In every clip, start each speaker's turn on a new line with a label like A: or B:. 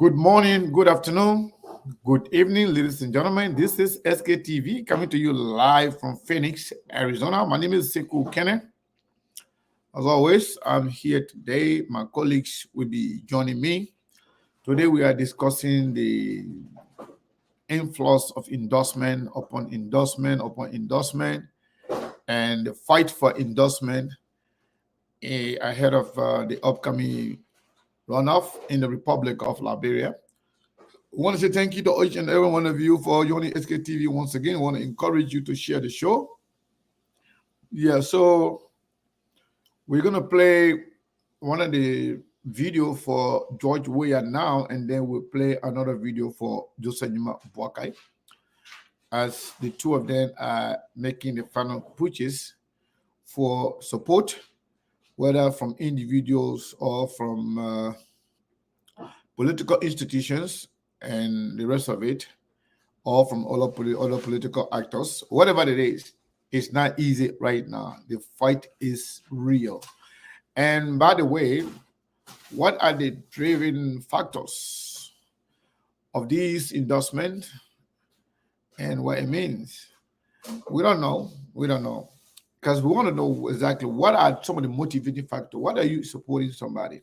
A: Good morning, good afternoon, good evening, ladies and gentlemen. This is SKTV coming to you live from Phoenix, Arizona. My name is Sekou Kenneth. As always, I'm here today. My colleagues will be joining me. Today, we are discussing the influx of endorsement and the fight for endorsement ahead of the upcoming runoff in the Republic of Liberia. I want to say thank you to each and every one of you for joining SKTV once again. I want to encourage you to share the show. Yeah, so we're going to play one of the video for George Weah now, and then we'll play another video for Joseph Boakai as the two of them are making the final pushes for support, whether from individuals or from political institutions and the rest of it, or from other political actors, whatever it is. It's not easy right now. The fight is real. And by the way, what are the driving factors of these endorsements and what it means? We don't know. We don't know. Because we want to know exactly what are some of the motivating factors. What are you supporting somebody?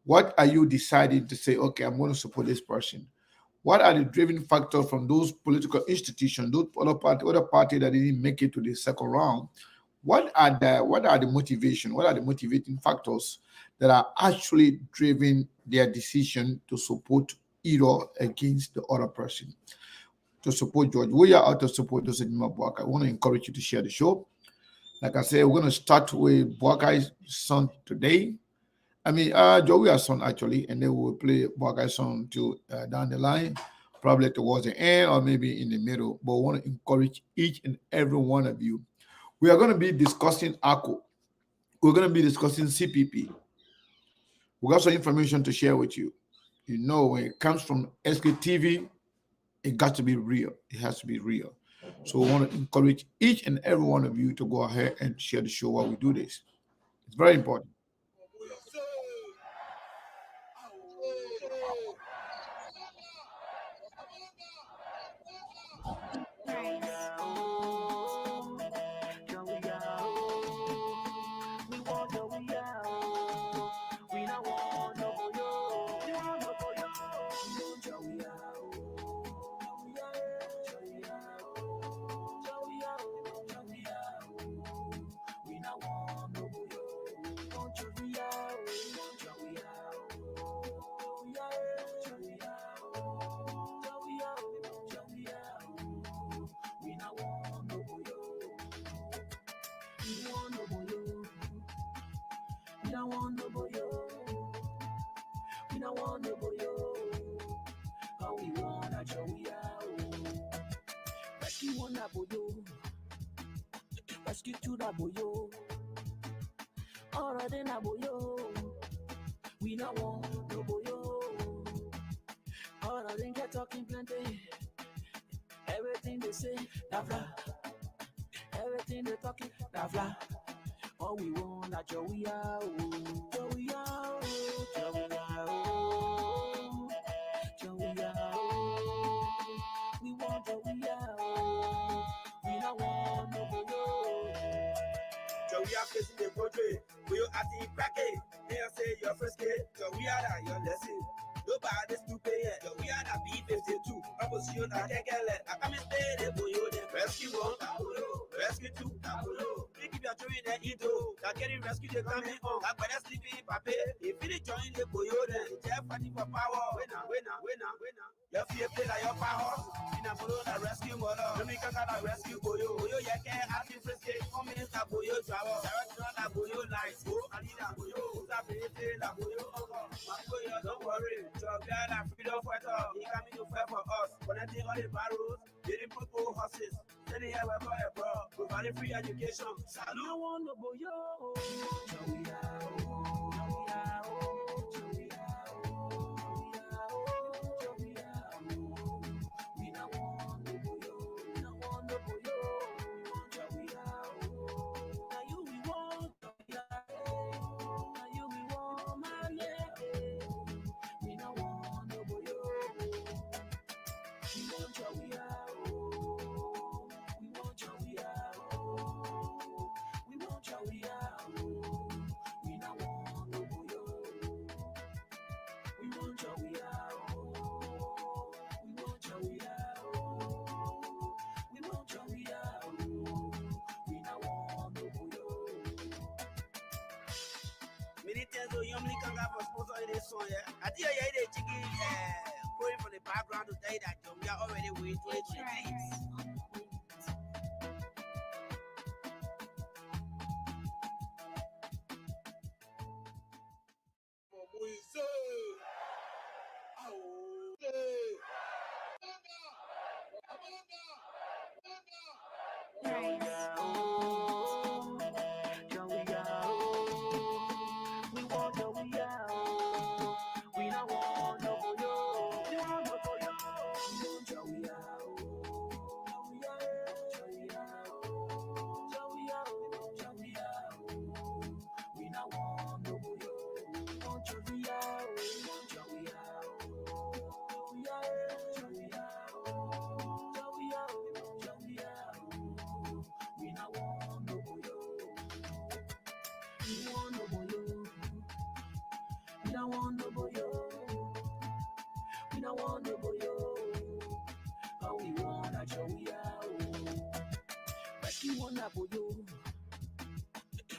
A: What are you deciding to say, okay, I'm going to support this person? What are the driving factors from those political institutions, those other party that didn't make it to the second round? What are the motivation? What are the motivating factors that are actually driving their decision to support either against the other person? To support George Weah or to support Joseph Boakai. I want to encourage you to share the show. Like I said, we're going to start with Boakai's son today. Joey's son actually, and then we'll play Boakai's son till down the line, probably towards the end or maybe in the middle. But I want to encourage each and every one of you. We are going to be discussing ACO. We're going to be discussing CPP. We got some information to share with you. You know, when it comes from SKTV, it got to be real. It has to be real. So I want to encourage each and every one of you to go ahead and share the show while we do this. It's very important.
B: Rescue to the boyo, already na boyo. We no want no boyo. Already get talking plenty. Everything they say, da fla. Everything they talking, da fla. All we want that Joey out, Joey out, Joey out, Joey out. We want Joey out. We no want no boyo.
C: Joey out facing the portrait. We you acting cracky. They say you're first kid. Joey out your lesson. Nobody's to pay it. Joey out a B52. I was you not get it. I come and stay the boyo. Rescue one, rescue two, we keep your joy in the Ido. That getting rescued, they coming on. That better sleeping, papi. If you join the boyo, then they're fighting for power. Winner. Your fear play like your power. In a boyo, that rescue mother. Let me come out rescue boyo. Boyo, you can't have you frisky. Come in, that boyo, travel. Director, that boyo, lights. Go, I need that boyo. That baby, that boyo, my boyo, don't worry. Job, that freedom fighter. He coming to fight for us. Connecting all the barrels. Getting football horses. Sending here where boy, bro. Providing free education. Salute.
B: I want no boyo. Joey out.
C: so you only can have a sponsor in this song, yeah. I think you're the chicken, going from the background to tell you that we are already with 2026.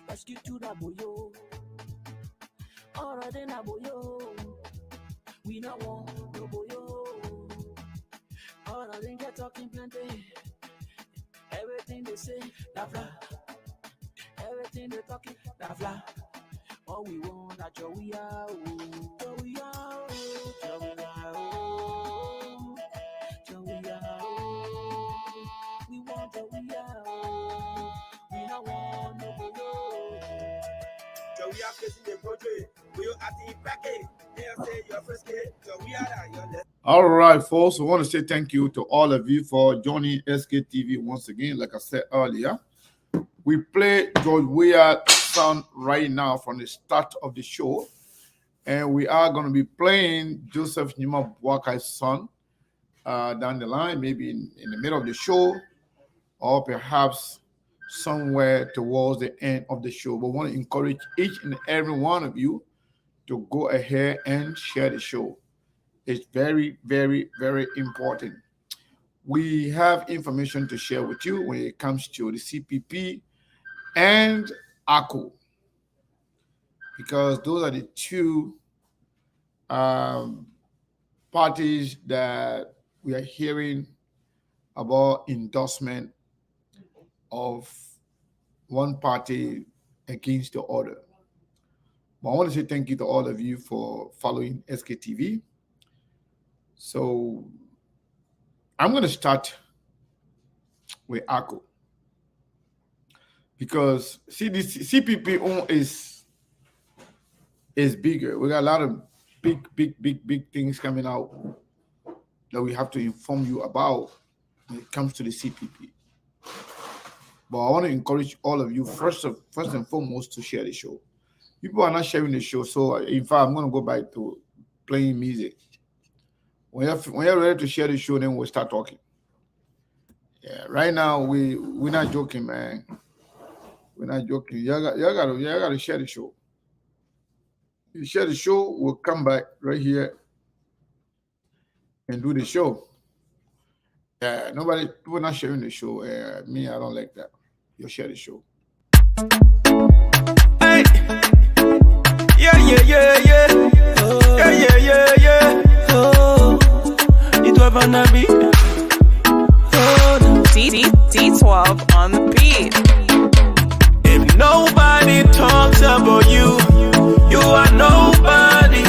B: Rescue to the boyo. Already na boyo. We not want no boyo. Already get talking plenty. Everything they say, da fly. Everything they talking, da fly. All we want that we are, we are, we want we are. We don't want no boyo.
C: We are facing the portrait. We are at the bracket. They say your first kid. So we are your left.
A: All right, folks. I want to say thank you to all of you for joining SKTV once again. Like I said earlier, we play George Weah's song right now from the start of the show, and we are going to be playing Joseph Nima Boakai's song down the line, maybe in the middle of the show, or perhaps somewhere towards the end of the show. But I want to encourage each and every one of you to go ahead and share the show. It's very, very, very important. We have information to share with you when it comes to the CPP and ACO, because those are the two parties that we are hearing about endorsement of one party against the other. But I want to say thank you to all of you for following SKTV. So I'm going to start with ACO, because see, this CPP is bigger. We got a lot of big things coming out that we have to inform you about when it comes to the CPP. But I want to encourage all of you first and foremost to share the show. People are not sharing the show, so in fact, I'm going to go back to playing music. When you're ready to share the show, then we'll start talking. Yeah, right now we're not joking, man. We're not joking. You gotta share the show. You share the show, we'll come back right here and do the show. Yeah, people not sharing the show. Me, I don't like that. You share the show.
D: Hey. Yeah. Oh. Yeah. Oh. It was gonna be. Oh. D12 on the beat. If nobody talks about you, you are nobody.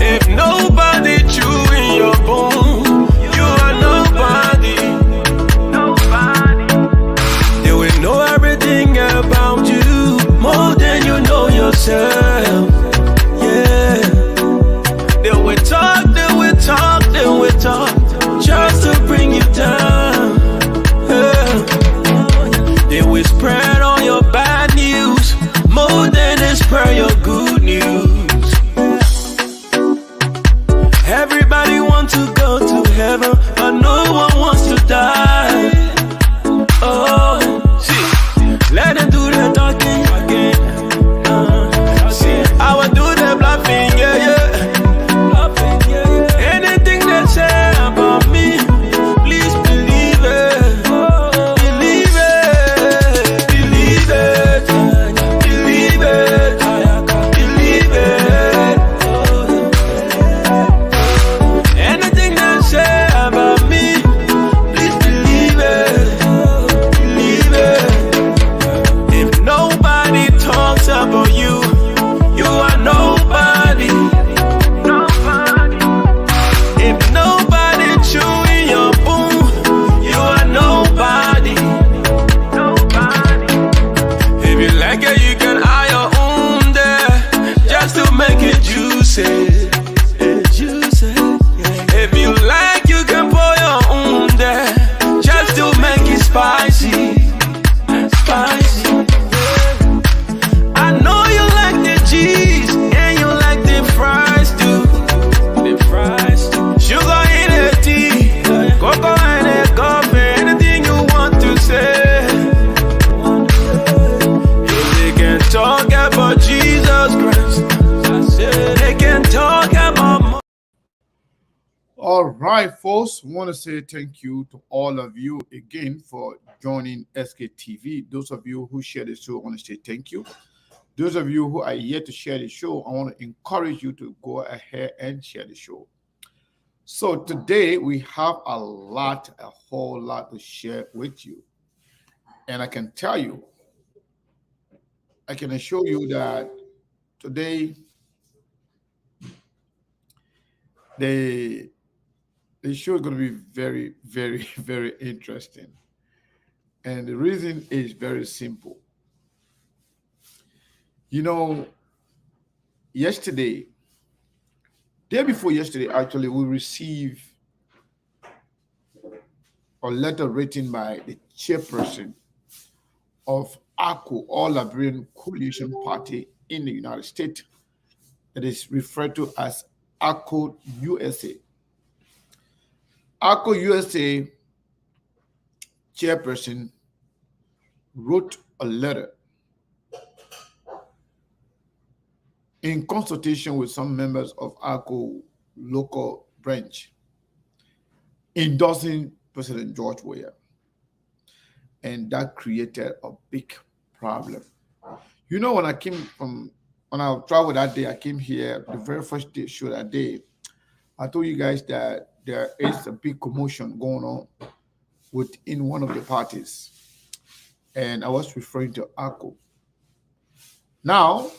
D: If nobody chewing your bone, you are nobody. They will know everything about you more than you know yourself. Yeah. They will talk
A: All right, folks. Want to say thank you to all of you again for joining SKTV. Those of you who share the show, I want to say thank you. Those of you who are yet to share the show, I want to encourage you to go ahead and share the show. So today we have a whole lot to share with you. And I can tell you, I can assure you that today the the show is going to be very, very, very interesting. And the reason is very simple. You know, yesterday, day before yesterday, actually, we received a letter written by the chairperson of ACO, All Liberian Coalition Party in the United States, that is referred to as ACO USA. ACO USA chairperson wrote a letter in consultation with some members of ACO local branch endorsing President George Weah. And that created a big problem. You know, when I traveled that day, I came here, the very first day, show that day, I told you guys that there is a big commotion going on within one of the parties. And I was referring to ACO. Now,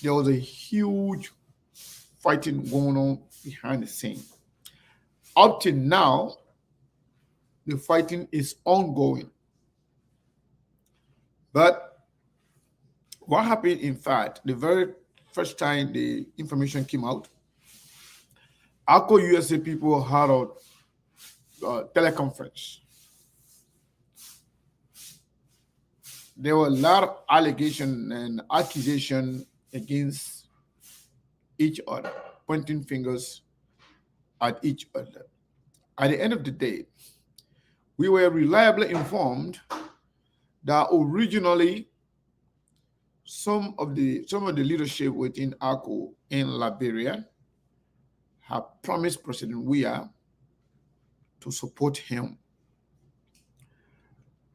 A: there was a huge fighting going on behind the scene. Up to now, the fighting is ongoing. But what happened, in fact, the very first time the information came out, ACO USA people had a teleconference. There were a lot of allegations and accusations against each other, pointing fingers at each other. At the end of the day, we were reliably informed that originally some of the leadership within ACO in Liberia had promised President Weah to support him.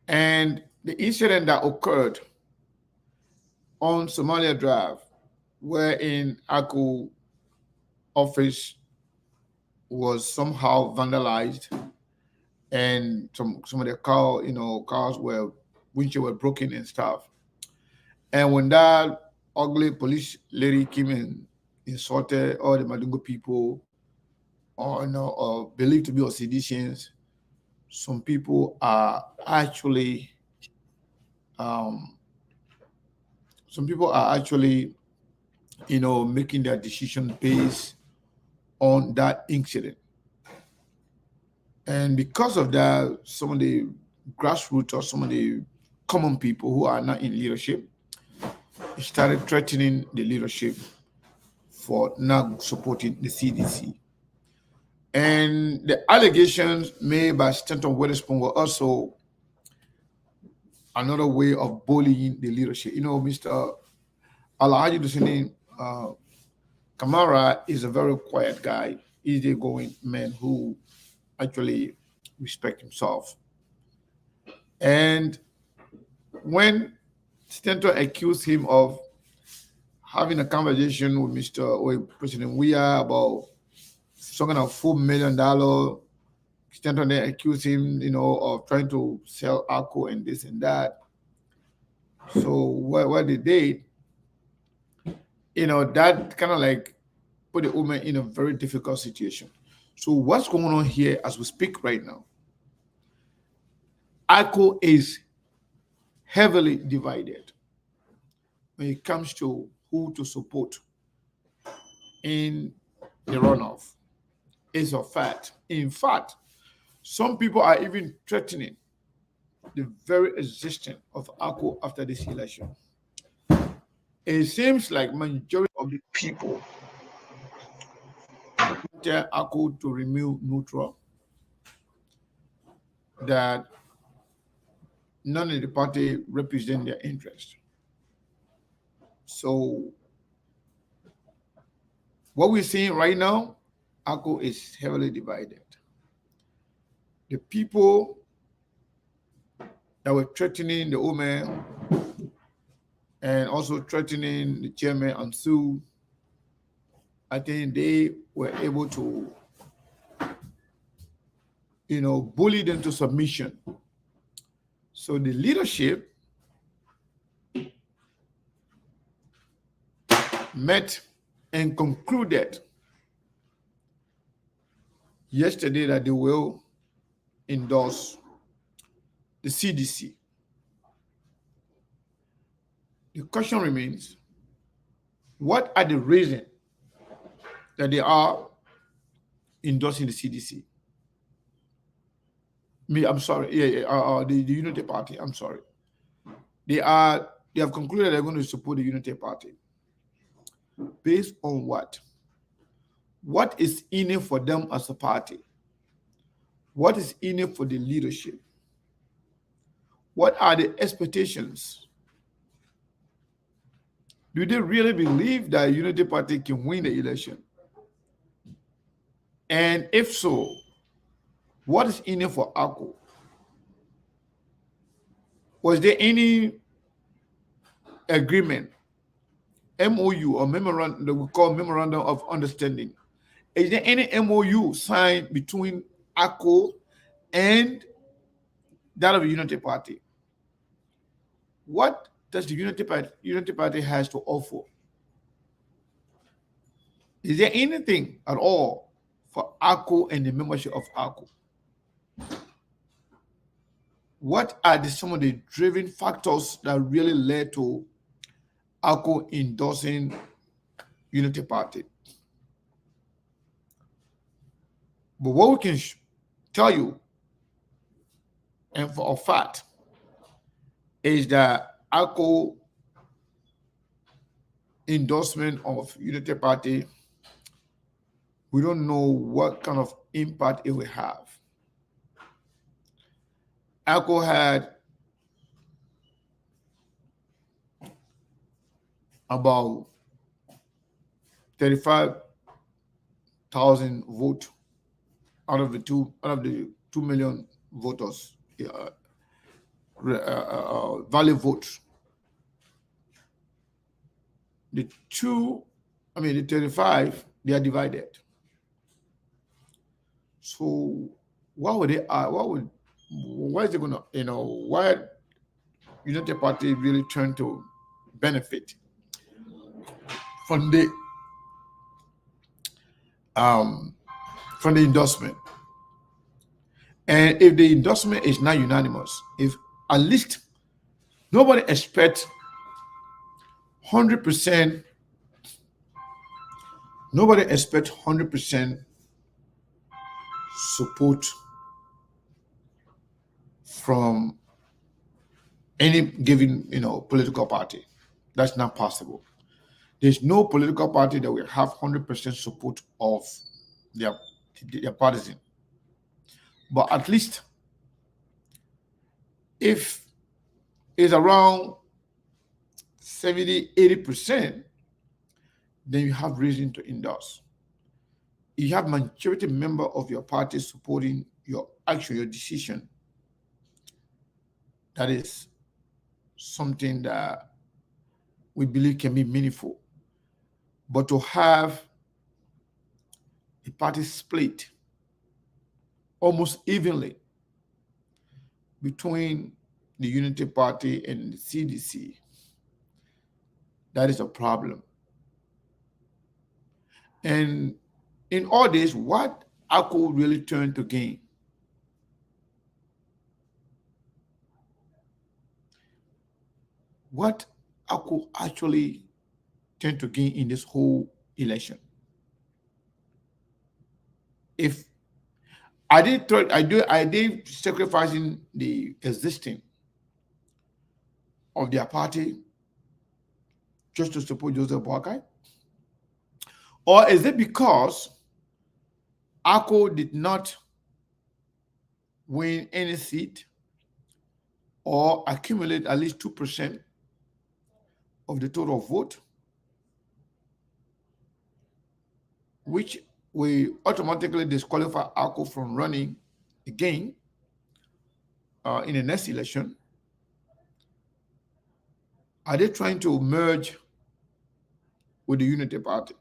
A: And the incident that occurred on Somalia Drive, wherein ACO office was somehow vandalized and some of the cars were windshield were broken and stuff. And when that ugly police lady came and insulted all the Madungo people, or believed to be seditious, some people are actually making their decision based on that incident. And because of that, some of the grassroots or some of the common people who are not in leadership started threatening the leadership for not supporting the CDC. And the allegations made by Stanton Witherspoon were also another way of bullying the leadership. Mr. Alhaji Dusini Kamara is a very quiet guy, easygoing man who actually respects himself. And when Stanton accused him of having a conversation with President Weah about something of $4 million, Stanton then accused him, of trying to sell ACO and this and that. So what they did, that kind of like put the woman in a very difficult situation. So what's going on here as we speak right now? ACO is heavily divided when it comes to who to support in the runoff. It's a fact. In fact, some people are even threatening the very existence of ACO after this election. It seems like majority of the people want ACO to remain neutral, that none of the party represent their interest. So what we're seeing right now ACO is heavily divided. The people that were threatening the woman and also threatening the chairman and Sue, I think they were able to, bully them to submission. So the leadership met and concluded yesterday that they will endorse the CDC. The question remains, what are the reasons that they are endorsing the CDC? I'm sorry, the Unity Party, I'm sorry. They have concluded they're going to support the Unity Party. Based on what? What is in it for them as a party? What is in it for the leadership? What are the expectations? Do they really believe that Unity Party can win the election? And if so, what is in it for ACO? Was there any agreement, MOU or memorandum that we call memorandum of understanding? Is there any MOU signed between ACO and that of the Unity Party? What does the Unity Party has to offer? Is there anything at all for ACO and the membership of ACO? What are some of the driving factors that really led to ACO endorsing Unity Party? But what we can tell you, and for a fact, is that ACO endorsement of Unity Party, we don't know what kind of impact it will have. ACO had about 35,000 votes out of the 2 million voters, valid votes. The 35, they are divided. So why is it gonna, why United Party really turn to benefit from the endorsement? And if the endorsement is not unanimous, if at least nobody expects 100%, nobody expects 100% support from any given political party. That's not possible. There's no political party that will have 100% support of their partisan. But at least if it's around 70-80%, then you have reason to endorse. You have majority member of your party supporting your decision. That is something that we believe can be meaningful. But to have the party split almost evenly between the Unity Party and the CDC, that is a problem. And in all this, what ACO really turned to gain? What ACO actually turned to gain in this whole election? If I did sacrificing the existing of their party just to support Joseph Boakai? Or is it because ACO did not win any seat or accumulate at least 2% of the total vote, which we automatically disqualify ACO from running again in the next election? Are they trying to merge with the Unity Party?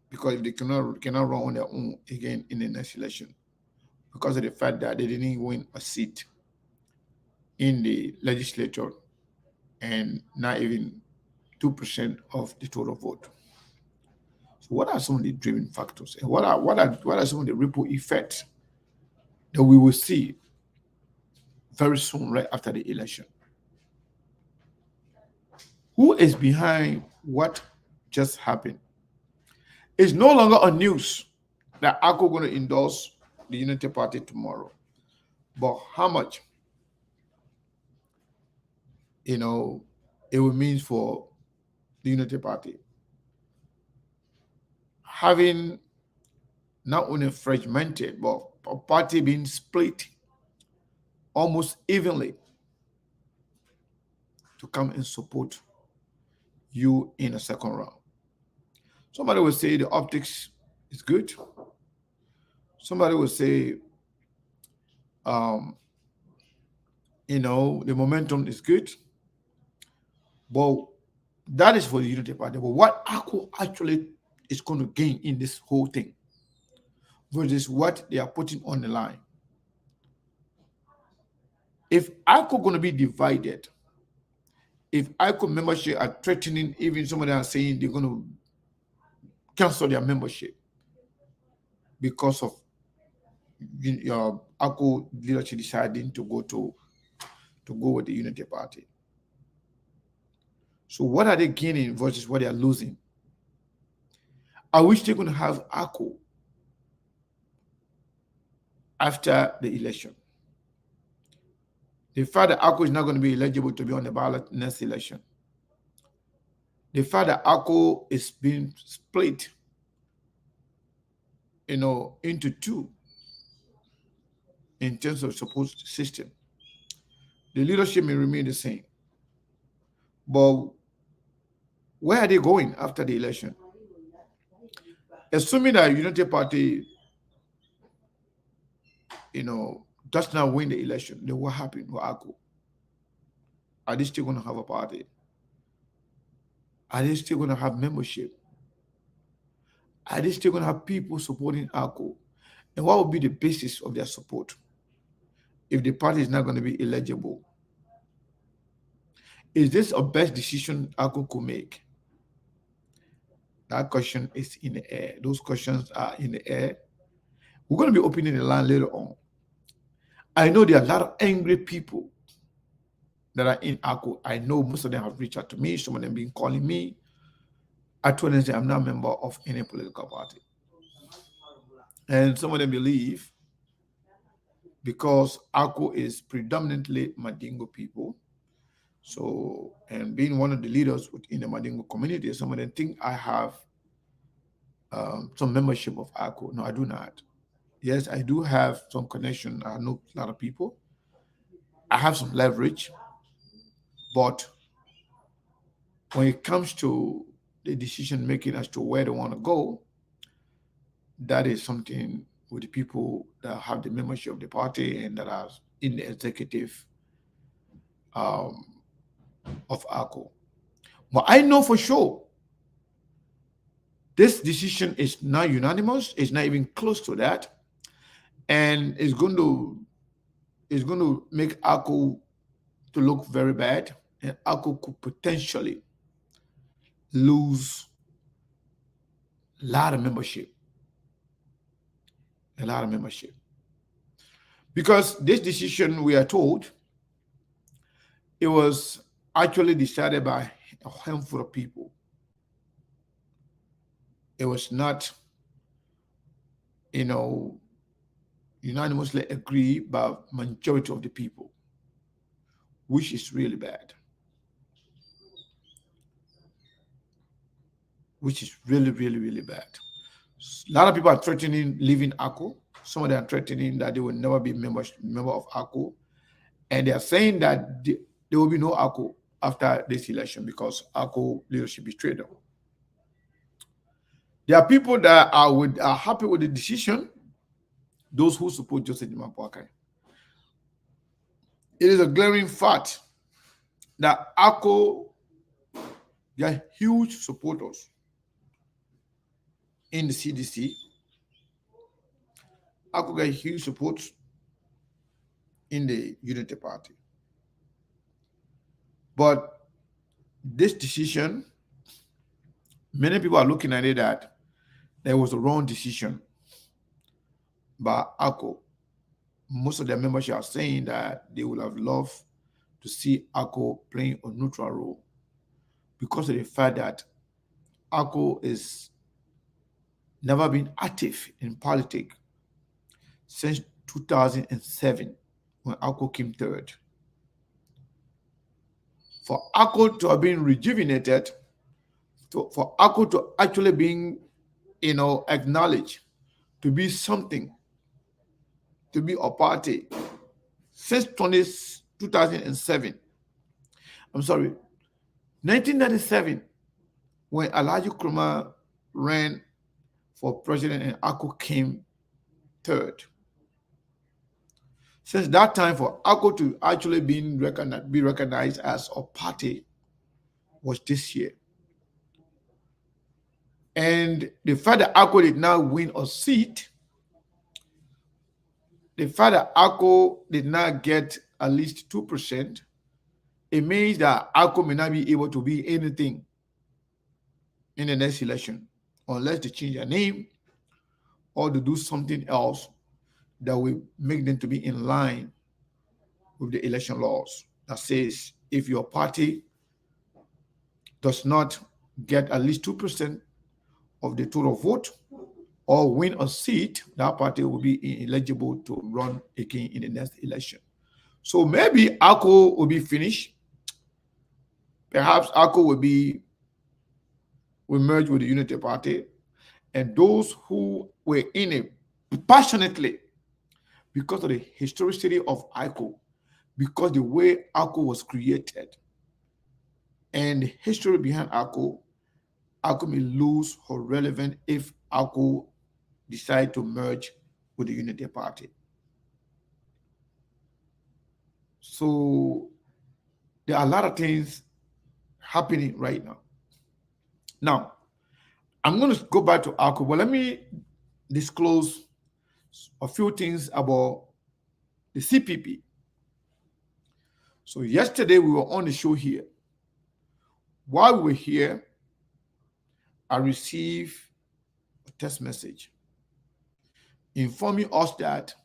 A: Because if they cannot run on their own again in the next election, because of the fact that they didn't win a seat in the legislature and not even 2% of the total vote. So what are some of the driving factors, and what are some of the ripple effects that we will see very soon, right after the election? Who is behind what just happened? It's no longer a news that ACO going to endorse the Unity Party tomorrow, but how much, it will mean for the Unity Party having not only fragmented, but a party being split almost evenly to come and support you in a second round. Somebody will say the optics is good. Somebody will say, the momentum is good. But that is for the Unity Party. But what ACO actually is going to gain in this whole thing versus what they are putting on the line? If ACO going to be divided, if ACO membership are threatening, even some of them are saying they're going to cancel their membership because of ACO leadership deciding to go with the Unity Party. So what are they gaining versus what they are losing? I wish they're going to have ACO after the election. The fact that ACO is not going to be eligible to be on the ballot next election. The fact that ACO is being split, into two in terms of support system. The leadership may remain the same. But where are they going after the election? Assuming that Unity Party, does not win the election, then what happened with ACO? Are they still going to have a party? Are they still going to have membership? Are they still going to have people supporting ACO? And what would be the basis of their support if the party is not going to be eligible? Is this a best decision ACO could make? That question is in the air. Those questions are in the air. We're going to be opening the line later on. I know there are a lot of angry people that are in ACO. I know most of them have reached out to me. Some of them been calling me. I told them I'm not a member of any political party. And some of them believe because ACO is predominantly Mandingo people. So, and being one of the leaders within the Mandingo community, some of them think I have some membership of ACO. No, I do not. Yes, I do have some connection. I know a lot of people. I have some leverage. But when it comes to the decision making as to where they want to go, that is something with the people that have the membership of the party and that are in the executive of ACO. But I know for sure this decision is not unanimous. It's not even close to that, and it's going to make ACO to look very bad, and ACO could potentially lose a lot of membership. Because this decision, we are told, it was actually decided by a handful of people. It was not, unanimously agreed by majority of the people, which is really bad. Which is really, really, really bad. A lot of people are threatening leaving ACO. Some of them are threatening that they will never be member of ACO. And they are saying that there will be no ACO after this election because ACO leadership betrayed them. There are people that are happy with the decision, those who support Joseph Jimapoakai. It is a glaring fact that ACO, they are huge supporters in the CDC. ACO got huge support in the Unity Party. But this decision, many people are looking at it that there was a wrong decision by ACO. Most of their membership are saying that they would have loved to see ACO playing a neutral role because of the fact that ACO is never been active in politics since 2007 when ACO came third. For ACO to have been rejuvenated, for ACO to actually being, acknowledged to be something, to be a party since 2007. I'm sorry, 1997, when Alhaji Nkrumah ran for president and ACO came third. Since that time, for ACO to actually be recognized as a party was this year. And the fact that ACO did not win a seat, the fact that ACO did not get at least 2%, it means that ACO may not be able to be anything in the next election unless they change their name or to do something else that will make them to be in line with the election laws that says if your party does not get at least 2% of the total vote or win a seat, that party will be ineligible to run again in the next election. So maybe ACO will be finished. Perhaps ACO will merge with the Unity Party, and those who were in it passionately because of the historicity of ACO, because the way ACO was created and the history behind ACO may lose her relevance if ACO decide to merge with the Unity Party. So there are a lot of things happening right now. Now, I'm going to go back to ACO, but let me disclose a few things about the CPP. So yesterday we were on the show here. While we were here, I received a text message informing us that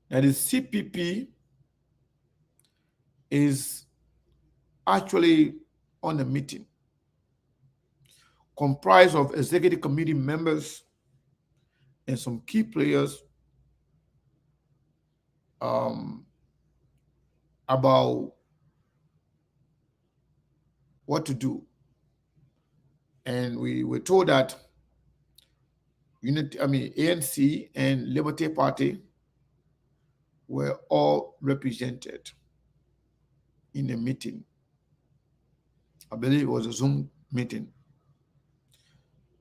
A: the CPP is actually on a meeting comprised of executive committee members and some key players about what to do. And we were told that ANC and Liberty Party were all represented in a meeting. I believe it was a Zoom meeting.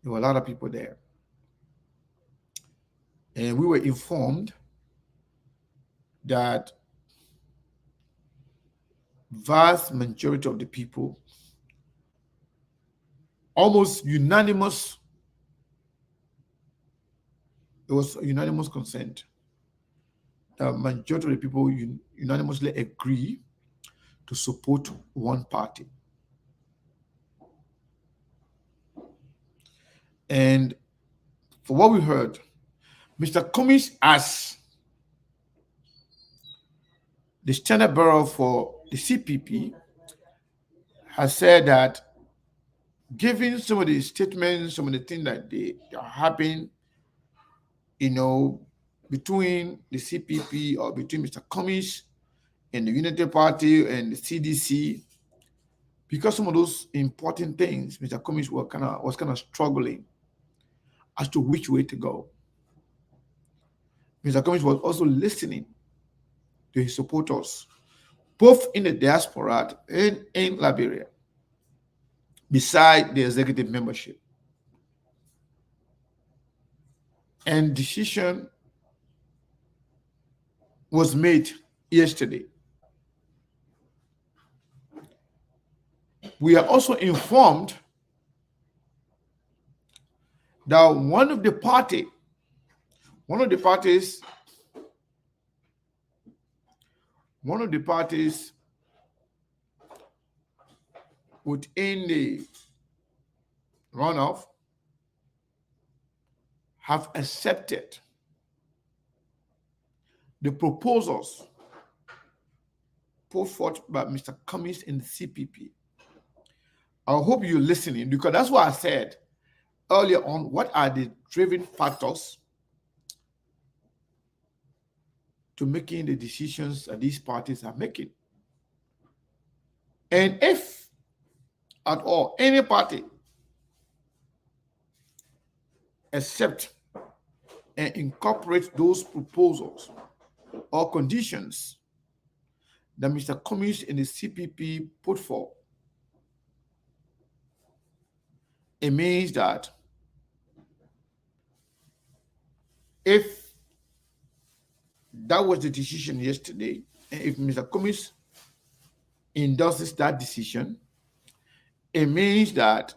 A: There were a lot of people there. And we were informed that vast majority of the people, almost unanimous, it was unanimous consent. The majority of the people unanimously agree to support one party. And for what we heard, Mr. Cummings, as the standard bearer for the CPP, has said that given some of the statements, some of the things that they are happening, between the CPP or between Mr. Cummings and the Unity Party and the CDC, because some of those important things, Mr. Cummings was kind of struggling as to which way to go. Mr. Cummings was also listening to his supporters, both in the diaspora and in Liberia, beside the executive membership. and decision was made yesterday. We are also informed that one of the parties within the runoff have accepted the proposals put forth by Mr. Cummings in the CPP. I hope you're listening, because that's what I said earlier on. What are the driving factors to making the decisions that these parties are making? And if at all any party accept and incorporate those proposals or conditions that Mr. Cummings in the CPP put forth, it means that if that was the decision yesterday, and if Mr. Cummings endorses that decision, it means that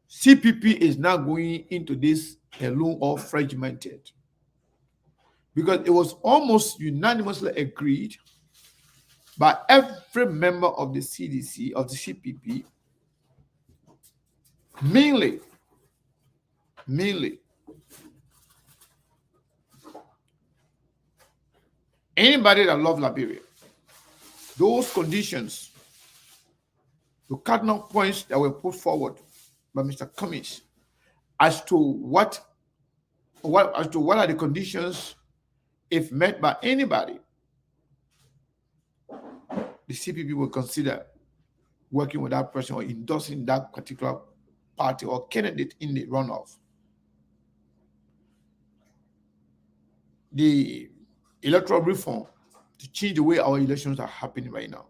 A: CPP is now going into this alone or fragmented, because it was almost unanimously agreed by every member of the CDC, of the CPP, mainly anybody that loves Liberia. Those conditions, the cardinal points that were put forward by Mr. Cummings as to what are the conditions, if met by anybody, the CPP will consider working with that person or endorsing that particular party or candidate in the runoff. The electoral reform to change the way our elections are happening right now.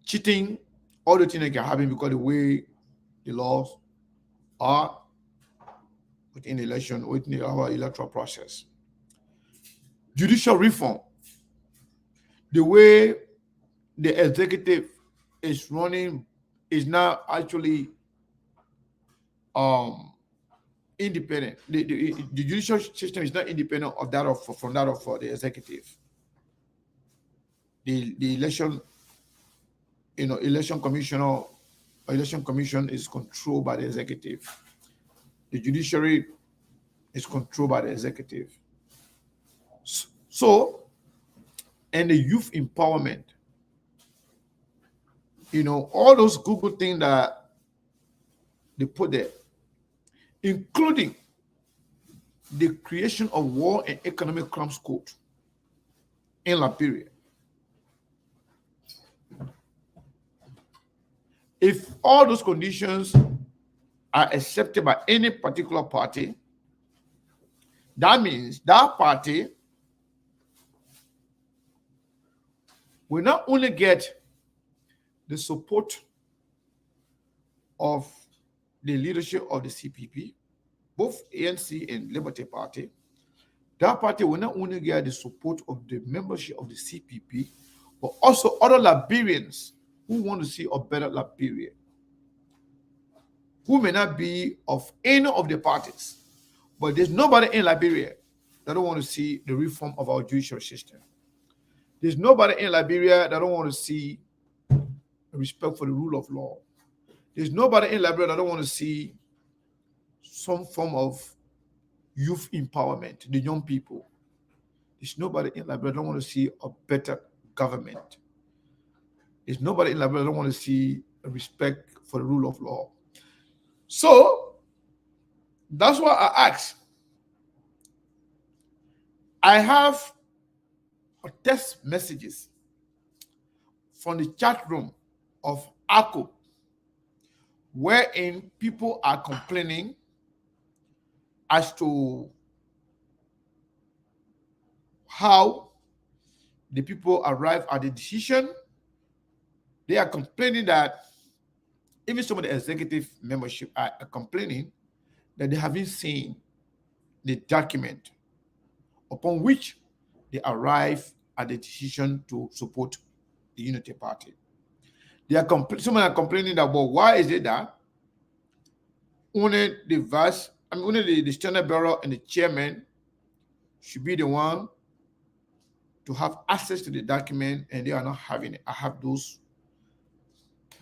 A: Cheating, all the things that can happen because the way the laws are within the election, within our electoral process. Judicial reform, the way the executive is running is now actually independent. The judicial system is not independent of that from that of the executive. The election, election commission is controlled by the executive. The judiciary is controlled by the executive. So, and the youth empowerment, all those Google things that they put there, including the creation of war and economic crimes court in Liberia. If all those conditions are accepted by any particular party, that means that party will not only get the support of the leadership of the CPP, both ANC and Liberty Party, that party will not only get the support of the membership of the CPP, but also other Liberians who want to see a better Liberia, who may not be of any of the parties, but there's nobody in Liberia that don't want to see the reform of our judicial system. There's nobody in Liberia that don't want to see respect for the rule of law. There's nobody in Liberia that don't want to see some form of youth empowerment, the young people. There's nobody in Liberia that don't want to see a better government. There's nobody in Liberia that don't want to see a respect for the rule of law. So that's why I asked. I have text messages from the chat room of ACO, wherein people are complaining as to how the people arrive at the decision. They are complaining that even some of the executive membership are complaining that they haven't seen the document upon which they arrive at the decision to support the Unity Party. Some are complaining about why is it that only the Standard Bureau and the chairman should be the one to have access to the document, and they are not having it. I have those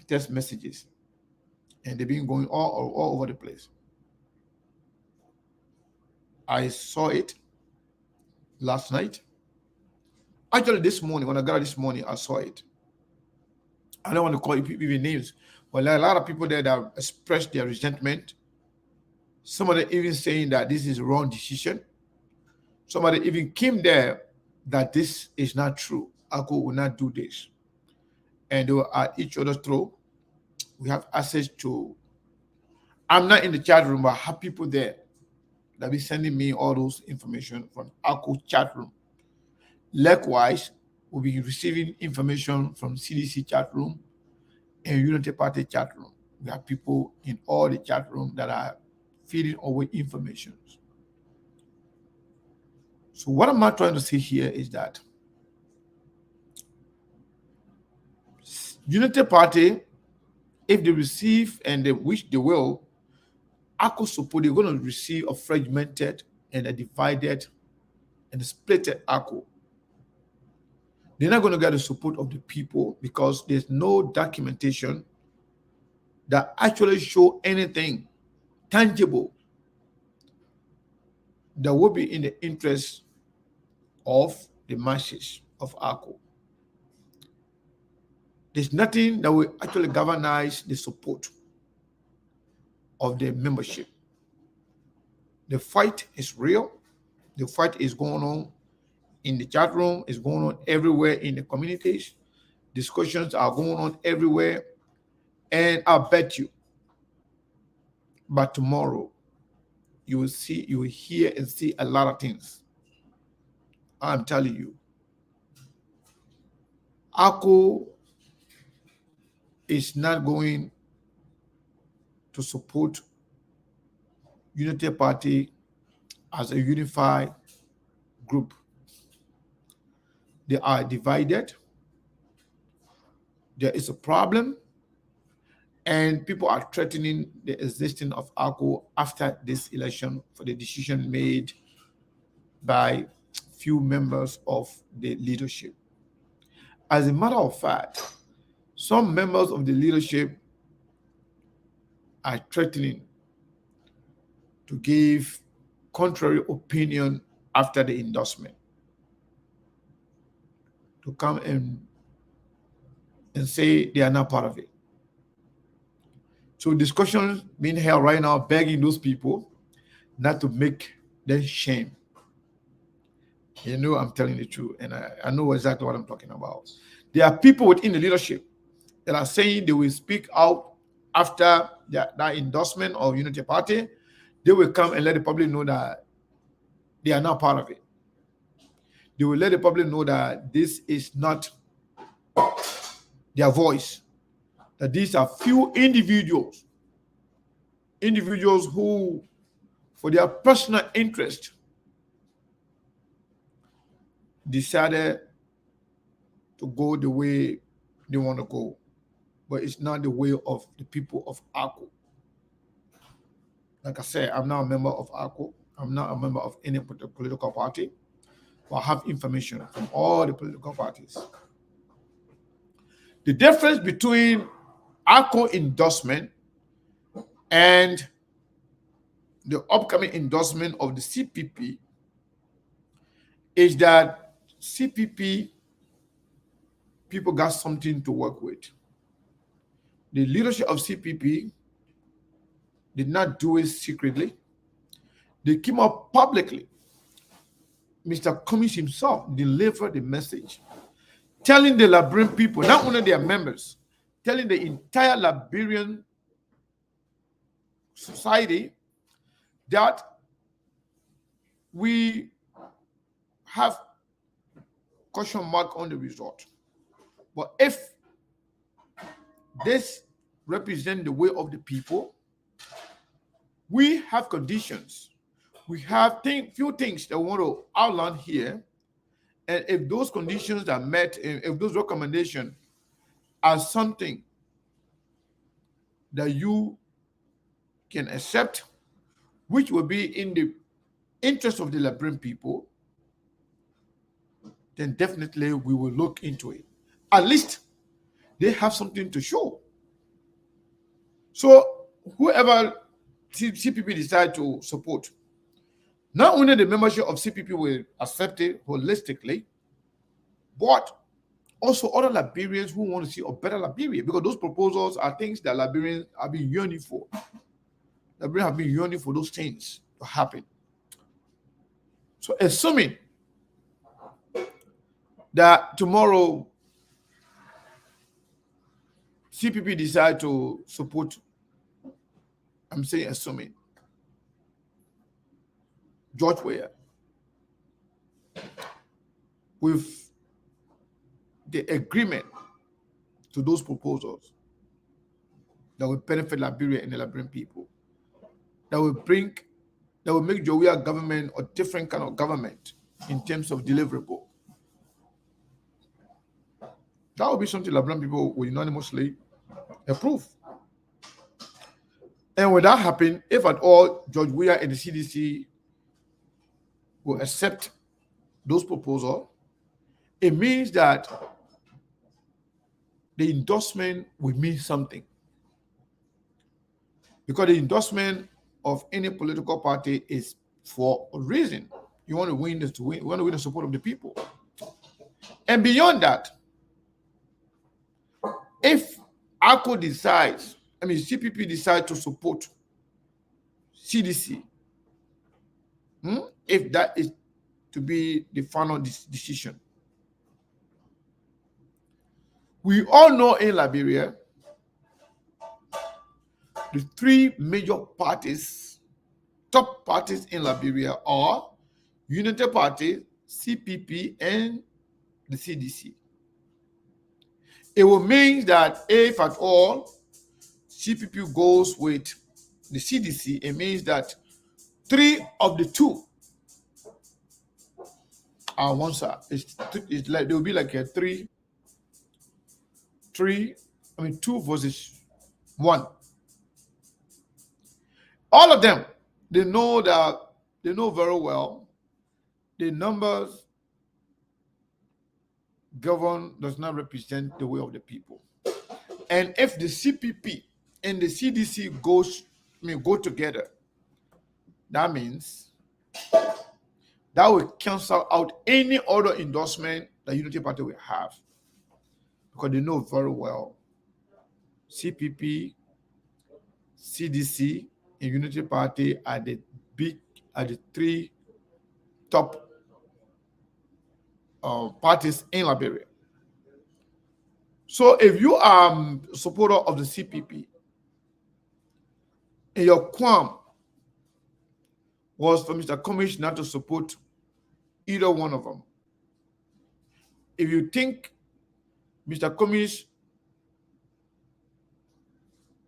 A: text messages, and they've been going all over the place. I saw it last night. Actually, this morning, when I got it this morning, I saw it. I don't want to call people names, but there are a lot of people there that expressed their resentment. Some of them even saying that this is a wrong decision. Somebody even came there that this is not true. ACO will not do this. And they were at each other's throat. We have access to, I'm not in the chat room, but I have people there that be sending me all those information from ACO chat room. Likewise, we'll be receiving information from CDC chat room and Unity Party chat room. We have people in all the chat room that are feeding away information. So what I'm not trying to say here is that Unity Party, if they receive and they wish they will, ACO support, they're going to receive a fragmented and a divided and a splitted ACO. They're not going to get the support of the people because there's no documentation that actually show anything tangible that will be in the interest of the masses of ACO. There's nothing that will actually galvanize the support of the membership. The fight is real. The fight is going on in the chat room, it's going on everywhere in the communities. Discussions are going on everywhere. And I bet you, by tomorrow, you will hear and see a lot of things. I'm telling you. ACO is not going to support Unity Party as a unified group. They are divided. There is a problem, and people are threatening the existence of ACO after this election for the decision made by few members of the leadership. As a matter of fact, some members of the leadership are threatening to give contrary opinion after the endorsement, to come and say they are not part of it. So discussions being held right now, begging those people not to make them shame. You know, I'm telling the truth, and I know exactly what I'm talking about. There are people within the leadership that are saying they will speak out after that endorsement of Unity Party. They will come and let the public know that they are not part of it. They will let the public know that this is not their voice, that these are few individuals who, for their personal interest, decided to go the way they want to go, but it's not the way of the people of ACO. Like I said, I'm not a member of ACO. I'm not a member of any political party, but I have information from all the political parties. The difference between ACO endorsement and the upcoming endorsement of the CPP is that CPP people got something to work with. The leadership of CPP did not do it secretly. They came up publicly. Mr. Cummings himself delivered the message, telling the Liberian people, not only their members, telling the entire Liberian society that we have question mark on the result. But if this represents the will of the people, we have conditions we have few things that we want to outline here. And if those conditions are met, if those recommendations are something that you can accept, which will be in the interest of the Liberian people, then definitely we will look into it. At least they have something to show. So whoever CPP decide to support, not only the membership of CPP will accept it holistically, but also other Liberians who want to see a better Liberia, because those proposals are things that Liberians have been yearning for. Liberians have been yearning for those things to happen. So assuming that tomorrow CPP decide to support, I'm saying assuming, George Weah with the agreement to those proposals that will benefit Liberia and the Liberian people, that will make Jowiya government a different kind of government in terms of deliverable. That will be something Liberian people will unanimously approve. And when that happens, if at all George Weah and the CDC will accept those proposals, it means that the endorsement will mean something. Because the endorsement of any political party is for a reason. You want to win this to win. You want to win the support of the people. And beyond that, if ACO decides, CPP decides to support CDC, if that is to be the final decision, we all know in Liberia, the three major parties, top parties in Liberia are Unity Party, CPP, and the CDC. It will mean that if at all CPP goes with the CDC, it means that three of the two are one side. It's like there will be like a two versus one. All of them, they know very well the numbers govern does not represent the will of the people. And if the CPP and the CDC go together, that means that will cancel out any other endorsement that Unity Party will have. Because they know very well CPP, CDC, and Unity Party are the three top parties in Liberia. So if you are a supporter of the CPP and your qualm was for Mr. Commish not to support either one of them, if you think Mr. Commish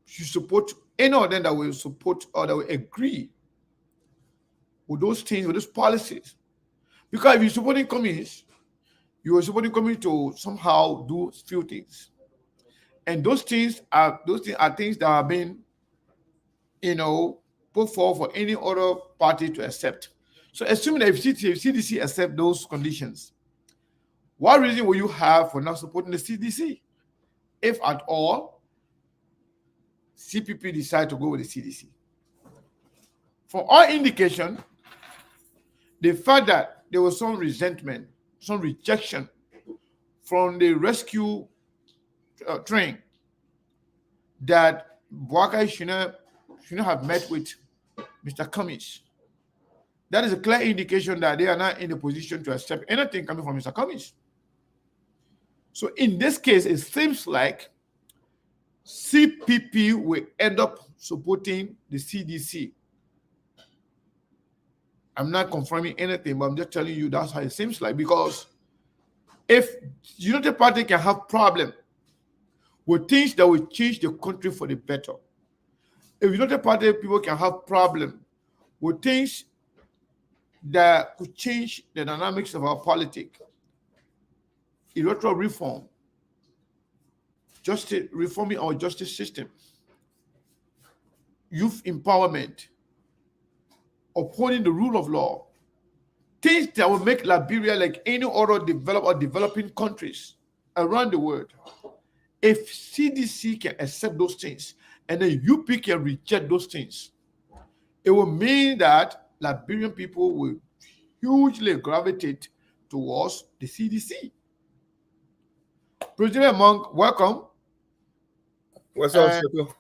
A: should support any of them that will support or that will agree with those things, with those policies, because if you're supporting Commish, you are supporting Commish to somehow do few things, and those things are things that have been, put forward for any other party to accept. So assuming that if CDC accept those conditions, what reason will you have for not supporting the CDC? If at all, CPP decide to go with the CDC. For all indication, the fact that there was some resentment, some rejection from the rescue train that Bwaka should not have met with Mr. Cummings. That is a clear indication that they are not in a position to accept anything coming from Mr. Cummings. So in this case, it seems like CPP will end up supporting the CDC. I'm not confirming anything, but I'm just telling you that's how it seems like, because if Unity Party can have problem with things that will change the country for the better, if Unity Party people can have problem with things that could change the dynamics of our politics: electoral reform, justice, reforming our justice system, youth empowerment, upholding the rule of law, things that will make Liberia like any other developed or developing countries around the world. If CDC can accept those things and then UP can reject those things, it will mean that Liberian people will hugely gravitate towards the CDC. President Monk, welcome.
E: What's up,
A: And
E: Shiko?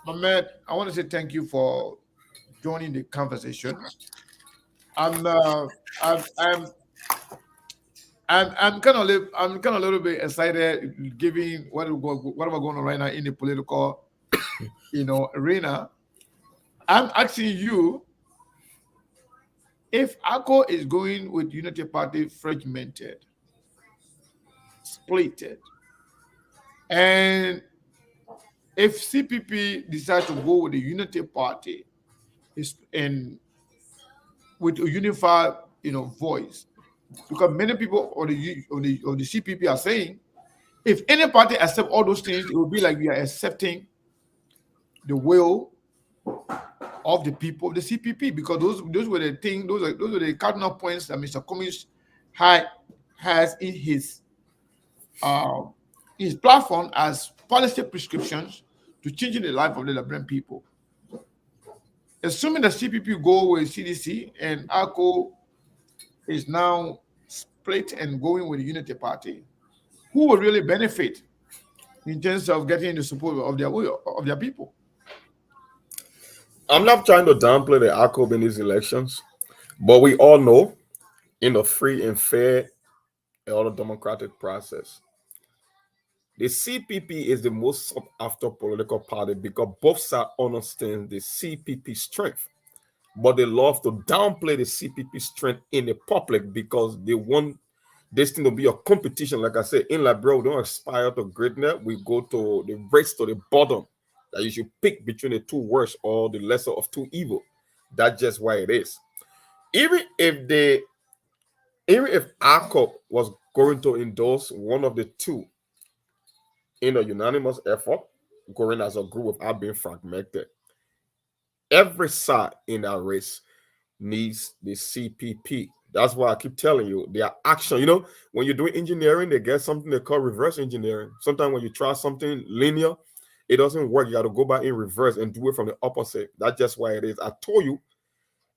A: Mohamed, I want to say thank you for joining the conversation. I'm I'm kind of a little bit excited, given whatever going on right now in the political arena. I'm asking you, if ACO is going with Unity Party fragmented, splitted, and if CPP decides to go with the Unity Party, and with a unified voice, because many people on the CPP are saying, if any party accept all those things, it will be like we are accepting the will of the people of the CPP, because those were the things, those are the cardinal points that Mr. Cummings has in his platform as policy prescriptions to changing the life of the Liberian people. Assuming the CPP go with CDC and ACO is now split and going with the Unity Party, who will really benefit in terms of getting the support of their people?
E: I'm not trying to downplay the ACOB in these elections, but we all know in a free and fair and all democratic process, the CPP is the most sought after political party because both sides understand the CPP strength, but they love to downplay the CPP strength in the public because they want this thing to be a competition. Like I said, in Liberia, we don't aspire to greatness. We go to the race to the bottom. That you should pick between the two worst or the lesser of two evil. That's just why it is. Even if ACOP was going to endorse one of the two in a unanimous effort, going as a group without being fragmented, every side in that race needs the CPP. That's why I keep telling you, their action. When you're doing engineering, they get something they call reverse engineering. Sometimes when you try something linear, it doesn't work. You got to go back in reverse and do it from the opposite. That's just why it is. I told you,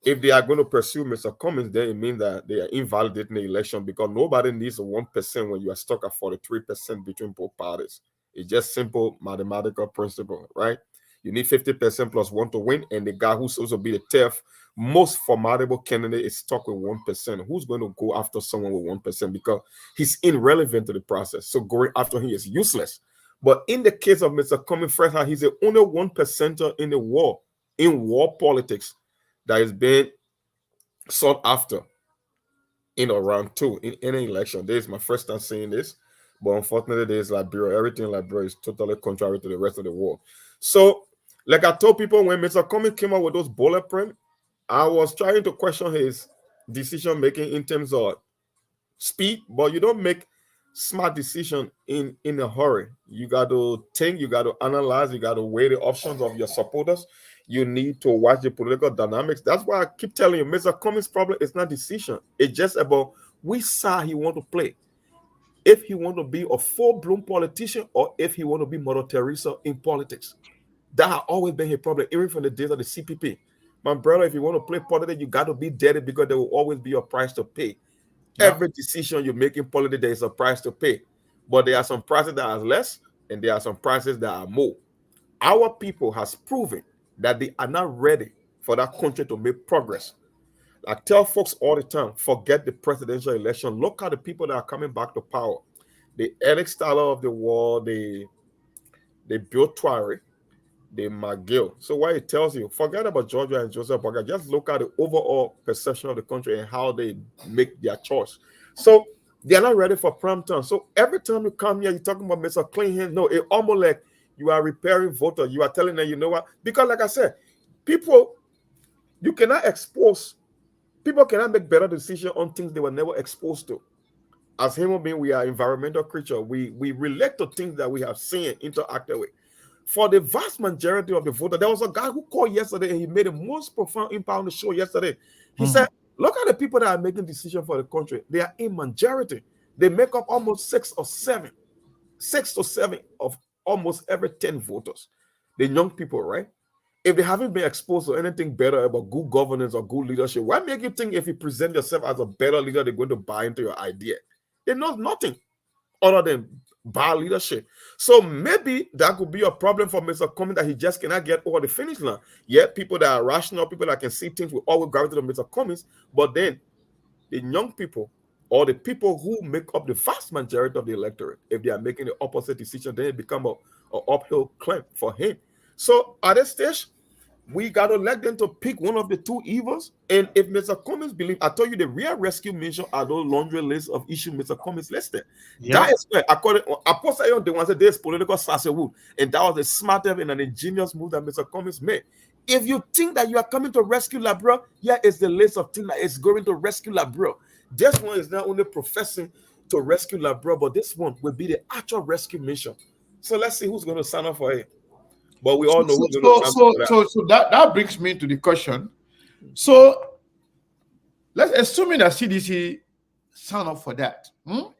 E: if they are going to pursue Mr. Cummings, then it means that they are invalidating the election because nobody needs a 1% when you are stuck at 43% between both parties. It's just simple mathematical principle, right? You need 50% plus one to win, and the guy who's supposed to be the 10th most formidable candidate is stuck with 1%. Who's going to go after someone with 1%? Because he's irrelevant to the process. So going after him is useless. But in the case of Mr. Cummings, he's the only 1%er in the war politics that is being sought after in round two in any election. This is my first time saying this, but unfortunately, there's Liberia. Everything in Liberia is totally contrary to the rest of the world. So, like I told people, when Mr. Cummings came out with those bullet print, I was trying to question his decision making in terms of speed, but you don't make smart decision in a hurry. You got to think, you got to analyze, you got to weigh the options of your supporters. You need to watch the political dynamics. That's why I keep telling you, Mr. Cummings' problem is not decision. It's just about which side he want to play. If he want to be a full-blown politician or if he want to be Mother Teresa in politics. That has always been his problem, even from the days of the CPP. My brother, if you want to play politics, you got to be dirty because there will always be a price to pay. Yeah. Every decision you make in politics, there is a price to pay. But there are some prices that are less, and there are some prices that are more. Our people has proven that they are not ready for that country to make progress. I tell folks all the time, forget the presidential election. Look at the people that are coming back to power. The Eric Staller of the world, the Bill Twary, the McGill. So what it tells you, forget about Georgia and Joseph Boga. Just look at the overall perception of the country and how they make their choice. So they're not ready for prime time. So every time you come here, you're talking about Mr. Clean Hands. No, it's almost like you are repairing voters. You are telling them, you know what? Because like I said, people, you cannot expose People cannot make better decisions on things they were never exposed to. As human beings, we are environmental creatures. We relate to things that we have seen, interacted with. For the vast majority of the voter, there was a guy who called yesterday and he made the most profound impact on the show yesterday. He said, look at the people that are making decisions for the country. They are in majority. They make up almost 6 to 7 of almost every 10 voters. The young people, right? If they haven't been exposed to anything better about good governance or good leadership, why make you think if you present yourself as a better leader, they're going to buy into your idea? They know nothing other than bad leadership. So maybe that could be a problem for Mr. Cummings that he just cannot get over the finish line. Yet people that are rational, people that can see things will always gravitate to Mr. Cummings. But then the young people or the people who make up the vast majority of the electorate, if they are making the opposite decision, then it becomes a uphill climb for him. So at this stage, we got to let them to pick one of the two evils. And if Mr. Cummings believes, I told you the real rescue mission are those laundry lists of issues Mr. Cummings listed.
A: Yeah.
E: That is where, according I posted on the one said there's political sausage, and that was a smarter and an ingenious move that Mr. Cummings made. If you think that you are coming to rescue Labra, here is the list of things that is going to rescue Labra. This one is not only professing to rescue Labra, but this one will be the actual rescue mission. So let's see who's going to sign up for it. But we all know who's going to sign up for that.
A: So that brings me to the question. So let's assume that CDC sign up for that. Do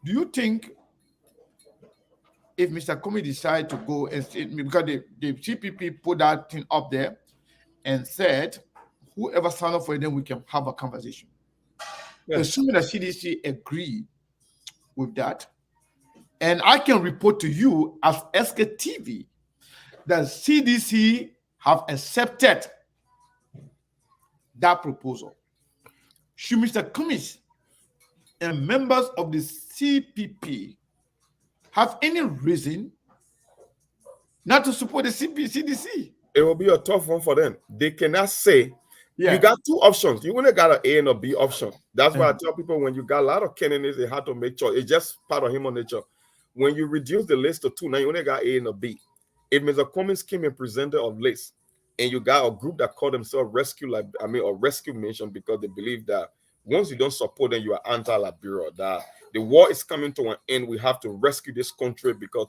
A: you think if Mr. Comey decide to go and because the CPP put that thing up there and said, whoever sign up for it, then we can have a conversation. Yes. Assuming that CDC agree with that, and I can report to you as SKTV that CDC have accepted that proposal. Should Mr. Cummings and members of the CPP have any reason not to support the CDC?
E: It will be a tough one for them. They cannot say, you got two options. You only got an A and a B option. That's why I tell people when you got a lot of candidates, they have to make choice. It's just part of human nature. When you reduce the list to two, now you only got A and a B. If Mr. Cummings came and presented a list, and you got a group that call themselves rescue mission because they believe that once you don't support them, you are anti-Liberia, that the war is coming to an end. We have to rescue this country because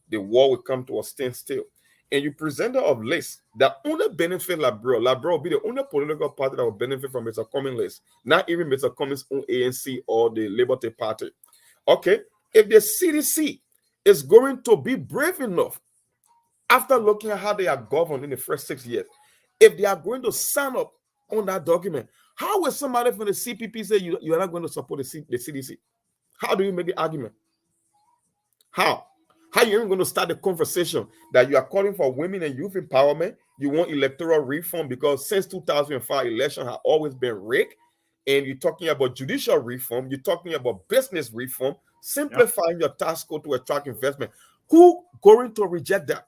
E: the war will come to a standstill. And you present a list that only benefit Liberia. Liberia will be the only political party that will benefit from Mr. Cummings' list, not even Mr. Cummings' own ANC or the Liberty Party. Okay, if the CDC is going to be brave enough, after looking at how they are governed in the first 6 years, if they are going to sign up on that document, how will somebody from the CPP say you are not going to support the CDC? How do you make the argument? How? How are you even going to start the conversation that you are calling for women and youth empowerment? You want electoral reform because since 2005, election has always been rigged. And you're talking about judicial reform. You're talking about business reform, simplifying your tax code to attract investment. Who going to reject that?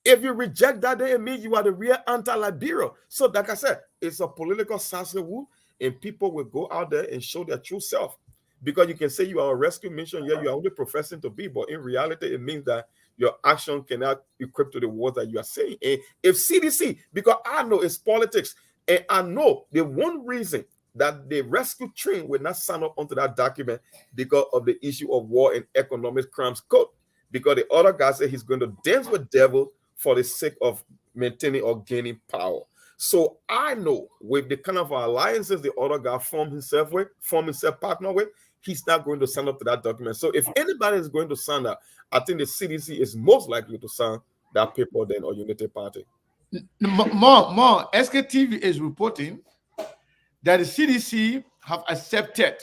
E: If you reject that, then it means you are the real anti-Liberia. So, like I said, it's a political sausage, and people will go out there and show their true self. Because you can say you are a rescue mission, you are only professing to be, but in reality, it means that your action cannot equip to the words that you are saying. And if CDC, because I know it's politics, and I know the one reason that the rescue train will not sign up onto that document because of the issue of war and economic crimes code. Because the other guy said he's going to dance with devil for the sake of maintaining or gaining power. So I know with the kind of alliances the other guy formed himself partner with, he's not going to sign up to that document. So if anybody is going to sign up, I think the CDC is most likely to sign that paper than a Unity Party.
A: More, SKTV is reporting that the CDC have accepted.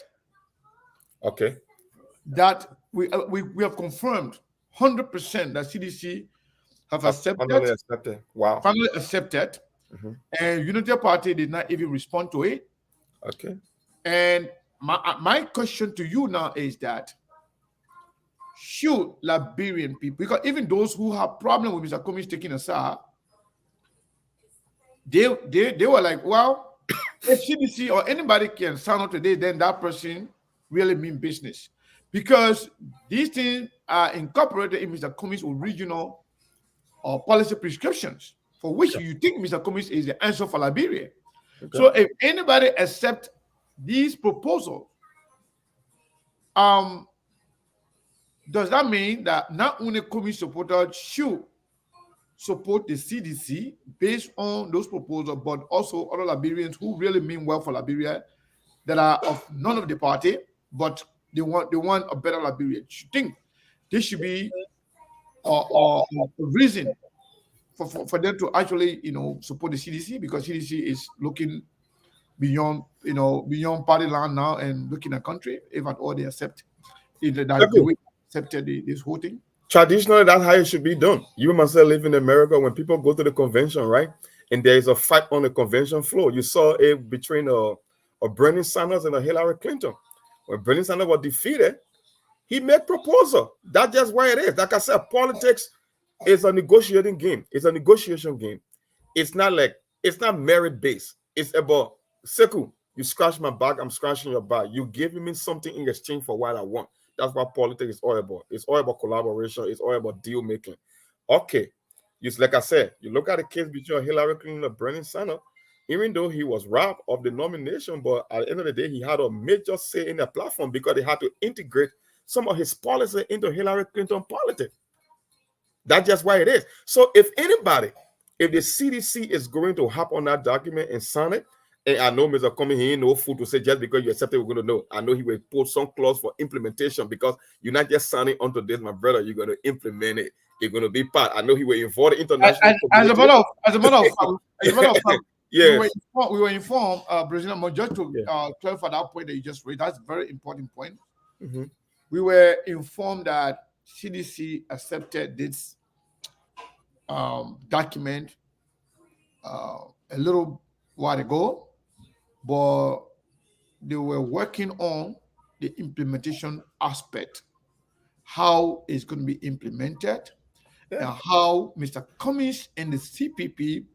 E: Okay.
A: That we have confirmed 100% that CDC have accepted.
E: Wow.
A: Finally accepted. And Unity Party did not even respond to it.
E: Okay.
A: And my question to you now is that should Liberian people, because even those who have problem with Mr. Cummings taking a side, they were like, well, if CDC or anybody can sign up today, then that person really mean business. Because these things are incorporated in Mr. Cummings' original policy prescriptions, for which you think Mr. Cummings is the answer for Liberia.
E: Okay.
A: So if anybody accept these proposals, um, does that mean that not only Kumi supporters should support the CDC based on those proposals, but also other Liberians who really mean well for Liberia that are of none of the party, but they want a better Liberia? You think this should be a reason for them to actually support the CDC, because CDC is looking beyond beyond party line now and looking at country, if at all they accept that the
E: Okay.
A: way they accepted this whole thing.
E: Traditionally, that's how it should be done. You must live in America. When people go to the convention, right, and there is a fight on the convention floor, you saw it between a Bernie Sanders and a Hillary Clinton. When Bernie Sanders was defeated, he made proposal. That's just why it is. Like I said, politics is a negotiating game. It's a negotiation game. It's not like, it's not merit based. It's about, Seku, you scratch my back, I'm scratching your back. You giving me something in exchange for what I want. That's what politics is all about. It's all about collaboration. It's all about deal making. Okay, just like I said, you look at the case between Hillary Clinton and Bernie Sanders. Even though he was robbed of the nomination, but at the end of the day, he had a major say in the platform because they had to integrate some of his policy into Hillary Clinton politics. That's just why it is. So if anybody, if the CDC is going to hop on that document and sign it, and I know Mr. Comey, he ain't no fool to say just because you accept it, we're going to know. I know he will put some clause for implementation, because you're not just signing onto this, my brother, you're going to implement it. You're going to be part. I know he will involve the international
A: As a
E: community.
A: matter of fact,
E: Yes.
A: we were informed, President, but just to
E: Yeah.
A: clarify that point that you just raised, that's a very important point.
E: Mhm.
A: We were informed that CDC accepted this document a little while ago, but they were working on the implementation aspect, how it's going to be implemented, and how Mr. Cummings and the CPP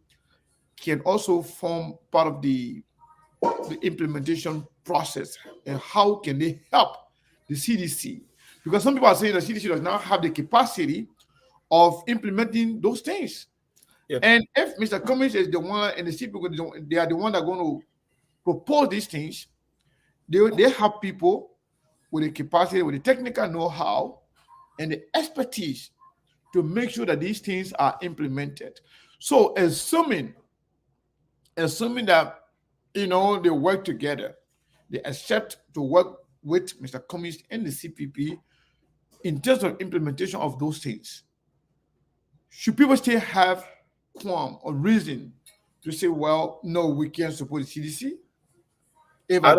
A: can also form part of the implementation process, and how can they help the CDC, because some people are saying the CDC does not have the capacity of implementing those things.
E: Yeah.
A: And if Mr. Cummings is the one and the CPP, they are the one that are going to propose these things, they have people with the capacity, with the technical know-how and the expertise to make sure that these things are implemented. So assuming that they work together, they accept to work with Mr. Cummings and the CPP in terms of implementation of those things, should people still have qualm or reason to say, well, no, we can't support the CDC?
E: I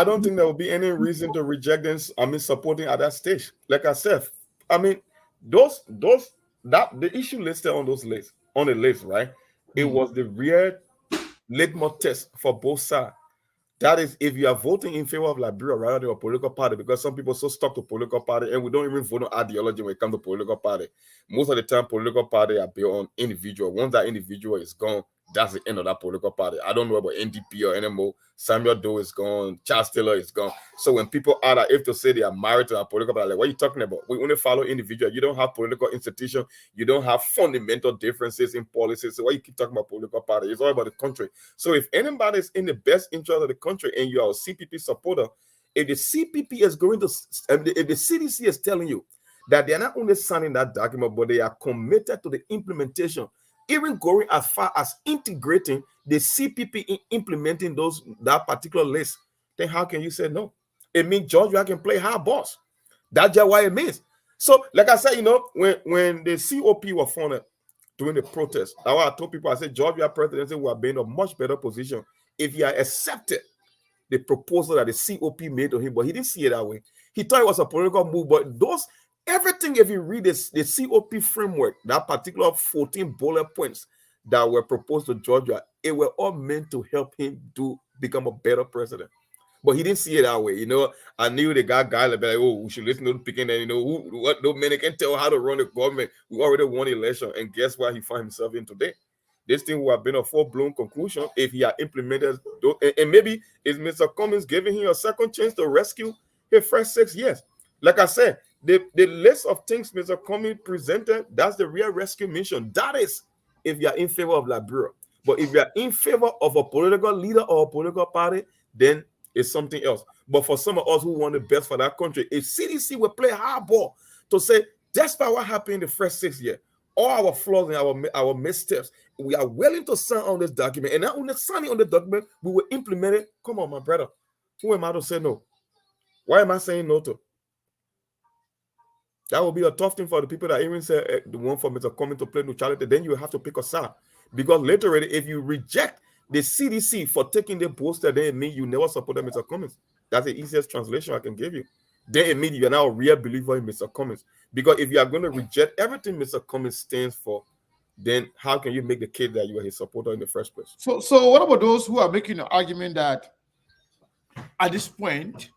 E: don't think there will be any reason to reject them. I mean, supporting at that stage. Like I said, I mean, those that the issue listed on those lists on the list, right? It was the real litmus test for both sides. That is, if you are voting in favor of Liberia rather than a political party, because some people are so stuck to political party, and we don't even vote on ideology when it comes to political party. Most of the time, political party are built on individual. Once that individual is gone, that's the end of that political party. I don't know about NDP or NMO. Samuel Doe is gone. Charles Taylor is gone. So when people are that, if to say they are married to a political party, like, what are you talking about? We only follow individual. You don't have political institution. You don't have fundamental differences in policies. So why you keep talking about political party? It's all about the country. So if anybody is in the best interest of the country and you are a CPP supporter, if the CPP is going to, if the CDC is telling you that they are not only signing that document, but they are committed to the implementation, even going as far as integrating the CPP in implementing that particular list, then how can you say no? It means Georgia can play hard boss. That's just what it means. So, like I said, when the COP were formed during the protest, that's why I told people, I said, Georgia presidency will be in a much better position if he had accepted the proposal that the COP made to him, but he didn't see it that way. He thought it was a political move, but everything, if you read this, the COP framework, that particular 14 bullet points that were proposed to Georgia, it were all meant to help him become a better president. But he didn't see it that way. I knew the guy like, oh, we should listen to picking, and what no man can tell how to run the government. We already won the election, and guess what he found himself in today? This thing would have been a full-blown conclusion if he had implemented, and maybe is Mr. Cummings giving him a second chance to rescue his first 6 years. Like I said, the list of things Mr. Cummings presented, that's the real rescue mission. That is if you are in favor of Liberia. But if you are in favor of a political leader or a political party, then it's something else. But for some of us who want the best for that country, if CDC will play hardball to say, despite what happened in the first 6 years, all our flaws and our missteps, we are willing to sign on this document. And not only signing on the document, we will implement it. Come on, my brother. Who am I to say no? Why am I saying no to? That will be a tough thing for the people that even say the one for Mr. Cummings to play neutrality. Then you have to pick a side. Because literally, if you reject the CDC for taking the poster, then it means you never supported Mr. Cummings. That's the easiest translation I can give you. Then it means you're now a real believer in Mr. Cummings. Because if you are going to reject everything Mr. Cummings stands for, then how can you make the case that you are his supporter in the first place?
A: So what about those who are making the argument that at this point,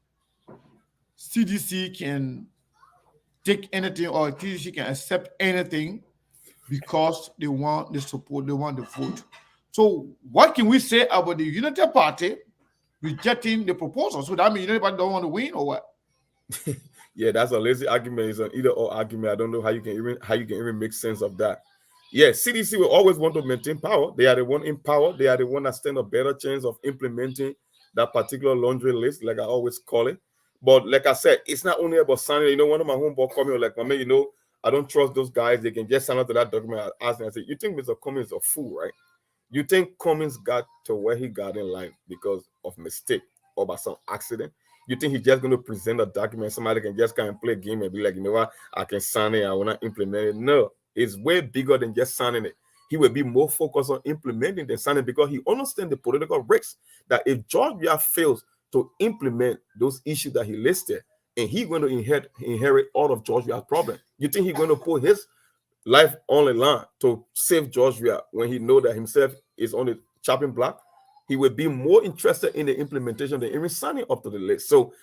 A: CDC can take anything or CDC can accept anything because they want the support, they want the vote. So what can we say about the United Party rejecting the proposal? So that means United Party don't want to win or what?
E: Yeah, that's a lazy argument. It's an either or argument. I don't know how you can even make sense of that. Yeah, CDC will always want to maintain power. They are the one in power. They are the one that stand a better chance of implementing that particular laundry list, like I always call it. But like I said, it's not only about signing. You know, one of my homeboy called me like, man, I don't trust those guys. They can just sign up to that document. I asked him, I said, you think Mr. Cummings is a fool, right? You think Cummings got to where he got in line because of mistake or by some accident? You think he's just going to present a document, somebody can just kind of play a game and be like, you know what, I can sign it, I want to implement it? No, it's way bigger than just signing it. He will be more focused on implementing than signing because he understands the political risks that if Georgia fails to implement those issues that he listed, and he's going to inherit all of Georgia's problem. You think he's going to put his life on the line to save Georgia when he know that himself is on the chopping block? He would be more interested in the implementation than even signing up to the list. So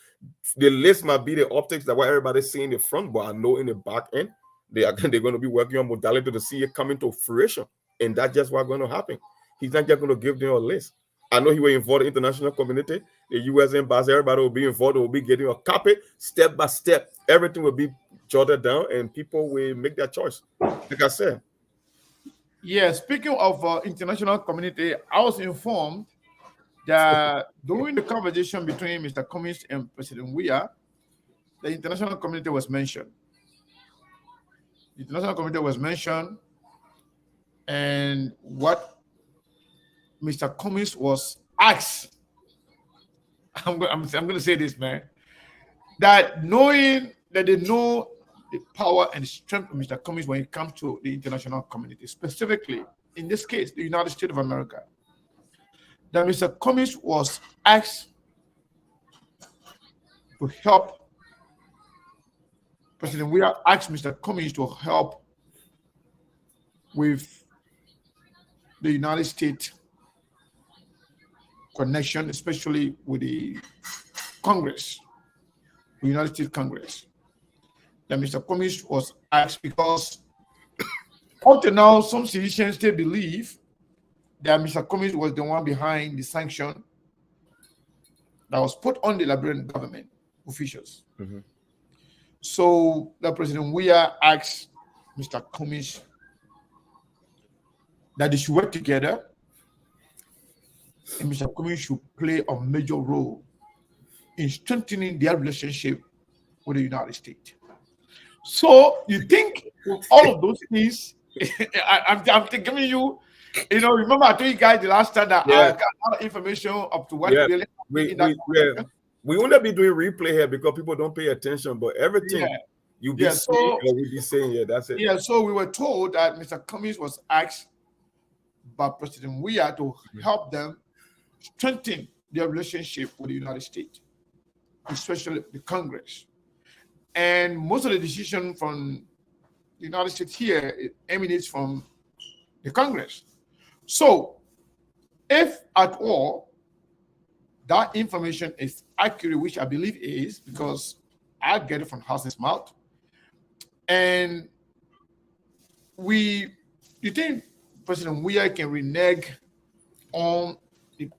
E: the list might be the optics that what everybody's seeing in the front, but I know in the back end, they're going to be working on modality to see it coming to fruition. And that's just what's going to happen. He's not just going to give them a list. I know he will involve the international community, the U.S. embassy, everybody will be involved, will be getting a copy step by step. Everything will be jotted down and people will make their choice. Like I said.
A: Yeah, speaking of international community, I was informed that during the conversation between Mr. Cummings and President Weah, the international community was mentioned. The international community was mentioned, and what Mr. Cummings was asked, I'm going to say this, man, that knowing that they know the power and strength of Mr. Cummings when it comes to the international community, specifically, in this case, the United States of America, that Mr. Cummings was asked to help. President Weah asked Mr. Cummings to help with the United States connection, especially with the Congress, the United States Congress. That Mr. Cummings was asked because up to now, some citizens still believe that Mr. Cummings was the one behind the sanction that was put on the Liberian government officials.
E: Mm-hmm.
A: So the President Weah asked Mr. Cummings that they should work together and Mr. Cummings should play a major role in strengthening their relationship with the United States. So you think with all of those things, I'm giving you, remember I told you guys the last time that I got a lot of information up to what really
E: we won't be doing replay here because people don't pay attention, but everything you be saying, we be saying, that's it.
A: Yeah, so we were told that Mr. Cummings was asked by President Weah to help them strengthen their relationship with the United States, especially the Congress. And most of the decision from the United States here emanates from the Congress. So, if at all that information is accurate, which I believe is, because I get it from Hassan's mouth, and you think President Weah can renege on the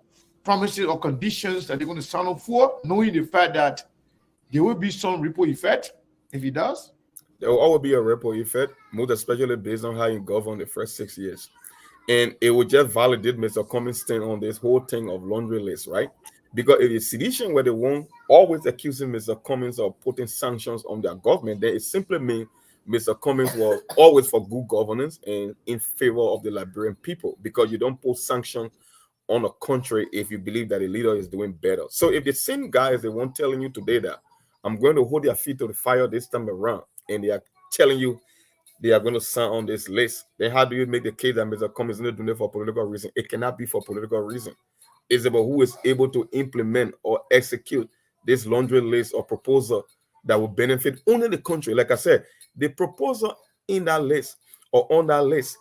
A: promises or conditions that they're going to sign up for, knowing the fact that there will be some ripple effect if he does?
E: There will always be a ripple effect, most especially based on how you govern the first 6 years. And it would just validate Mr. Cummings' stand on this whole thing of laundry list, right? Because if it's sedition where they won't always accusing Mr. Cummings of putting sanctions on their government, then it simply means Mr. Cummings was always for good governance and in favor of the Liberian people, because you don't put sanctions on a country if you believe that a leader is doing better. So if the same guys they won't telling you today that I'm going to hold their feet to the fire this time around, and they are telling you they are going to sign on this list, then how do you make the case that Mr. Cummings is not doing it for political reason? It cannot be for political reason. It's about who is able to implement or execute this laundry list or proposal that will benefit only the country. Like I said, the proposal in that list or on that list,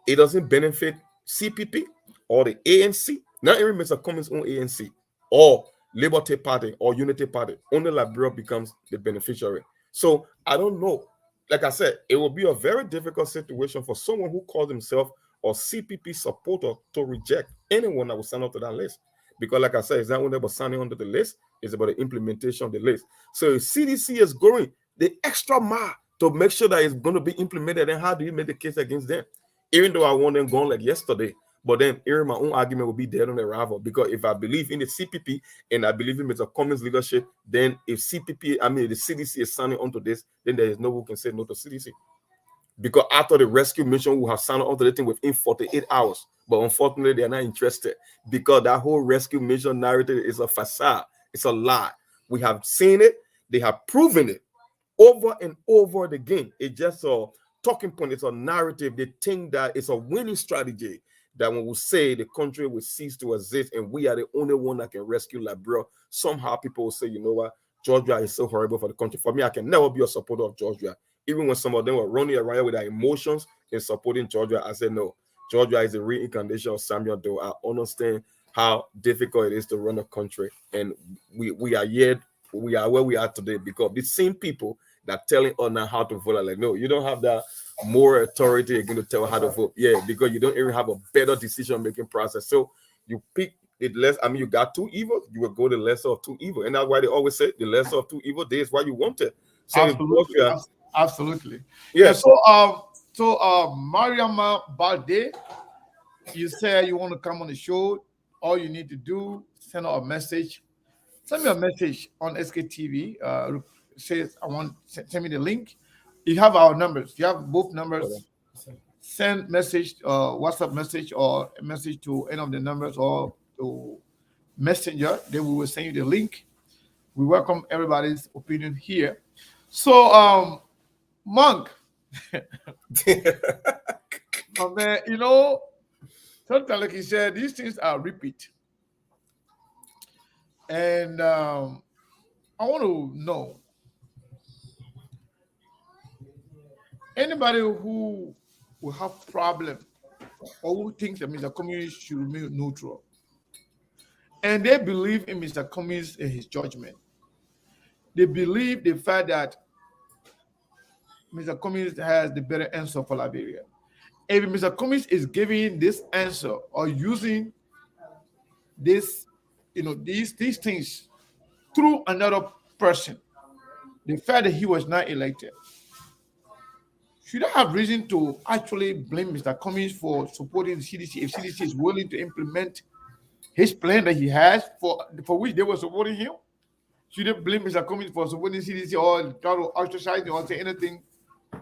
E: it doesn't benefit CPP or the ANC, not even Mr. Cummings' own ANC, or Liberty Party or Unity Party. Only Liberia becomes the beneficiary. So I don't know. Like I said, it will be a very difficult situation for someone who calls himself a CPP supporter to reject anyone that will sign up to that list. Because, like I said, it's not only about signing onto the list, it's about the implementation of the list. So if CDC is going the extra mile to make sure that it's going to be implemented, then how do you make the case against them? Even though I want them gone like yesterday, but then here my own argument will be dead on arrival. Because if I believe in the CPP and I believe in Mr. Cummings' leadership, then if the CDC is signing onto this, then there is no one who can say no to CDC. Because after the rescue mission, we have signed onto the thing within 48 hours. But unfortunately, they're not interested, because that whole rescue mission narrative is a facade. It's a lie. We have seen it. They have proven it over and over again. It's just a talking point. It's a narrative. They think that it's a winning strategy, that when we say the country will cease to exist and we are the only one that can rescue Liberia, somehow people will say, you know what, Georgia is so horrible for the country. For me, I can never be a supporter of Georgia. Even when some of them were running around with their emotions in supporting Georgia, I said, no, Georgia is the reincarnation of Samuel Doe. I understand how difficult it is to run a country. And we are yet, we are where we are today because the same people that telling us now how to vote are like, no, you don't have that more authority again to tell how to vote. Yeah, because you don't even have a better decision-making process. So you pick it less. I mean, you got two evils, you will go the lesser of two evil. And that's why they always say the lesser of two evil days why you want it. So
A: Absolutely.
E: Georgia,
A: Absolutely.
E: yeah.
A: Mariama Balde, you say you want to come on the show. All you need to do, send out a message. Send me a message on SKTV. Says I want send me the link. You have our numbers. You have both numbers. Send message, WhatsApp message, or a message to any of the numbers, or to Messenger. Then we will send you the link. We welcome everybody's opinion here. So, Monk, my man, sometimes like he said, these things are repeat, and I want to know anybody who will have problem or who thinks that Mr. Cummings should remain neutral, and they believe in Mr. Cummings and his judgment. They believe the fact that Mr. Cummings has the better answer for Liberia. If Mr. Cummings is giving this answer or using this, these things through another person, the fact that he was not elected, should I have reason to actually blame Mr. Cummings for supporting the CDC if CDC is willing to implement his plan that he has for which they were supporting him? Should they blame Mr. Cummings for supporting CDC or try to ostracize him or say anything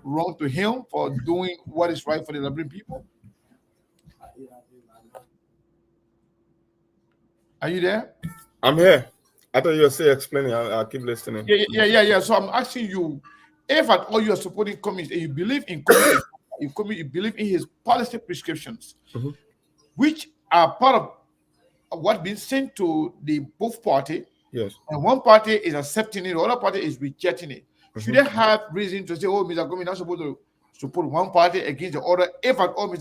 A: wrong to him for doing what is right for the Liberian people? Are you there?
E: I'm here. I thought you were still explaining. I'll keep listening.
A: Yeah. So I'm asking you, if at all you are supporting Cummings and you believe in Cummings, you believe in his policy prescriptions, which are part of what being sent to the both party.
E: Yes.
A: And one party is accepting it, the other party is rejecting it. Should they have reason to say, oh, Mr. Cummings not supposed to support one party against the other, if at all,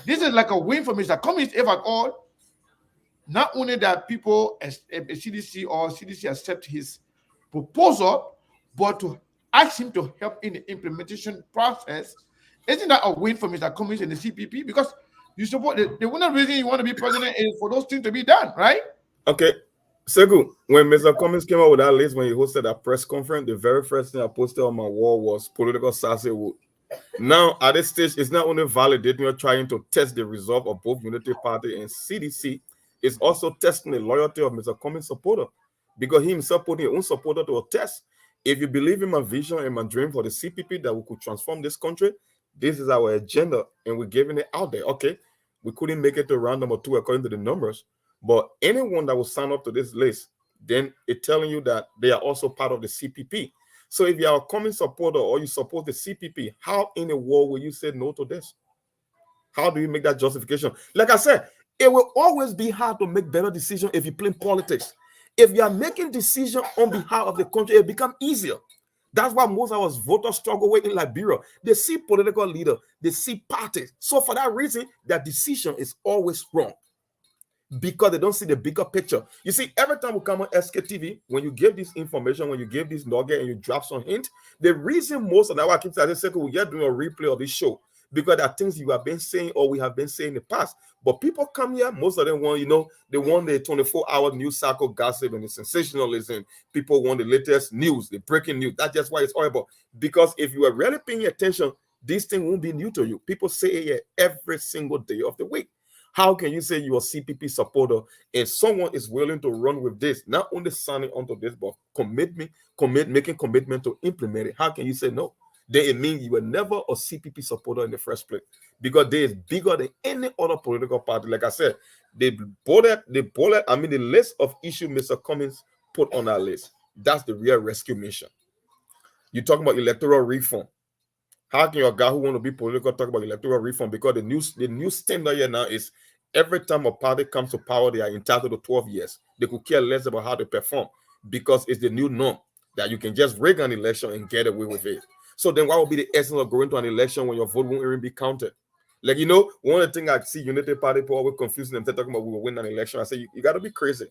A: this is like a win for Mr. Cummings, if at all, not only that people as a CDC accept his proposal, but to ask him to help in the implementation process. Isn't that a win for Mr. Cummings and the CPP? Because you support the one reason you want to be president is for those things to be done, right?
E: Okay. Segu, when Mr. Cummings came out with that list, when he hosted that press conference, the very first thing I posted on my wall was political sausage wood. Now, at this stage, it's not only validating or trying to test the resolve of both Unity Party and CDC, it's also testing the loyalty of Mr. Cummings' supporter, because he himself put his own supporter to a test. If you believe in my vision and my dream for the CPP that we could transform this country, this is our agenda, and we're giving it out there. Okay, we couldn't make it to round number 2 according to the numbers, but anyone that will sign up to this list, then it's telling you that they are also part of the CPP. So if you are a common supporter or you support the CPP, how in the world will you say no to this? How do you make that justification? Like I said, it will always be hard to make better decisions if you play politics. If you are making decisions on behalf of the country, it becomes easier. That's why most of us voters struggle with in Liberia. They see political leader, they see parties. So for that reason, their decision is always wrong, because they don't see the bigger picture. You see, every time we come on SKTV, when you give this information, when you give this nugget and you drop some hint, the reason most of that, I keep saying, we are doing a replay of this show, because there are things you have been saying or we have been saying in the past. But people come here, most of them want, they want the 24-hour news cycle gossip and the sensationalism. People want the latest news, the breaking news. That's just why it's horrible. Because if you are really paying attention, this thing won't be new to you. People say it here every single day of the week. How can you say you're a CPP supporter and someone is willing to run with this, not only signing onto this, but making commitment to implement it? How can you say no? Then it means you were never a CPP supporter in the first place, because they is bigger than any other political party. Like I said, the list of issues Mr. Cummings put on that list. That's the real rescue mission. You're talking about electoral reform. How can your guy who want to be political talk about electoral reform? Because the new standard here now is every time a party comes to power, they are entitled to 12 years. They could care less about how they perform, because it's the new norm that you can just rig an election and get away with it. So then what would be the essence of going to an election when your vote won't even be counted? Like, one of the things I see Unity Party people always confusing them, they're talking about we will win an election. I say, you got to be crazy.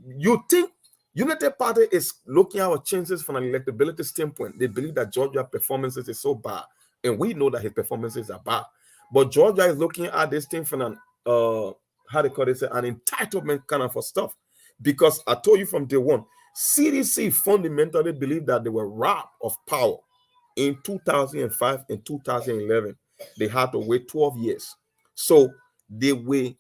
E: You think Unity Party is looking at our chances from an electability standpoint. They believe that Georgia's performances is so bad, and we know that his performances are bad. But Georgia is looking at this thing from an how they call it, an entitlement kind of stuff. Because I told you from day one, CDC fundamentally believed that they were robbed of power in 2005 and 2011. They had to wait 12 years. So they will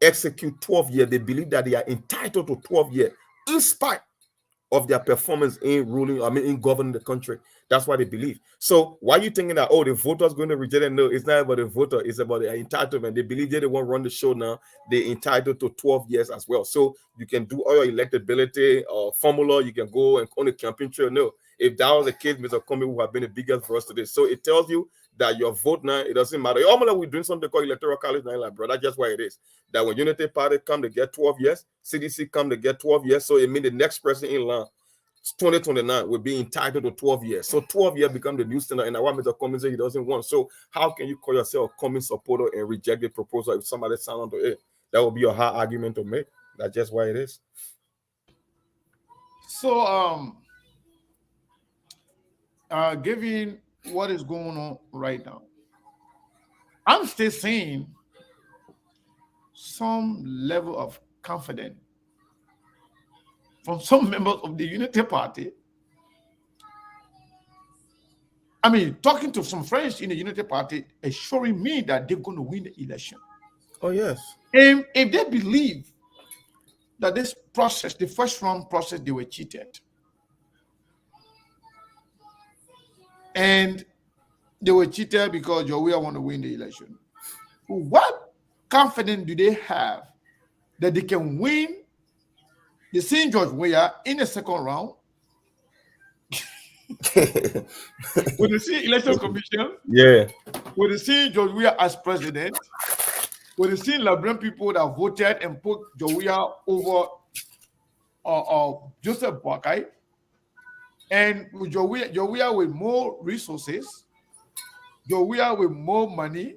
E: execute 12 years. They believe that they are entitled to 12 years in spite of their performance in in governing the country. That's what they believe. So why are you thinking that, the voters going to reject it? No, it's not about the voter, it's about the entitlement. They believe they won't run the show now. They're entitled to 12 years as well. So you can do all your electability formula, you can go and on the campaign trail. No, if that was the case, Mr. Comey would have been the biggest for us today. So it tells you that your vote now, it doesn't matter. Almost like we're doing something called electoral college now, like, bro, that's just why it is. That when Unity Party come to get 12 years, CDC come to get 12 years. So it means the next person in line, 2029, will be entitled to 12 years. So 12 years become the new standard, and I want Mr. Cummings say he doesn't want. So how can you call yourself a Cummings supporter and reject the proposal if somebody signed onto it? That would be a hard argument to make. That's just why it is.
A: So, given what is going on right now, I'm still seeing some level of confidence from some members of the Unity Party. I mean, talking to some friends in the Unity Party, assuring me that they're going to win the election.
E: Oh, yes.
A: And if they believe that this process, the first round process, they were cheated, and they were cheated because Jowiya want to win the election, what confidence do they have that they can win the St. George Weah in the second round with the St. Election Commission?
E: Yeah.
A: With the St. George Weah as president? With the St. Liberian people that voted and put Jowiya over Joseph Boakai? And with Jowiya with more resources, Jowiya with more money,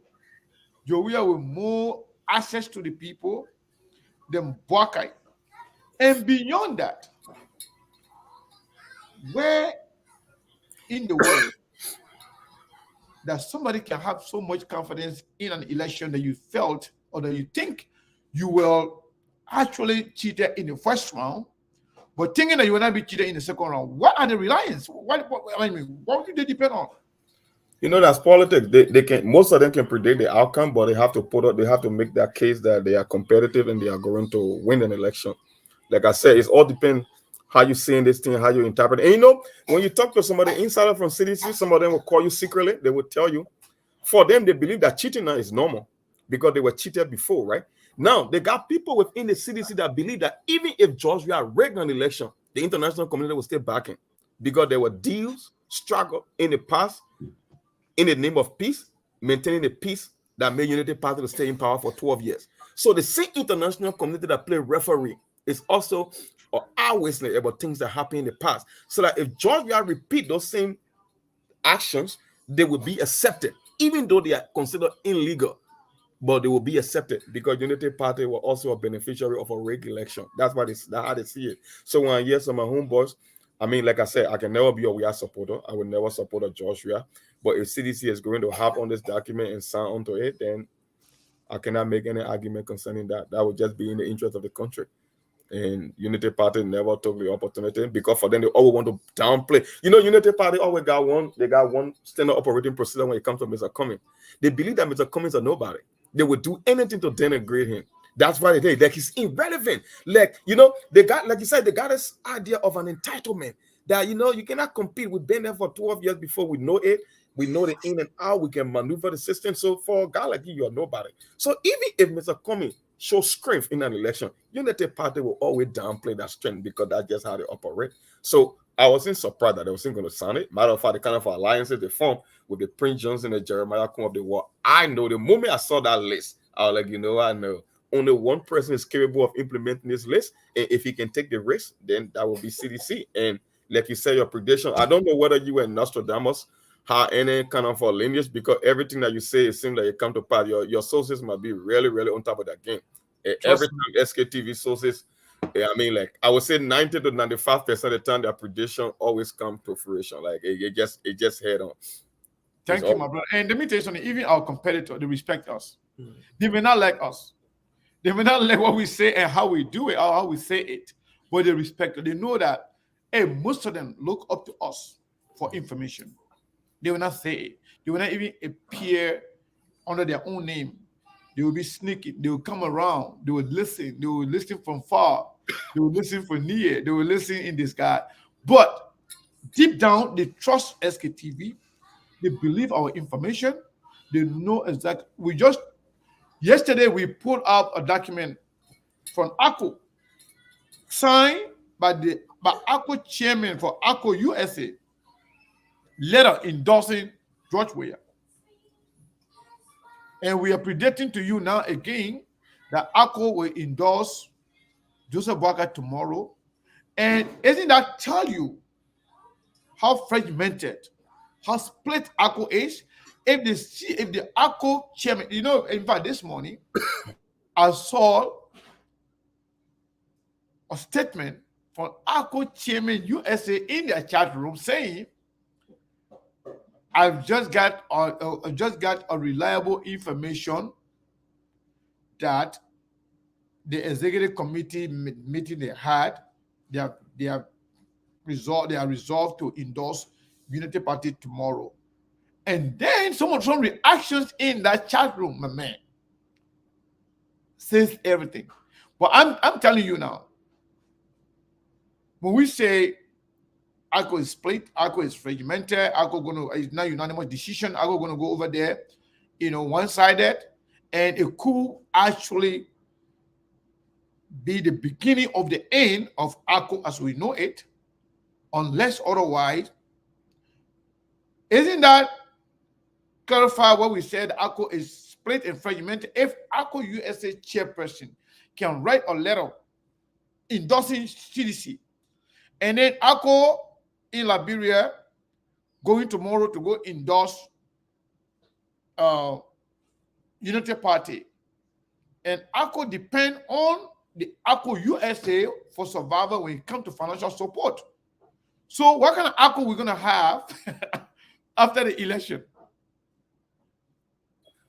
A: Jowiya with more access to the people than Boakai. And beyond that, where in the world that somebody can have so much confidence in an election that you felt or that you think you will actually cheated in the first round, but thinking that you will not be cheated in the second round? What are the reliance? What do they depend on?
E: That's politics. They can, most of them can predict the outcome, but they have to they have to make that case that they are competitive and they are going to win an election. Like I said, it's all depend how you seeing this thing, how you interpret it. And when you talk to somebody insider from CDC, some of them will call you secretly. They will tell you. For them, they believe that cheating now is normal because they were cheated before, right? Now they got people within the CDC that believe that even if Georgia rigged an election, the international community will still back him because there were deals struggled in the past in the name of peace, maintaining the peace that made Unity Party to stay in power for 12 years. So the same international community that played referee is also always about things that happened in the past. So that if Georgia repeat those same actions, they will be accepted, even though they are considered illegal. But they will be accepted because Unity Party were also a beneficiary of a rigged election. That's how they see it. So when I hear some of my homeboys, I mean, like I said, I can never be a WIA supporter. I would never support a Joshua. But if CDC is going to hop on this document and sign onto it, then I cannot make any argument concerning that. That would just be in the interest of the country. And Unity Party never took the opportunity because for them they always want to downplay. Unity Party always got one standard operating procedure when it comes to Mr. Cummings. They believe that Mr. Cummings are nobody. They would do anything to denigrate him. That's why they did. Like he's irrelevant. They got, like you said, they got this idea of an entitlement that you cannot compete. We've been there for 12 years before we know it. We know the in and out. We can maneuver the system. So for a guy like you are nobody. So even if Mr. Cummings show strength in an election, Unity Party will always downplay that strength because that's just how they operate. So I wasn't surprised that they wasn't going to sign it. Matter of fact, the kind of alliances they formed with the Prince Johnson and Jeremiah come of the war. I know the moment I saw that list, I was like, I know only one person is capable of implementing this list. And if he can take the risk, then that will be CDC. And like you said, your prediction, I don't know whether you and Nostradamus had any kind of a lineage because everything that you say, it seems like it come to pass. Your sources might be really, really on top of that game. Every time SKTV sources, I mean, like I would say 90 to 95% of the time their prediction always come to fruition. Like it just head on.
A: Thank you, my brother. And let me tell you something, even our competitor, they respect us. They may not like us. They may not like what we say and how we do it or how we say it, but they respect it. They know that, hey, most of them look up to us for information. They will not say it. They will not even appear under their own name. They will be sneaky. They will come around. They will listen. They will listen from far. They will listen from near. They will listen in disguise. But deep down, they trust SKTV. They believe our information. They know exactly. Yesterday, we put out a document from ACO, signed by ACO chairman for ACO USA, letter endorsing George Weah. And we are predicting to you now again that ACO will endorse Joseph Walker tomorrow. And isn't that tell you how fragmented, how split ACO is? If the ACO chairman, in fact, this morning, I saw a statement from ACO chairman USA in their chat room saying, I've just got a reliable information that the executive committee meeting they had, they are resolved to endorse Unity Party tomorrow. And then some reactions in that chat room, my man, says everything. But I'm telling you now, when we say ACO is split, ACO is fragmented, ACO is not unanimous decision, ACO gonna go over there, one-sided, and it could actually be the beginning of the end of ACO as we know it, unless otherwise. Isn't that clarify what we said? ACO is split and fragmented. If ACO USA chairperson can write a letter endorsing CDC, and then ACO in Liberia going tomorrow to go endorse Unity Party, and ACO depend on the ACO USA for survival when it comes to financial support. So what kind of ACO we're gonna have after the election?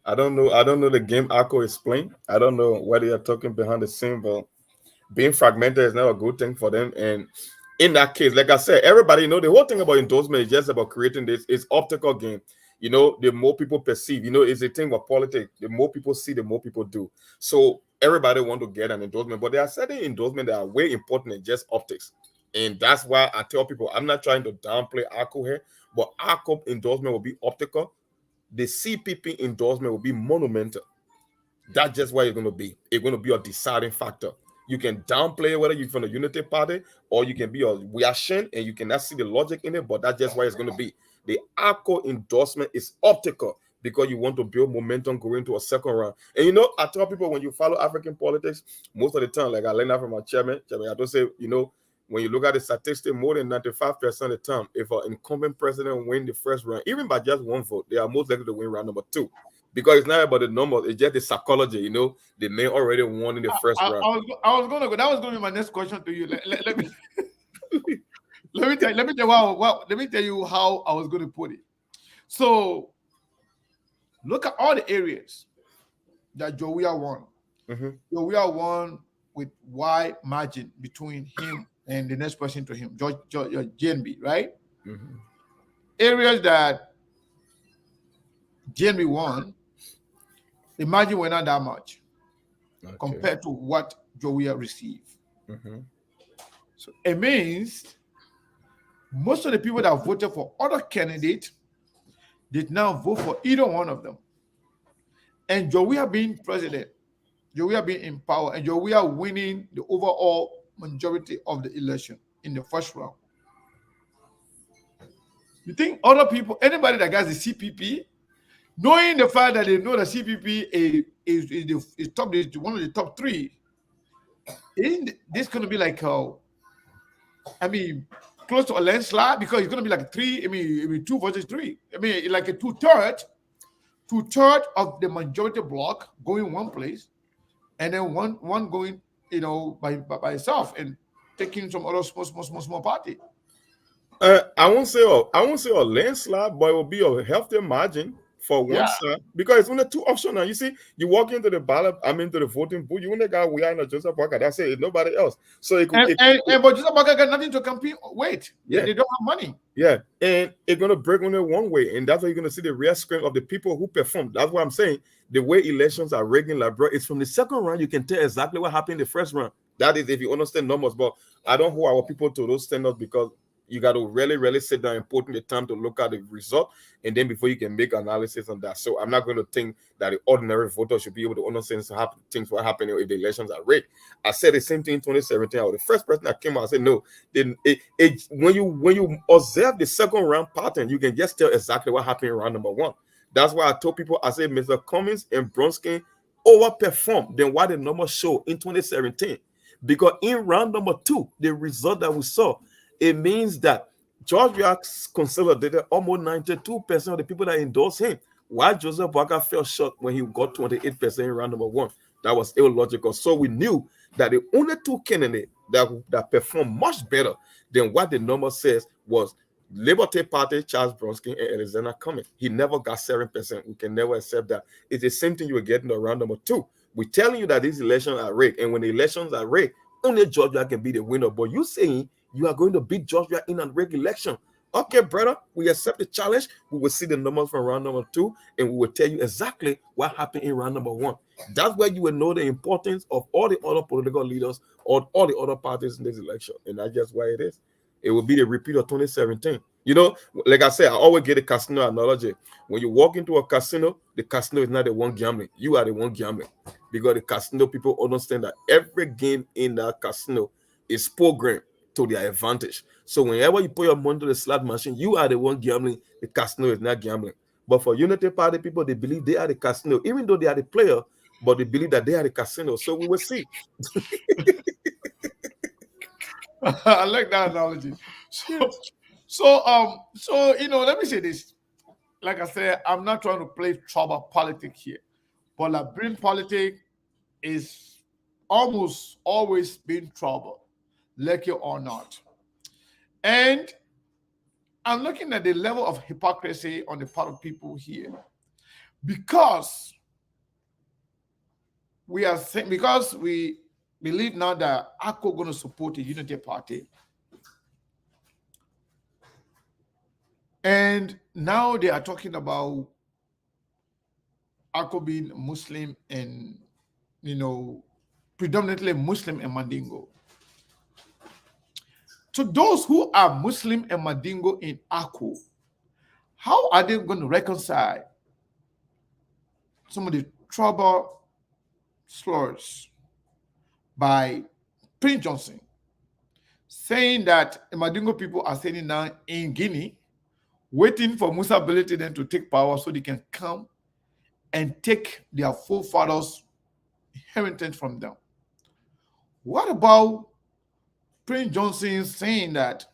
E: I don't know the game ACO is playing. I don't know what they are talking behind the scene, but being fragmented is not a good thing for them. And in that case, like I said, everybody the whole thing about endorsement is just about creating this optical game. the more people perceive. It's a thing with politics. The more people see, the more people do. So everybody want to get an endorsement, but there are certain endorsements that are way important than just optics. And that's why I tell people, I'm not trying to downplay ARCO here, but ARCO endorsement will be optical. The CPP endorsement will be monumental. That's just what it's going to be. It's going to be a deciding factor. You can downplay whether you're from the Unity Party or you can be a reaction and you cannot see the logic in it, but that's just what it's going to be. The ARCO endorsement is optical because you want to build momentum going to a second round. And I tell people, when you follow African politics, most of the time, like I learned that from my chairman, I don't say, when you look at the statistic, more than 95% of the time, if an incumbent president win the first round, even by just one vote, they are most likely to win round number 2. Because it's not about the numbers, it's just the psychology, they may already won in the first round.
A: I was gonna go. That was gonna be my next question to you. Let me let me tell you how I was gonna put it. So look at all the areas that Jowia won. Jowia won with wide margin between him and the next person to him, George JNB, right? Areas that JNB won, the margin were not that much compared to what Jowia received. So it means most of the people that voted for other candidates did not vote for either one of them. And Jowia being president, Jowia being in power, and Jowia winning the overall majority of the election in the first round. You think other people, anybody that gets the CPP, knowing the fact that they know the CPP is one of the top 3, isn't this going to be like, close to a landslide? Because it's going to be like 2 versus 3. Like a two-thirds of the majority block going one place, and then one going, by itself and taking some other small party.
E: I won't say a landslide, but it will be a healthy margin for one side, because it's only 2 options now. You see, you walk into the ballot, into the voting booth, you only got we are in Joseph Parker. That's it. Nobody else. So it could,
A: but Joseph Parker got nothing to compete. Wait, they don't have money.
E: Yeah, and it's gonna break only one way, and that's why you're gonna see the real strength of the people who perform. That's what I'm saying. The way elections are rigged in Liberia, it's from the second round you can tell exactly what happened in the first round. That is if you understand numbers. But I don't hold our people to those standards, because you got to really sit down and put in the time to look at the result, and then before you can make analysis on that. So I'm not going to think that the ordinary voter should be able to understand things what happened if the elections are rigged. I said the same thing in 2017. I was the first person that came out. I said no. Then when you observe the second round pattern, you can just tell exactly what happened in round number 1. That's why I told people, I said Mr. Cummings and Bronsky overperformed than what the numbers show in 2017, because in round number 2, the result that we saw, it means that George Weah consolidated almost 92% of the people that endorsed him, while Joseph Parker fell short when he got 28% in round number 1. That was illogical. So we knew that the only 2 candidates that performed much better than what the number says was Liberty Party, Charles Bronsky, and Alexander Cummings. He never got 7%. We can never accept that. It's the same thing you were getting around number 2. We're telling you that these elections are rigged, and when the elections are rigged, only Georgia can be the winner. But you saying you are going to beat Georgia in a rigged election? Okay, brother, we accept the challenge. We will see the numbers from round number 2, and we will tell you exactly what happened in round number 1. That's where you will know the importance of all the other political leaders or all the other parties in this election, and that's just why it is. It will be the repeat of 2017. Like I said, I always get a casino analogy. When you walk into a casino, the casino is not the one gambling. You are the one gambling, because the casino people understand that every game in that casino is programmed to their advantage. So whenever you put your money to the slot machine, you are the one gambling. The casino is not gambling. But for Unity Party people, they believe they are the casino, even though they are the player, but they believe that they are the casino. So we will see.
A: I like that analogy. So let me say this. Like I said, I'm not trying to play trouble politics here, but Liberian politics is almost always been trouble, like it or not. And I'm looking at the level of hypocrisy on the part of people here, because we believe now that ACO going to support the Unity Party. And now they are talking about Ako being Muslim and, predominantly Muslim and Mandingo. To those who are Muslim and Mandingo in Ako, how are they going to reconcile some of the trouble slurs by Prince Johnson saying that the Mandingo people are sitting down in Guinea waiting for Musa Belete then to take power so they can come and take their forefathers' inheritance from them? What about Prince Johnson saying that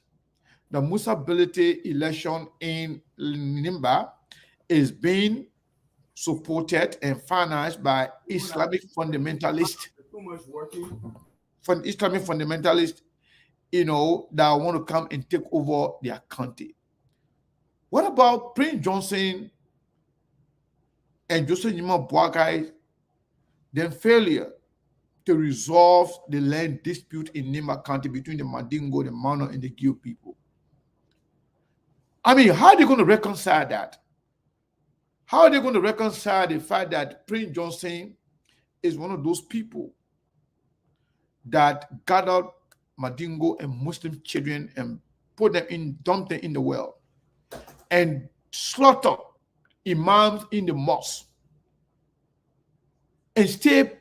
A: the Musa Belete election in Nimba is being supported and financed by Islamic fundamentalists, that want to come and take over their country? What about Prince Johnson and Joseph Nima Boakai then failure to resolve the land dispute in Nimba County between the Mandingo, the Mano, and the Gill people? I mean, how are they going to reconcile that? How are they going to reconcile the fact that Prince Johnson is one of those people that gathered Mandingo and Muslim children and dumped them in the well and slaughtered imams in the mosque and stay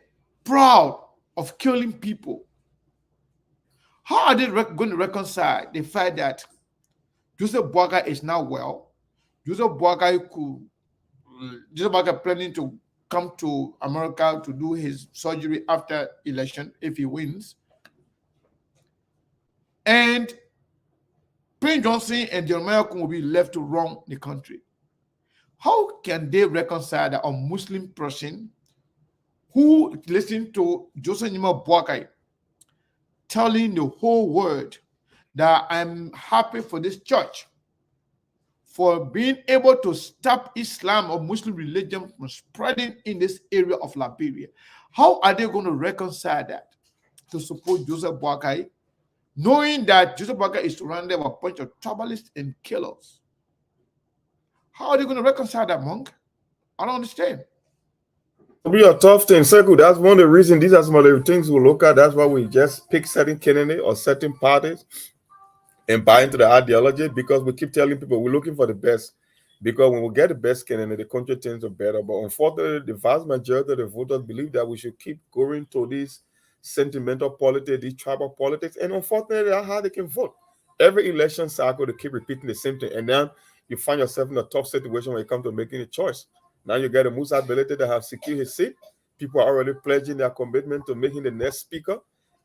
A: proud of killing people? How are they going to reconcile the fact that Joseph Boakai is now well? Joseph Boakai planning to come to America to do his surgery after election if he wins. And Prince Johnson and Jeremiah will be left to run the country. How can they reconcile that a Muslim person who listened to Joseph Nima Boakai telling the whole world that I'm happy for this church for being able to stop Islam or Muslim religion from spreading in this area of Liberia? How are they going to reconcile that to support Joseph Boakai, knowing that Joseph Boakai is surrounded by a bunch of tribalists and killers? How are they going to reconcile that, Monk? I don't understand.
E: It'll be a tough thing, Sekou. That's one of the reasons. These are some of the things we look at. That's why we just pick certain candidates or certain parties and buy into the ideology, because we keep telling people we're looking for the best. Because when we get the best candidate, the country tends to better. But unfortunately, the vast majority of the voters believe that we should keep going to these sentimental politics, these tribal politics, and unfortunately, that's how they can vote. Every election cycle, they keep repeating the same thing, and then you find yourself in a tough situation when you come to making a choice. Now you get a Musa ability that have secured his seat. People are already pledging their commitment to making the next speaker.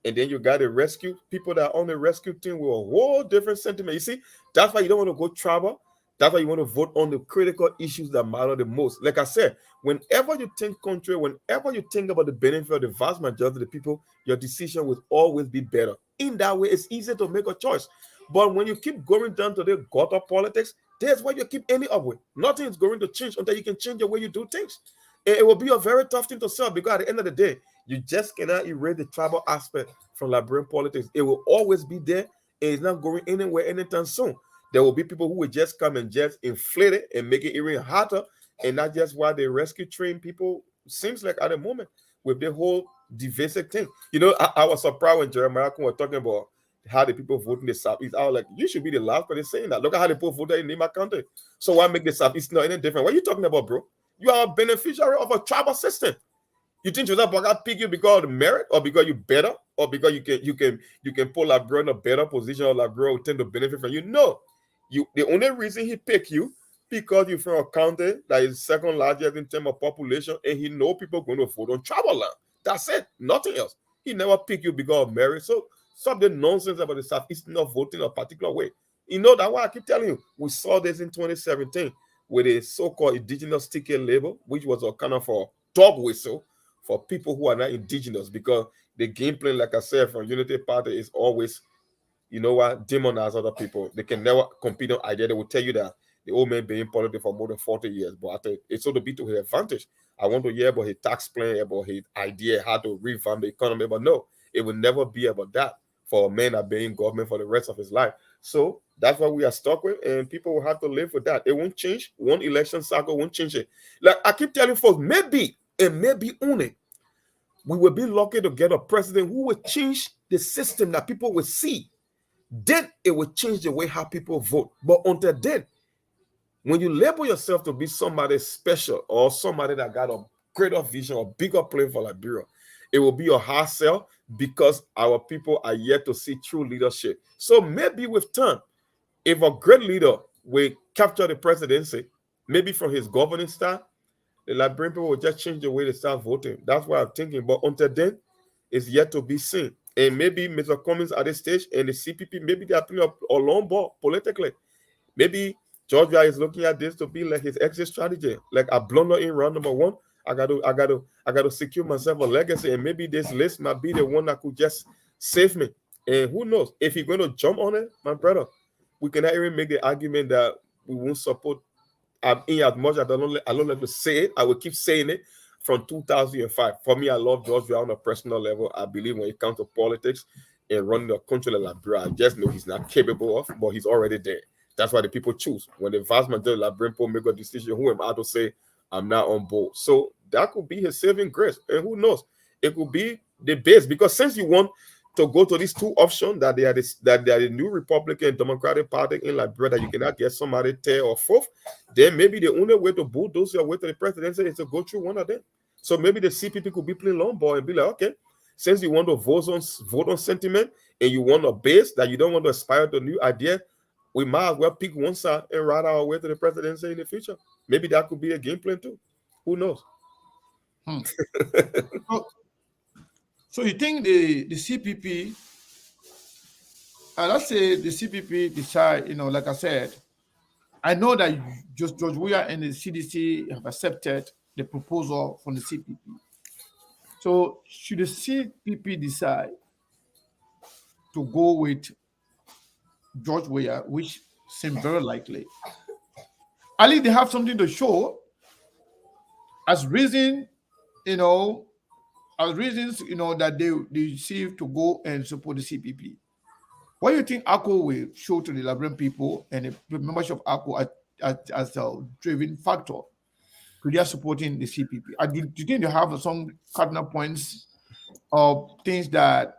E: And then you got to rescue people that are on the rescue team with a whole different sentiment. You see, that's why you don't want to go tribal. That's why you want to vote on the critical issues that matter the most. Like I said, whenever you think country, whenever you think about the benefit of the vast majority of the people, your decision will always be better. In that way, it's easy to make a choice. But when you keep going down to the gutter politics, that's why you keep ending up with. Nothing is going to change until you can change the way you do things. It will be a very tough thing to solve, because at the end of the day, you just cannot erase the tribal aspect from Liberian politics. It will always be there, and it's not going anywhere anytime soon. There will be people who will just come and just inflate it and make it even harder, and that's just why they rescue train people, seems like at the moment, with the whole divisive thing. I was surprised when Jeremiah was talking about how the people vote in the Southeast. I was like, you should be the last person saying that. Look at how the people voted in Nima County. So why make the Southeast not any different? What are you talking about, bro? You are a beneficiary of a tribal system. You think Joseph Boakai pick you because of merit, or because you better, or because you can put Liberia in a better position, or Liberia will tend to benefit from you? No. The only reason he picked you because you're from a county that is second largest in terms of population, and he know people going to vote on tribal land. That's it. Nothing else. He never picked you because of merit. So stop the nonsense about the Southeast not voting a particular way. That's why I keep telling you. We saw this in 2017 with a so-called indigenous ticket label, which was a kind of a dog whistle for people who are not indigenous, because the game plan, like I said, from Unity Party is always, demonize other people. They can never compete on idea. They will tell you that the old man been in politics for more than 40 years, but I think it's going to be to his advantage. I want to hear about his tax plan, about his idea how to revamp the economy, but no, it will never be about that for a man that been in government for the rest of his life. So That's what we are stuck with, and people will have to live with that. It won't change. One election cycle won't change it. Like I keep telling folks, maybe and maybe only we will be lucky to get a president who will change the system that people will see. Then it will change the way how people vote. But until then, when you label yourself to be somebody special or somebody that got a greater vision or bigger plan for Liberia, it will be a hard sell because our people are yet to see true leadership. So maybe with time, if a great leader will capture the presidency, maybe from his governing style, the Liberian people will just change the way they start voting. That's what I'm thinking. But until then, it's yet to be seen. And maybe Mr. Cummings at this stage and the CPP, maybe they are playing a long ball politically. Maybe Georgia is looking at this to be like his exit strategy. Like I blunder in round number one. I got to secure myself a legacy. And maybe this list might be the one that could just save me. And who knows? If you're going to jump on it, my brother, we cannot even make the argument that we won't support in as much as I don't like to say it. I will keep saying it from 2005. For me, I love Georgia on a personal level. I believe when it comes to politics and running a country like Liberia, I just know he's not capable of, but he's already there. That's why the people choose. When the vast majority of Liberian people make a decision, who am I to say I'm not on board? So that could be his saving grace. And who knows? It could be the base. Because since you want to go to these two options, that they are the new Republican and Democratic Party in Liberia, that you cannot get somebody third or fourth, then maybe the only way to bulldoze your way to the presidency is to go through one of them. So maybe the CPP could be playing long ball and be like, okay, since you want to vote on sentiment and you want a base that you don't want to aspire to a new idea, we might as well pick one side and ride our way to the presidency in the future. Maybe that could be a game plan too. Who knows?
A: So, so you think the CPP, let's say the CPP decide, like I said, I know that just George Weah and the CDC have accepted the proposal from the CPP. So should the CPP decide to go with George Weah, which seems very likely, at least they have something to show as reason, as reasons, that they receive to go and support the CPP. What do you think ACO will show to the Liberian people and the membership of ACO as a driving factor to their supporting the CPP? Do you think they have some cardinal points of things that,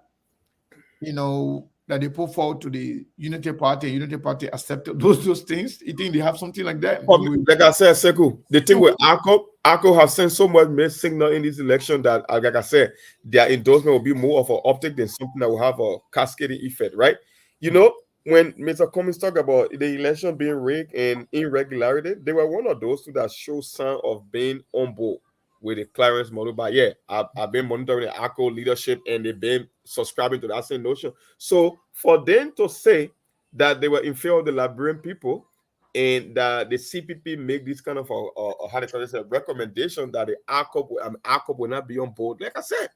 A: that they put forward to the Unity Party accepted those things? You think they have something like that?
E: Like I said, Sekou, the thing with ACO have sent so much mixed signal in this election that, like I said, their endorsement will be more of an optic than something that will have a cascading effect, right? When Mr. Cummings talked about the election being rigged and irregularity, they were one of those two that show sign of being on board with the Clarence model. But yeah, I've been monitoring the ACO leadership and they've been subscribing to that same notion. So for them to say that they were in favor of the Liberian people and that the CPP make this kind of a recommendation that the ACO will not be on board, like I said,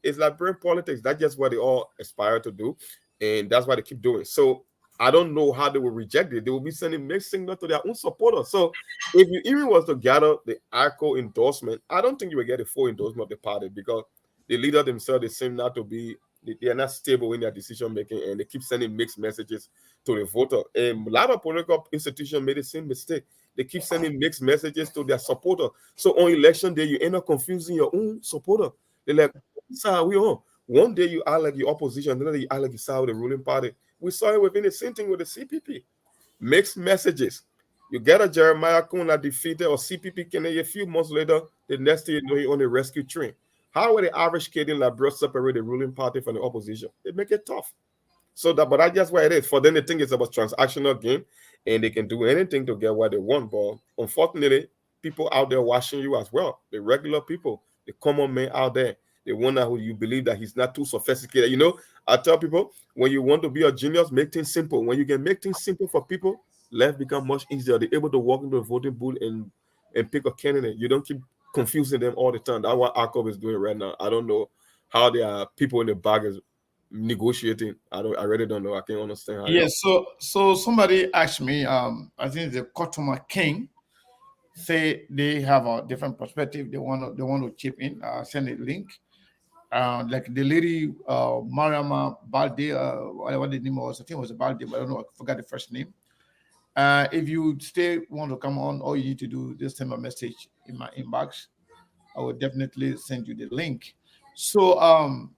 E: it's Liberian politics. That's just what they all aspire to do. And that's why they keep doing. So I don't know how they will reject it. They will be sending mixed signal to their own supporters. So if you even was to gather the ACO endorsement, I don't think you will get a full endorsement of the party because the leader themselves, they seem not to be, they are not stable in their decision making and they keep sending mixed messages to the voter. And a lot of political institutions made the same mistake. They keep sending mixed messages to their supporter. So on election day, you end up confusing your own supporter. They're like, side we on? One day you are like your opposition, another day you are like you side with the ruling party. We saw it within the same thing with the CPP. Mixed messages. You get a Jeremiah Kun that defeated or CPP can a few months later, the next thing you know, he on the rescue train. How will the average kid in Liberia separate the ruling party from the opposition? It make it tough. So that, but that's just why it is. For them, they think it's about transactional game and they can do anything to get what they want. But unfortunately, people out there watching you as well, the regular people, the common man out there, the one who you believe that he's not too sophisticated. I tell people, when you want to be a genius, make things simple. When you can make things simple for people, life becomes much easier. They're able to walk into a voting booth and pick a candidate. You don't keep confusing them all the time. That's what ARCOB is doing right now. I don't know how there are people in the bag is negotiating. I really don't know. I can't understand how.
A: Yes. So somebody asked me, I think the customer king say they have a different perspective. They want to chip in. Send a link. like the lady Mariama Balde, whatever the name was, I think it was Balde, but I don't know, I forgot the first name. If you want to come on, all you need to do is send a message in my inbox. I will definitely send you the link. So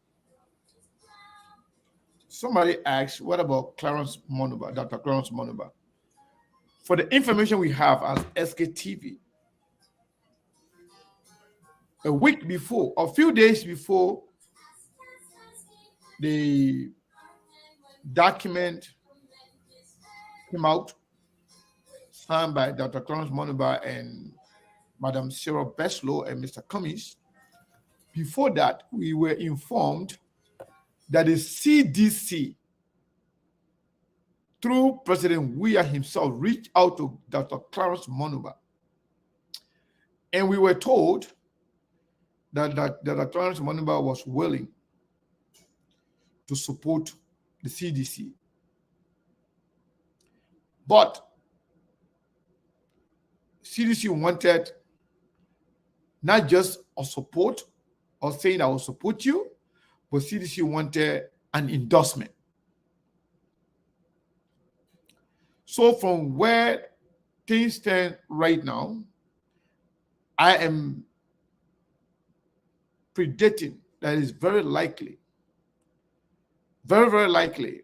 A: somebody asked, what about Clarence Monuba, Dr. Clarence Monuba? For the information we have as SKTV, a week before, a few days before the document came out, signed by Dr. Clarence Monuba and Madam Sarah Beslow and Mr. Cummings, before that, we were informed that the CDC, through President Weah himself, reached out to Dr. Clarence Monuba. And we were told that Dr. Clarence Monuba was willing to support the CDC. But CDC wanted not just a support or saying I will support you, but CDC wanted an endorsement. So from where things stand right now, I am predicting that it's very likely, very, very likely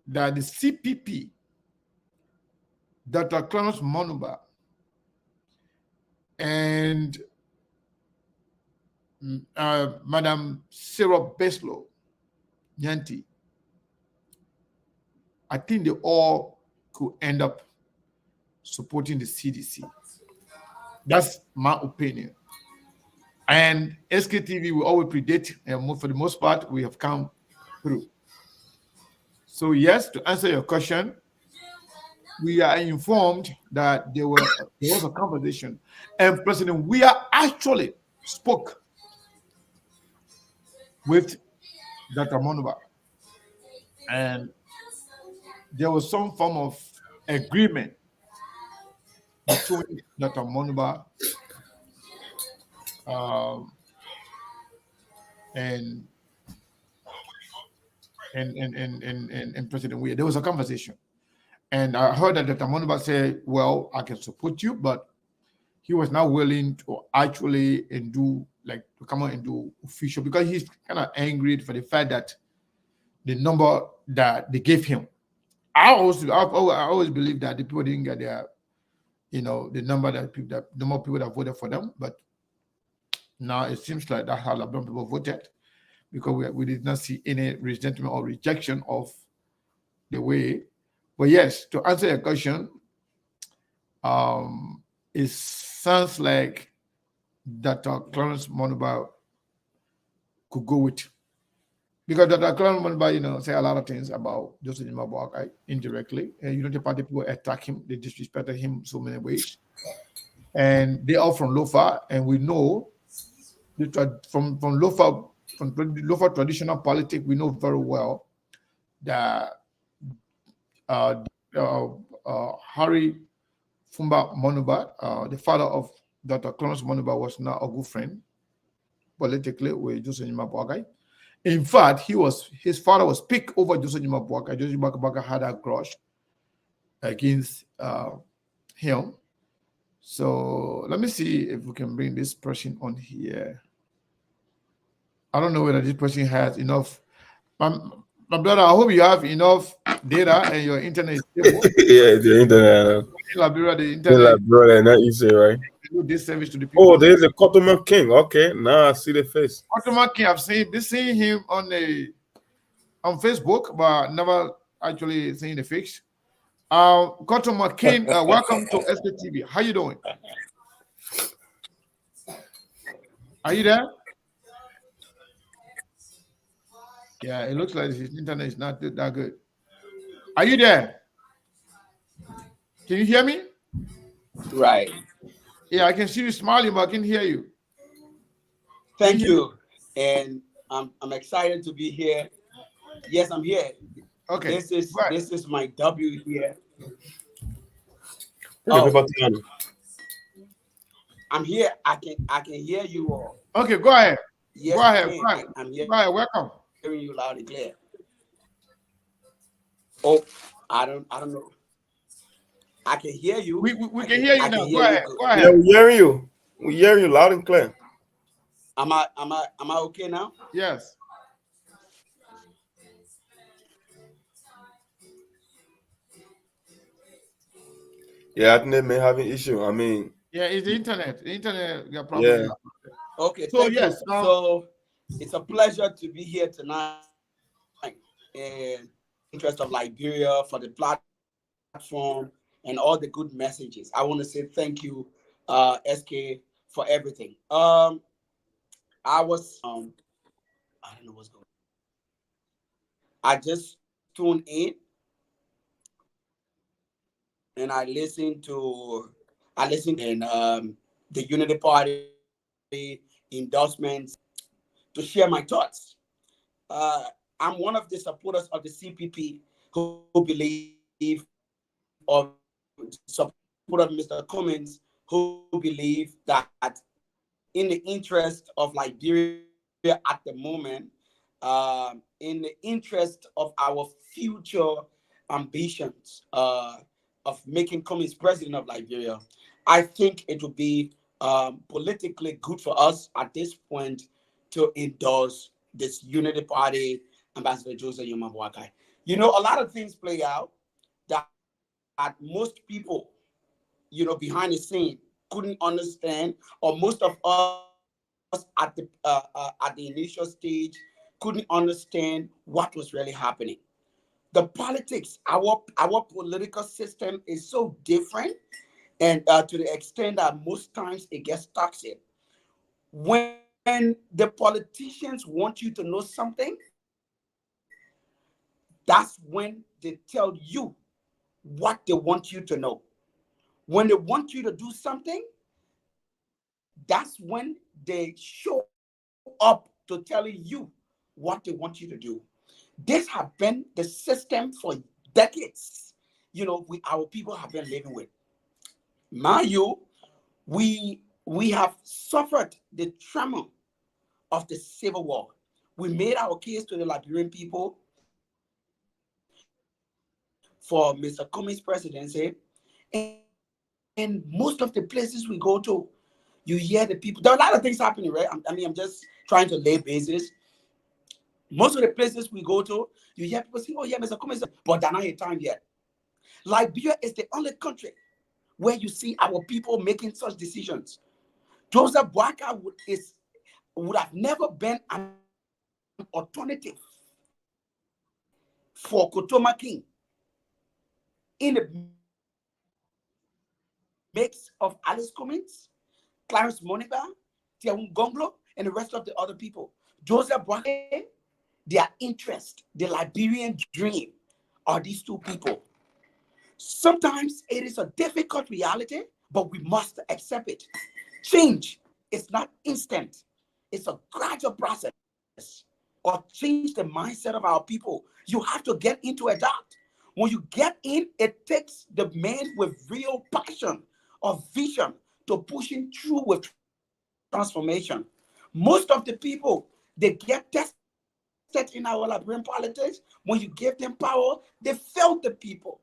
A: that the CPP, Dr. Clarence Monuba, and Madam Sarah Beslow Nyanti, I think they all could end up supporting the CDC. That's my opinion. And SKTV will always predict, and for the most part, we have come through. So yes, to answer your question, we are informed that there was a conversation, and President Weah actually spoke with Dr. Monuba, and there was some form of agreement between Dr. Monuba and President Weah. There was a conversation. And I heard that Dr. Monuba said, well, I can support you, but he was not willing to actually to come out and do official, because he's kind of angry for the fact that the number that they gave him. I always believe that the people didn't get their, the number the more people that voted for them. But now it seems like that's how Liberian people voted, because we did not see any resentment or rejection of the way. But yes, to answer your question, it sounds like Dr. Clarence Monuba could go with, because Dr. Clarence Monuba, say a lot of things about Joseph Njimabuakai indirectly, and the party people attack him, they disrespected him so many ways, and they are from Lofa, and we know from Lofa, from Lofa traditional politics, we know very well that Harry Fumba Monuba, the father of Dr. Clarence Monuba, was not a good friend politically with Joseph Njimabuakai. In fact, his father was picked over Joseph Njimabuakai. Joseph Njimabuakai had a grudge against him. So let me see if we can bring this person on here. I don't know whether this person has enough. My brother, I hope you have enough data and your internet is stable.
E: Yeah, the internet.
A: In Liberia, the internet.
E: Brother, not easy, right?
A: Do this service to the people.
E: Oh, there's a Cottoman King. Okay, now I see the face.
A: Cottoman King, I've seen him on Facebook, but never actually seen the face. Cottoman King, welcome to SKTV. How you doing? Are you there? Yeah, it looks like his internet is not that good. Are you there? Can you hear me?
F: Right.
A: Yeah, I can see you smiling, but I can hear you.
F: Thank you. And I'm excited to be here. Yes, I'm here.
A: Okay.
F: This is my W here. I'm here. I can hear you all.
A: Okay, go ahead.
F: Yes,
A: Go
F: I
A: ahead.
F: can.
A: Go ahead.
F: I'm
A: Go ahead. Welcome.
F: hearing you loud and clear. Oh, I don't know. I can hear you.
A: We can hear you
F: I
A: now.
F: can
A: Go
F: hear you
A: ahead.
F: good.
A: Go
E: Yeah,
A: ahead.
E: we hearing you. We hearing you loud and clear.
F: Am I okay now?
A: Yes.
E: Yeah, I think they may have an issue. I mean,
A: Yeah, it's the internet. The internet got problem.
E: yeah.
F: Okay,
A: So
F: thank you.
A: yes.
F: So it's a pleasure to be here tonight in interest of Liberia for the platform and all the good messages. I want to say thank you, SK, for everything. I was I don't know what's going on. I just tuned in and I listened and the Unity Party endorsements to share my thoughts. Uh, I'm one of the supporters of the CPP who believe, or supporter of Mr. Cummins who believe that in the interest of Liberia at the moment, in the interest of our future ambitions of making Cummins president of Liberia, I think it would be politically good for us at this point to endorse this Unity Party, Ambassador Joseph Yomabwakai. You know, a lot of things play out that most people, behind the scene couldn't understand, or most of us at the initial stage couldn't understand what was really happening. The politics, our political system is so different, and to the extent that most times it gets toxic. When the politicians want you to know something, that's when they tell you what they want you to know. When they want you to do something, that's when they show up to telling you what they want you to do. This have been the system for decades. Our people have been living with. Mind you, we have suffered the trauma of the Civil War. We made our case to the Liberian people for Mr. Cummings' presidency, and most of the places we go to, you hear the people. There are a lot of things happening, right? I'm just trying to lay bases. Most of the places we go to, you hear people say, "Oh yeah, Mr. Cummings," but they're not in time yet. Liberia is the only country where you see our people making such decisions. Joseph Boakai would have never been an alternative for Kotoma King in the mix of Alice Cummings, Clarence Moniba, Tiaun Gonglo, and the rest of the other people. Joseph Boakai, their interest, the Liberian dream, are these two people. Sometimes it is a difficult reality, but we must accept it. Change is not instant, it's a gradual process. Or change the mindset of our people, you have to get into a dot. When you get in, it takes the man with real passion or vision to pushing through with transformation. Most of the people, they get tested in our Liberian politics. When you give them power, they fail the people.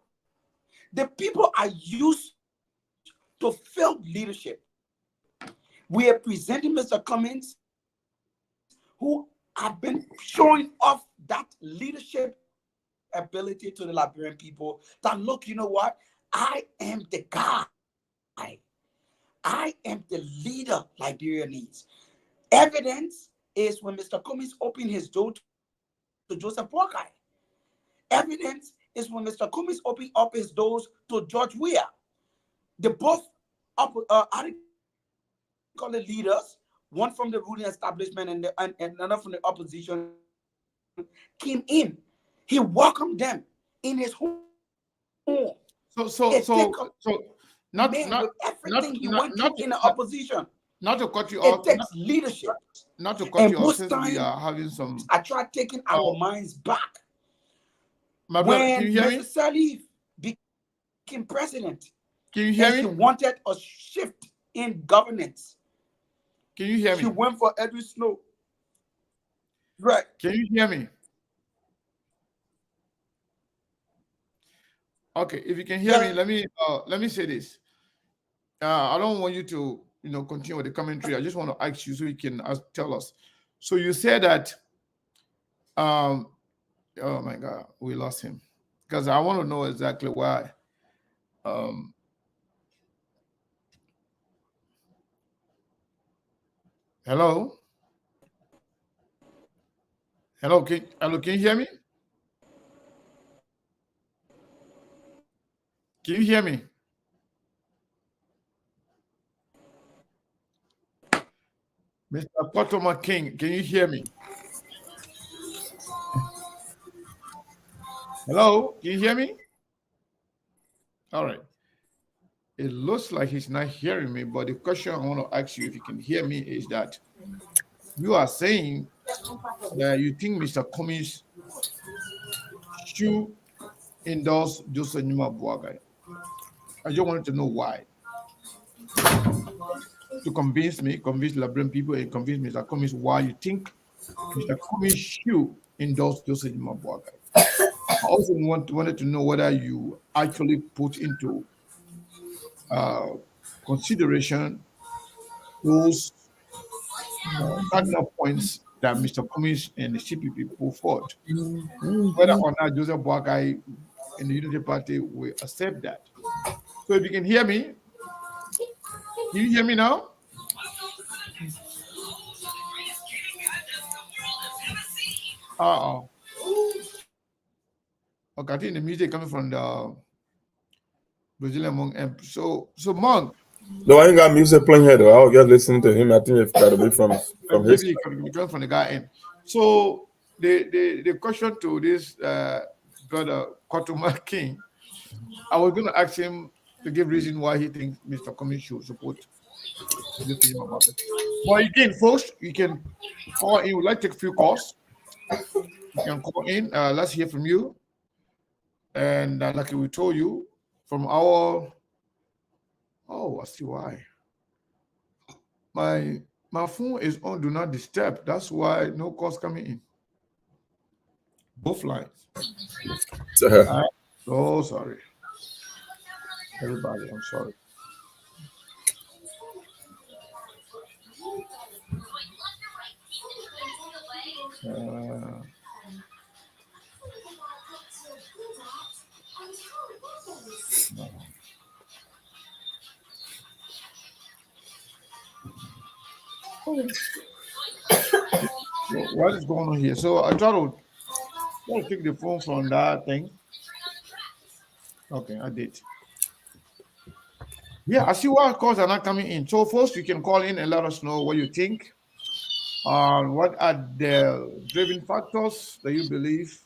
F: The people are used to failed leadership. We are presenting Mr. Cummins, who have been showing off that leadership ability to the Liberian people. That look, I am the guy. I am the leader Liberia needs. Evidence is when Mr. Cummings opened his door to Joseph Boakai. Evidence is when Mr. Cummings opened up his doors to George Weah. The both how do you call it, leaders, one from the ruling establishment and another from the opposition, came in. He welcomed them in his home. It takes a man with
A: So
F: everything he
A: not
F: went
A: not
F: through in the
A: not
F: opposition.
A: not not
F: It
A: not to
F: takes
A: cut you off.
F: leadership.
A: Not to
F: And
A: cut you
F: most
A: off, since we
F: times,
A: are having
F: I
A: some.
F: try taking our
A: Uh,
F: minds back.
A: my brother, can
F: When
A: you hear
F: Mr.
A: me?
F: Salif became president and
A: Can
F: she
A: you hear me?
F: wanted a shift in governance,
A: Can you
F: she
A: hear me?
F: went for Edwin Snow. Right.
A: Can you hear me? Okay, if you can hear me,
F: Yeah.
A: let me say this. I don't want you to continue with the commentary. I just want to ask you so you can tell us. So you said that um oh my God, we lost him because I want to know exactly why. Um, hello, hello, can you hear me? Can you hear me, Mr. Potoma King? Can you hear me? Hello, can you hear me? All right. It looks like he's not hearing me, but the question I want to ask you, if you can hear me, is that you are saying that you think Mr. Cummings should endorse Joseph Numa Boagai. I just wanted to know why. To convince Liberian people, and convince Mr. Cummings why you think Mr. Cummings should endorse Joseph Numa Boagai. I also wanted to know whether you actually put into uh, consideration those cardinal points that Mr. Cummings and the CPP put forward, whether or not Joseph Boakai and the Unity Party will accept that. So if you can hear me, can you hear me now? Uh-oh. Okay, I think the music coming from the Brazilian monk. So monk,
E: No, I ain't got music playing here though. I was just listening to him. I think it's got to be from his.
A: maybe it can be coming from the guy end. So the question to this brother Kotuma King, I was going to ask him to give reason why he thinks Mr. Cummings should support this thing about it. But again, folks, you can call in. We'd like to take a few calls. You can call in. Let's hear from you. And like we told you, from our I see why. My phone is on do not disturb. That's why no calls coming in. Both lines. I'm so sorry. Everybody, I'm sorry. Uh, so what is going on here? So I try to take the phone from that thing. Okay, I did. Yeah, I see why calls are not coming in. So first, you can call in and let us know what you think. What are the driving factors that you believe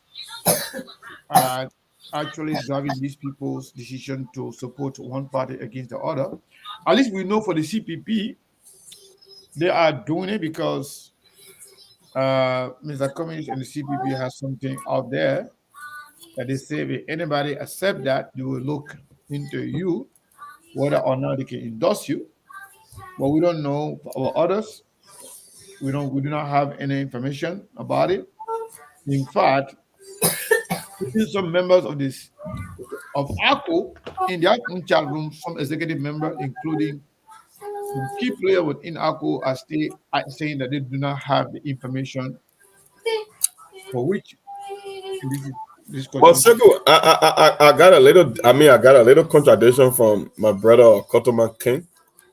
A: are actually driving these people's decision to support one party against the other? At least we know for the CPP, they are doing it because Mr. Cummings and the CPP has something out there that they say if anybody accept that, they will look into you whether or not they can endorse you. But we don't know for others. We do not have any information about it. In fact, even some members of ACO in their own chat room, some executive members, including some key players within ACO, are still saying that they do not have the information for which this is this
E: Well,
A: question.
E: Sego, I got a little. I mean, I got a little contradiction from my brother Kotoman King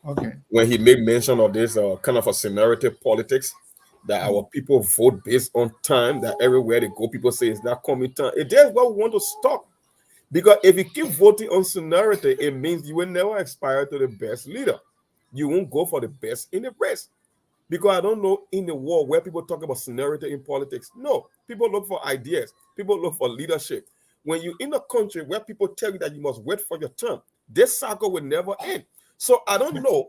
A: Okay.
E: when he made mention of this kind of a seniority politics that our people vote based on time. That everywhere they go, people say it's not coming time. It is what we want to stop. Because if you keep voting on seniority, it means you will never aspire to the best leader. You won't go for the best in the race. Because I don't know in the world where people talk about seniority in politics. No, people look for ideas. People look for leadership. When you're in a country where people tell you that you must wait for your term, this cycle will never end. So I don't know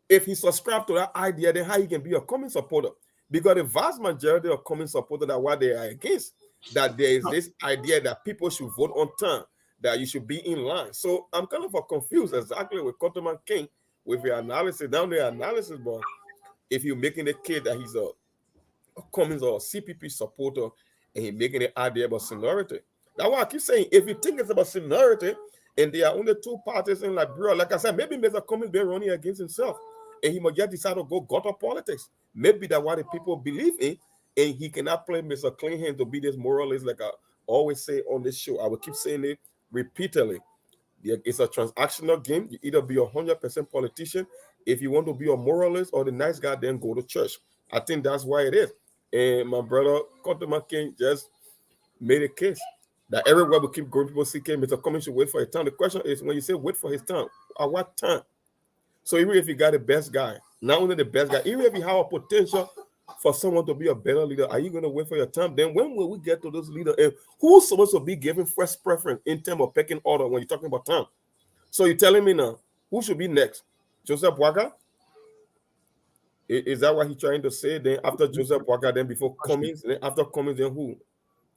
E: if he subscribed to that idea, then how he can be a common supporter. Because the vast majority of common supporters are what they are against. That there is this idea that people should vote on time, that you should be in line. So I'm kind of confused exactly with Cotterman King with your analysis. Down the analysis, but if you're making a kid that he's a Cummings or CPP supporter and he making it out there about seniority. That's why I keep saying, if you think it's about seniority and there are only two parties in Liberia, like I said, maybe Mr. Cummings been running against himself and he might just decide to go gutter politics. Maybe that's what the people believe in, and he cannot play Mr. Clean Hand to be this moralist, like I always say on this show. I will keep saying it repeatedly. It's a transactional game. You either be 100% politician. If you want to be a moralist or the nice guy, then go to church. I think that's why it is. And my brother Kontoma King just made a case that everywhere we keep going, people see Mr. Cummings should wait for his time. The question is, when you say wait for his time, at what time? So even if you got the best guy, not only the best guy, even if you have a potential for someone to be a better leader, are you going to wait for your time? Then when will we get to those leaders? And who's supposed to be given first preference in terms of pecking order when you're talking about time? So you're telling me now, who should be next? Joseph Boaga? Is that what he's trying to say? Then after Joseph Boaga, then before Cummings, then after Cummings, then who?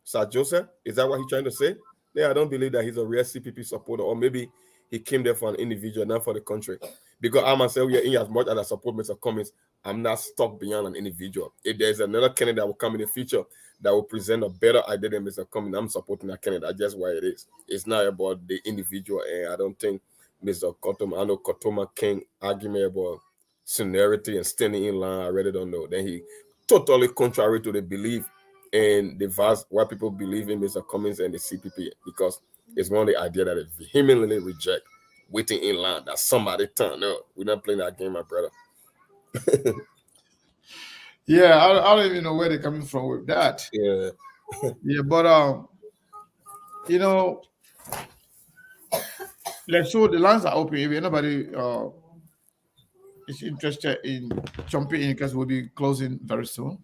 E: Sir Joseph? Is that what he's trying to say? Yeah, I don't believe that he's a real CPP supporter, or maybe he came there for an individual, not for the country. Because I myself, yeah, in as much as I support Mr. Cummings, I'm not stuck beyond an individual. If there's another candidate that will come in the future that will present a better idea than Mr. Cummings, I'm supporting that candidate. That's just why it is. It's not about the individual, and I don't think Mr. Kotoma, I know Kotoma King argument about seniority and standing in line. I really don't know. Then he totally contrary to the belief and the vast what people believe in Mr. Cummings and the CPP, because it's one of the idea that they vehemently reject waiting in line that somebody turn up. We're not playing that game, my brother.
A: Yeah, I don't even know where they're coming from with that.
E: Yeah.
A: Yeah, but you know, let's show the lines are open. If anybody is interested in jumping in, because we'll be closing very soon.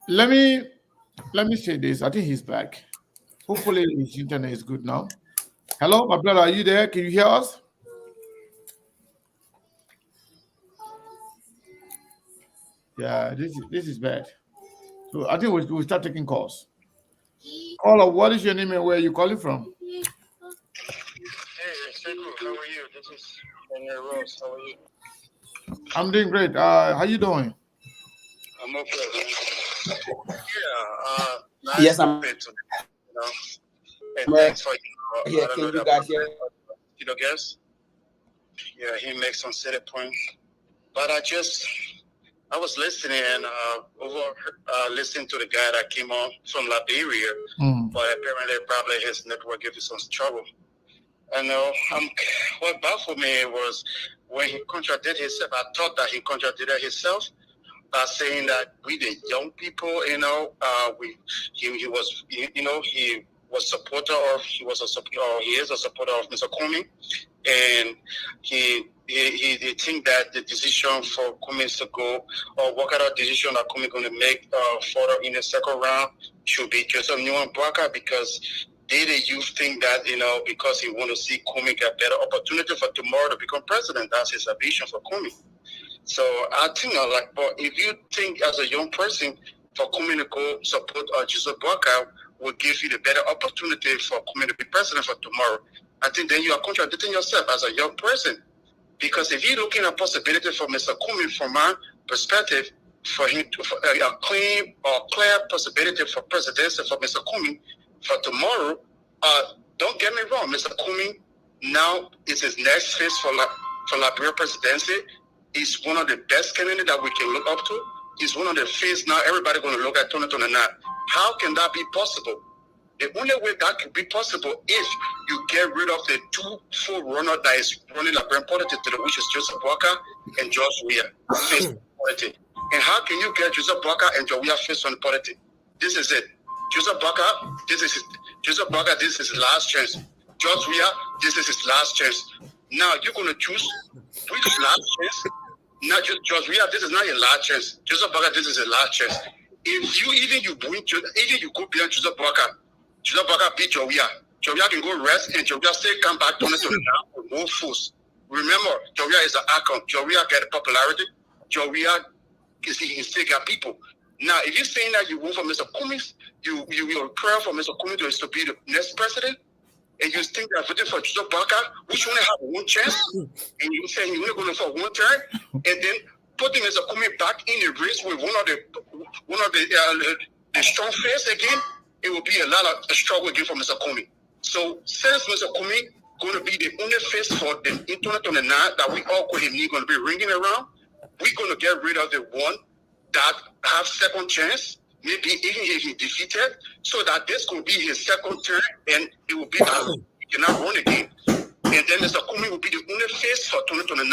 A: Let me say this. I think he's back. Hopefully his internet is good now. Hello, my brother, are you there? Can you hear us? Yeah, this is bad. So I think we'll start taking calls. Caller, what is your name and where are you calling from?
G: Hey, Sekou, how are you? This is Daniel Rose. How are you?
A: I'm doing great. How you doing?
G: I'm okay, man. Yeah, nice
F: Yes, I'm
G: topic today, you know. And thanks for
F: here.
G: I don't
F: Can
G: know
F: you
G: that
F: guys hear?
G: guess. Yeah, he makes some silly points. But I was listening and listening to the guy that came on from Liberia, but apparently probably his network gave you some trouble. I know. What baffled me was when he contradicted himself. I thought that he contradicted himself by saying that we the young people, he was supporter of he is a supporter of Mr. Comey, and he think that the decision for Comey to go or what kind of decision that Comey going to make further in the second round should be Joseph Newman Barker, because the youth think that because he want to see Comey get better opportunity for tomorrow to become president. That's his ambition for Comey. So I think, but if you think as a young person for Comey to go support Joseph Boakai will give you the better opportunity for Comey to be president for tomorrow, I think then you are contradicting yourself as a young person. Because if you're looking at possibility for Mr. Comey, from my perspective, for him to a clear possibility for presidency for Mr. Comey for tomorrow, don't get me wrong, Mr. Comey now is his next phase for Liberia presidency. He's one of the best candidates that we can look up to. He's one of the face now everybody going to look at 2029. How can that be possible? The only way that could be possible if you get rid of the two full runner that is running Liberian politics today, which is Joseph Boakai and George Weah face politics. And how can you get Joseph Boakai and George Weah face on politics? This is it. Joseph Boakai, this is his last chance. George Weah, this is his last chance. Now you're going to choose which last chance. Not just George Weah, this is not your last chance. Joseph Boakai, this is your last chance. If you go beyond Joseph Boakai beat George Weah. George Weah can go rest and George Weah still come back to with more force. Remember, George Weah is an icon. George Weah get popularity. George Weah he still got people. Now, if you're saying that you vote for Mr. Cummings, your prayer for Mr. Cummings is to be the next president, and you think that voting for Joseph Barker, which only have one chance, and you say you're only going for one term, and then putting Mr. Comey back in the race with one of the strong face again, it will be a lot of struggle again for Mr. Comey. So since Mr. Comey going to be the only face for the internet on the night that we all going to be ringing around, we're going to get rid of the one that have second chance, maybe even if he defeated, so that this could be his second term, and it will be that he cannot run again. And then Mr. Comey will be the only face for 2029.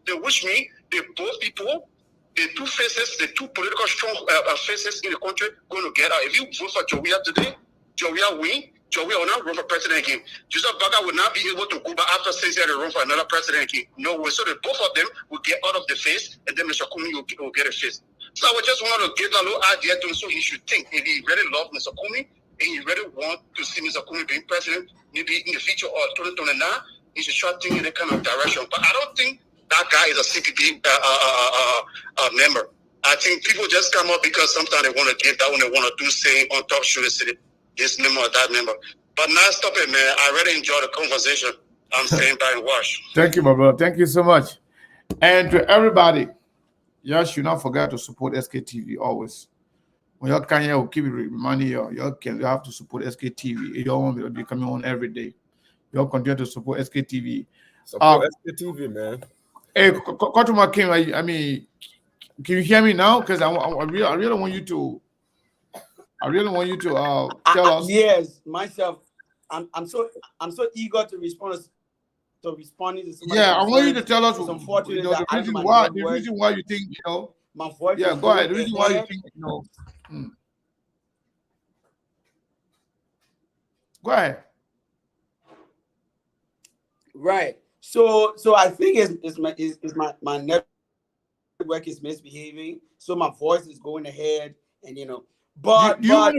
G: They wish me, both people, the two faces, the two political strong faces in the country going to get out. If you vote for Jowia today, Jowia win. Jowia will not run for president again. Joseph Barker will not be able to go back after 6 years to run for another president again. No way. So that both of them will get out of the face, and then Mr. Comey will get a face. So I would just want to give a little idea to him so he should think if he really loves Mr. Comey and he really want to see Mr. Comey being president, maybe in the future or 2029, he should start thinking in that kind of direction. But I don't think that guy is a CPP member. I think people just come up because sometimes they want to give that when they want to do saying on top show city, this member or that member. But now stop it, man. I really enjoy the conversation. I'm staying by and watch.
A: Thank you, my brother. Thank you so much. And to everybody, you should not forget to support SKTV always. When you can, you keep reminding you have to support SKTV. You don't want to be coming on every day. You continue to support SKTV.
E: Support SKTV, man.
A: Hey, Kotuma King, I mean, can you hear me now? Because I really want you to. I really want you to tell us.
F: Yes, myself. I'm so eager to respond to responding to somebody.
A: Yeah, I want you to tell us
F: unfortunately
A: the reason why you think
F: my voice.
A: Yeah, go ahead. The reason why you think Go ahead.
F: Right. So I think it's my network is misbehaving. So my voice is going ahead, and But
A: you want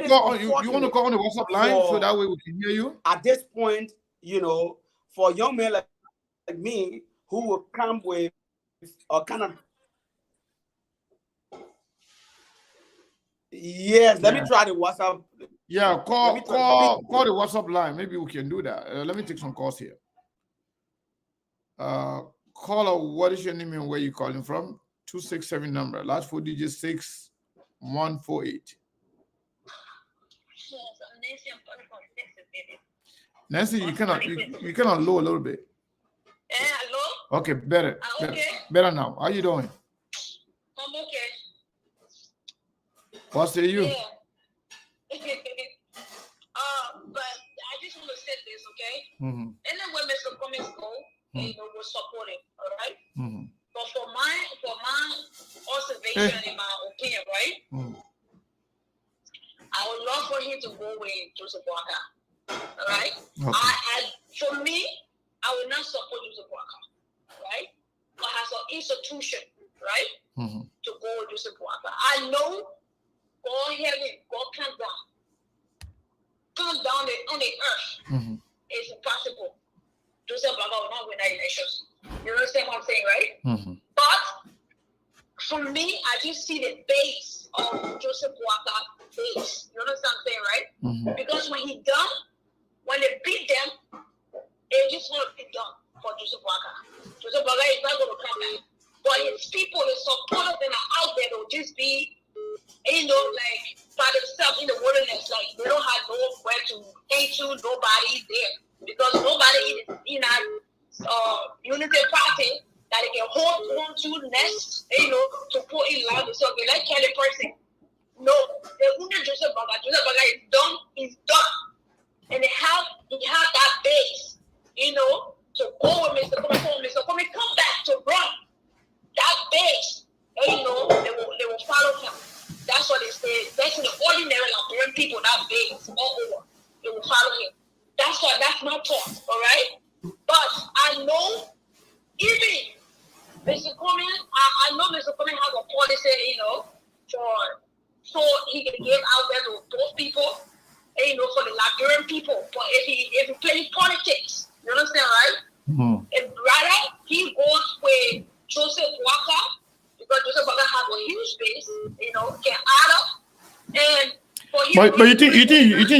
A: to call on the WhatsApp line so that way we can hear you?
F: At this point, for young men like me who will come with a kind of let me try the WhatsApp.
A: Yeah, call the WhatsApp line. Maybe we can do that. Let me take some calls here. Caller, what is your name and where you calling from? 267 number, last 4 digits 6148. Nancy, you cannot low a little bit.
H: Hello?
A: Okay, better.
H: Okay.
A: Better now. How you doing?
H: I'm okay.
A: What say you?
H: Yeah. But I just want to say this, okay?
A: Mm-hmm.
H: And then when Mr. Cummings go, we'll support him, all right?
A: Mm-hmm.
H: But for my observation, in my opinion, right?
A: Mm-hmm.
H: I would love for him to go with Joseph Walker. All right?
A: Okay.
H: For me, I will not support Joseph Walker, right? But as an institution, right?
A: Mm-hmm.
H: To go with Joseph Walker. I know God heaven, God come down on the earth.
A: Mm-hmm.
H: It's impossible. Joseph Walker will not win that elections. You understand what I'm saying, right?
A: Mm-hmm.
H: But for me, I just see the base of Joseph Walker base. You understand what I'm saying, right?
A: Mm-hmm.
H: Because when they beat them, they just want to be done for Joseph Walker. Joseph Walker is not going to come back. But his people, his supporters that are out there, they'll just be, like by themselves in the wilderness. Like they don't have nowhere to take to, nobody there. Because nobody in our unity party that they can hold on to next, to put in line. So they like Kelly person. No, the only Joseph Barker is done, he's done. And he have that base, to go with Mr. Comey, come back to run. That base, they will follow him. That's what they say. That's in the ordinary Liberian people, that base all over. They will follow him. That's my thought, all right? But I know even Mr. Comey, I know Mr. Comey has a policy, so he can give out there to those people, for the Liberian people. But if he plays politics, you understand, right?
A: Mm-hmm.
H: And rather he goes with Joseph Walker, because Joseph Walker has a huge base, can add up. And for
A: But you think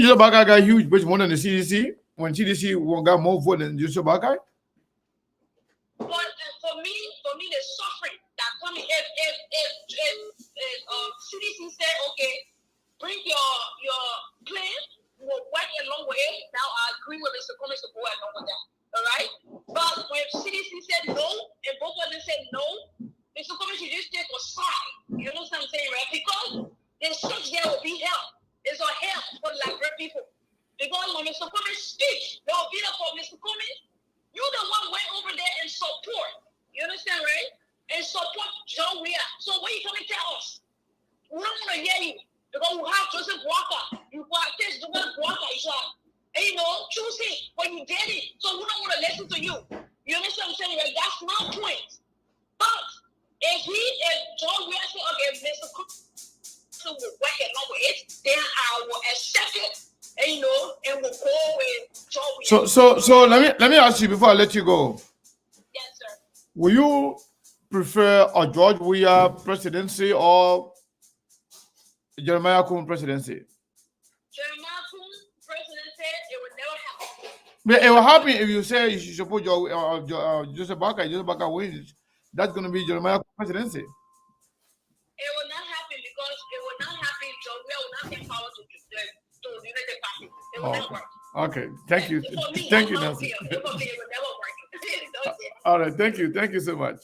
A: Joseph Boakai got huge votes more than the CDC when CDC got more votes than Joseph Boakai?
H: But for me, the suffering that coming if CDC said, okay, bring your plan, we'll work along with it. Now I agree with Mr. Cummings to go along with that. All right? But when CDC said no, and both of them said no, Mr. Cummings should just take a side. You know what I'm saying, right? Because the sex there will be hell. It's a hell for the Liberian people. Because when Mr. Cummings speaks, there will be a for Mr. Cummings. You the one went over there and support. You understand, right? And support John Weir. So what you coming to tell us? We don't want to hear you. Because we have Joseph Walker. You got this, Joseph Walker. It's like, and you know, choose it. But you did it. So we don't want to listen to you. You understand what I'm saying? Right? That's my point. But if John Weir said, okay, Mr. Cook will work along with it, then I will accept it. And you know, and we'll go with John Weir.
A: So let me ask you before I let you go.
H: Yes, sir.
A: Will you prefer a George Weah presidency or Jeremiah Kuhn presidency?
H: Jeremiah Kuhn presidency, it would never happen.
A: But it will happen if you say you should support Joseph Boakai. Joseph Boakai wins. That's going to be Jeremiah Kuhn presidency.
H: It will not happen because it will not happen. John Weir will not take power to the United Party. It will never work.
A: Okay, thank you.
H: For me,
A: Thank you,
H: for me,
A: Nancy.
H: it will never work. Okay.
A: All right, thank you so much.
H: Okay.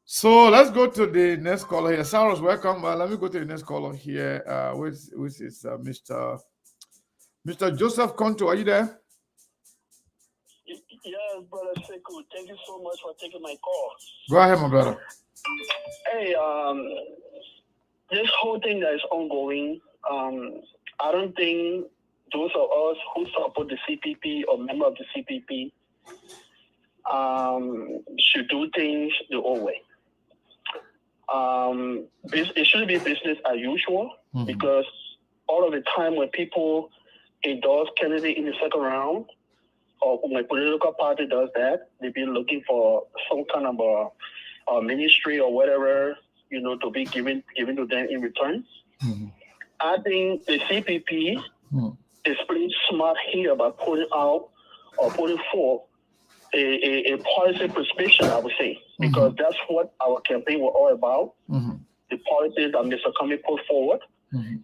A: So let's go to the next caller here. Cyrus, welcome. Let me go to the next caller here, which is Mr. Joseph Conto. Are you there?
I: Yes, brother Sekou. Thank you so much for taking my call.
A: Go ahead, my brother.
I: Hey, this whole thing that is ongoing, I don't think those of us who support the CPP or member of the CPP should do things the old way. It should be business as usual because all of the time when people endorse candidate in the second round or when a political party does that, they've been looking for some kind of a ministry or whatever, you know, to be given to them in return. I think the CPP is pretty smart here by putting out or putting forth a policy prescription, I would say, because that's what our campaign was all about. The policies that Mr. Cummings put forward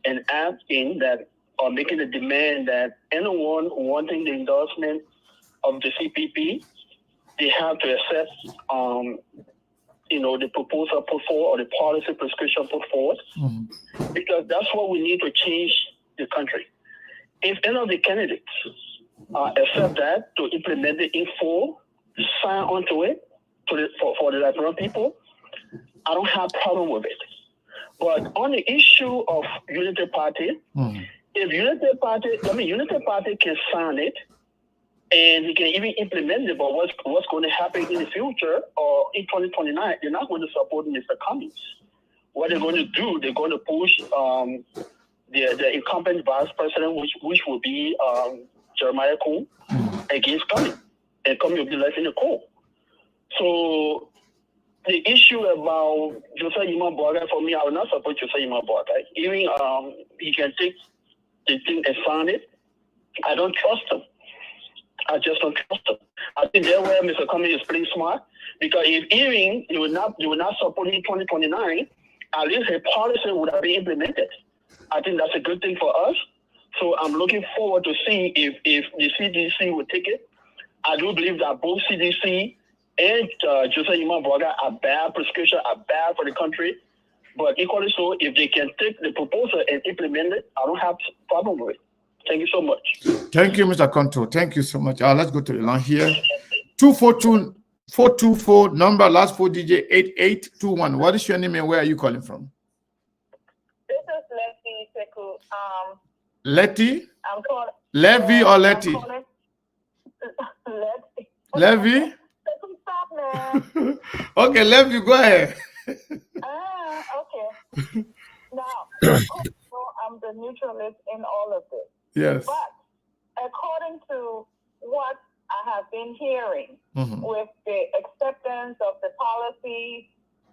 I: and asking that or making a demand that anyone wanting the endorsement of the CPP, they have to accept, you know, the proposal put forward or the policy prescription put forward, because that's what we need to change the country. If any of the candidates accept that to implement it in full, sign onto it for the Liberian people, I don't have a problem with it. But on the issue of Unity Party, if Unity Party can sign it and they can even implement it, but what's going to happen in the future or in 2029, they're not going to support Mr. Cummings. What they're going to do, they're going to push the incumbent vice president, which will be Jeremiah Kuhn, against Cummings. And Cummings will be left in the cold. So the issue about Joseph Yima Boakai, for me, I will not support Joseph Yima Boakai. Even he can take the thing and sign it. I don't trust him. I just don't trust him. I think that's where Mr. Cummings is pretty smart, because if even you will not support him in 2029, at least a policy would have been implemented. I think that's a good thing for us. So I'm looking forward to see if the CDC will take it. I do believe that both CDC and Joseph Yima Boakai are bad prescription, are bad for the country. But equally so, if they can take the proposal and implement it, I don't have a problem with it. Thank you so much.
A: Thank you, Mr. Conto. Thank you so much. Let's go to the line here. 242-424, number last 4 digit 8821. What is your name and where are you calling from?
J: This is Letty Sekou.
A: Letty?
J: I'm calling.
A: Levy or Letty?
J: Letty.
A: Levy?
J: Stop, man.
A: Okay, Levy, go ahead.
J: Okay. Now, I'm the neutralist in all of this.
A: Yes.
J: But according to what I have been hearing with the acceptance of the policy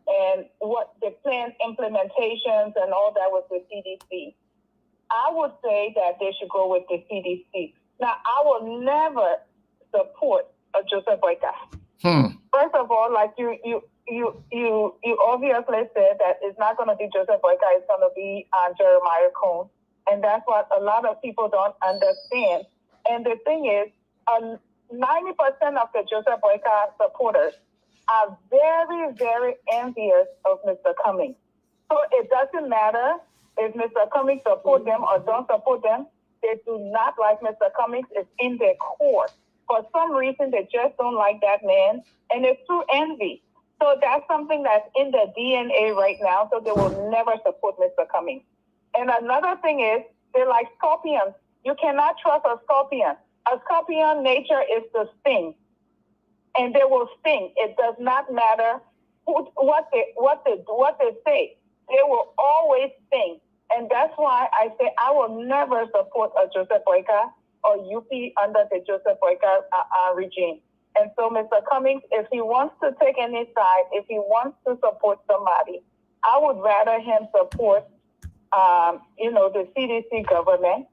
J: and what the plan implementations and all that with the CDC. I would say that they should go with the CDC. Now, I will never support a Joseph Boyka. First of all, like you obviously said that it's not going to be Joseph Boyka, it's going to be Jeremiah Cohn. And that's what a lot of people don't understand. And the thing is, 90% of the Joseph Boyka supporters are very, very envious of Mr. Cummings. So it doesn't matter if Mr. Cummings support them or don't support them. They do not like Mr. Cummings. It's in their core. For some reason, they just don't like that man, and it's through envy. So that's something that's in their DNA right now, so they will never support Mr. Cummings. And another thing is, they're like scorpions. You cannot trust a scorpion. A scorpion nature is to sting, and they will sting. It does not matter what they say. They will always sting. And that's why I say I will never support a Joseph Boyka or UP under the Joseph Boyka regime. And so Mr. Cummings, if he wants to take any side, if he wants to support somebody, I would rather him support, the CDC government.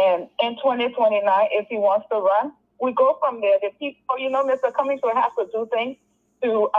J: And in 2029, if he wants to run, we go from there. The people, Mr. Cummings will have to do things to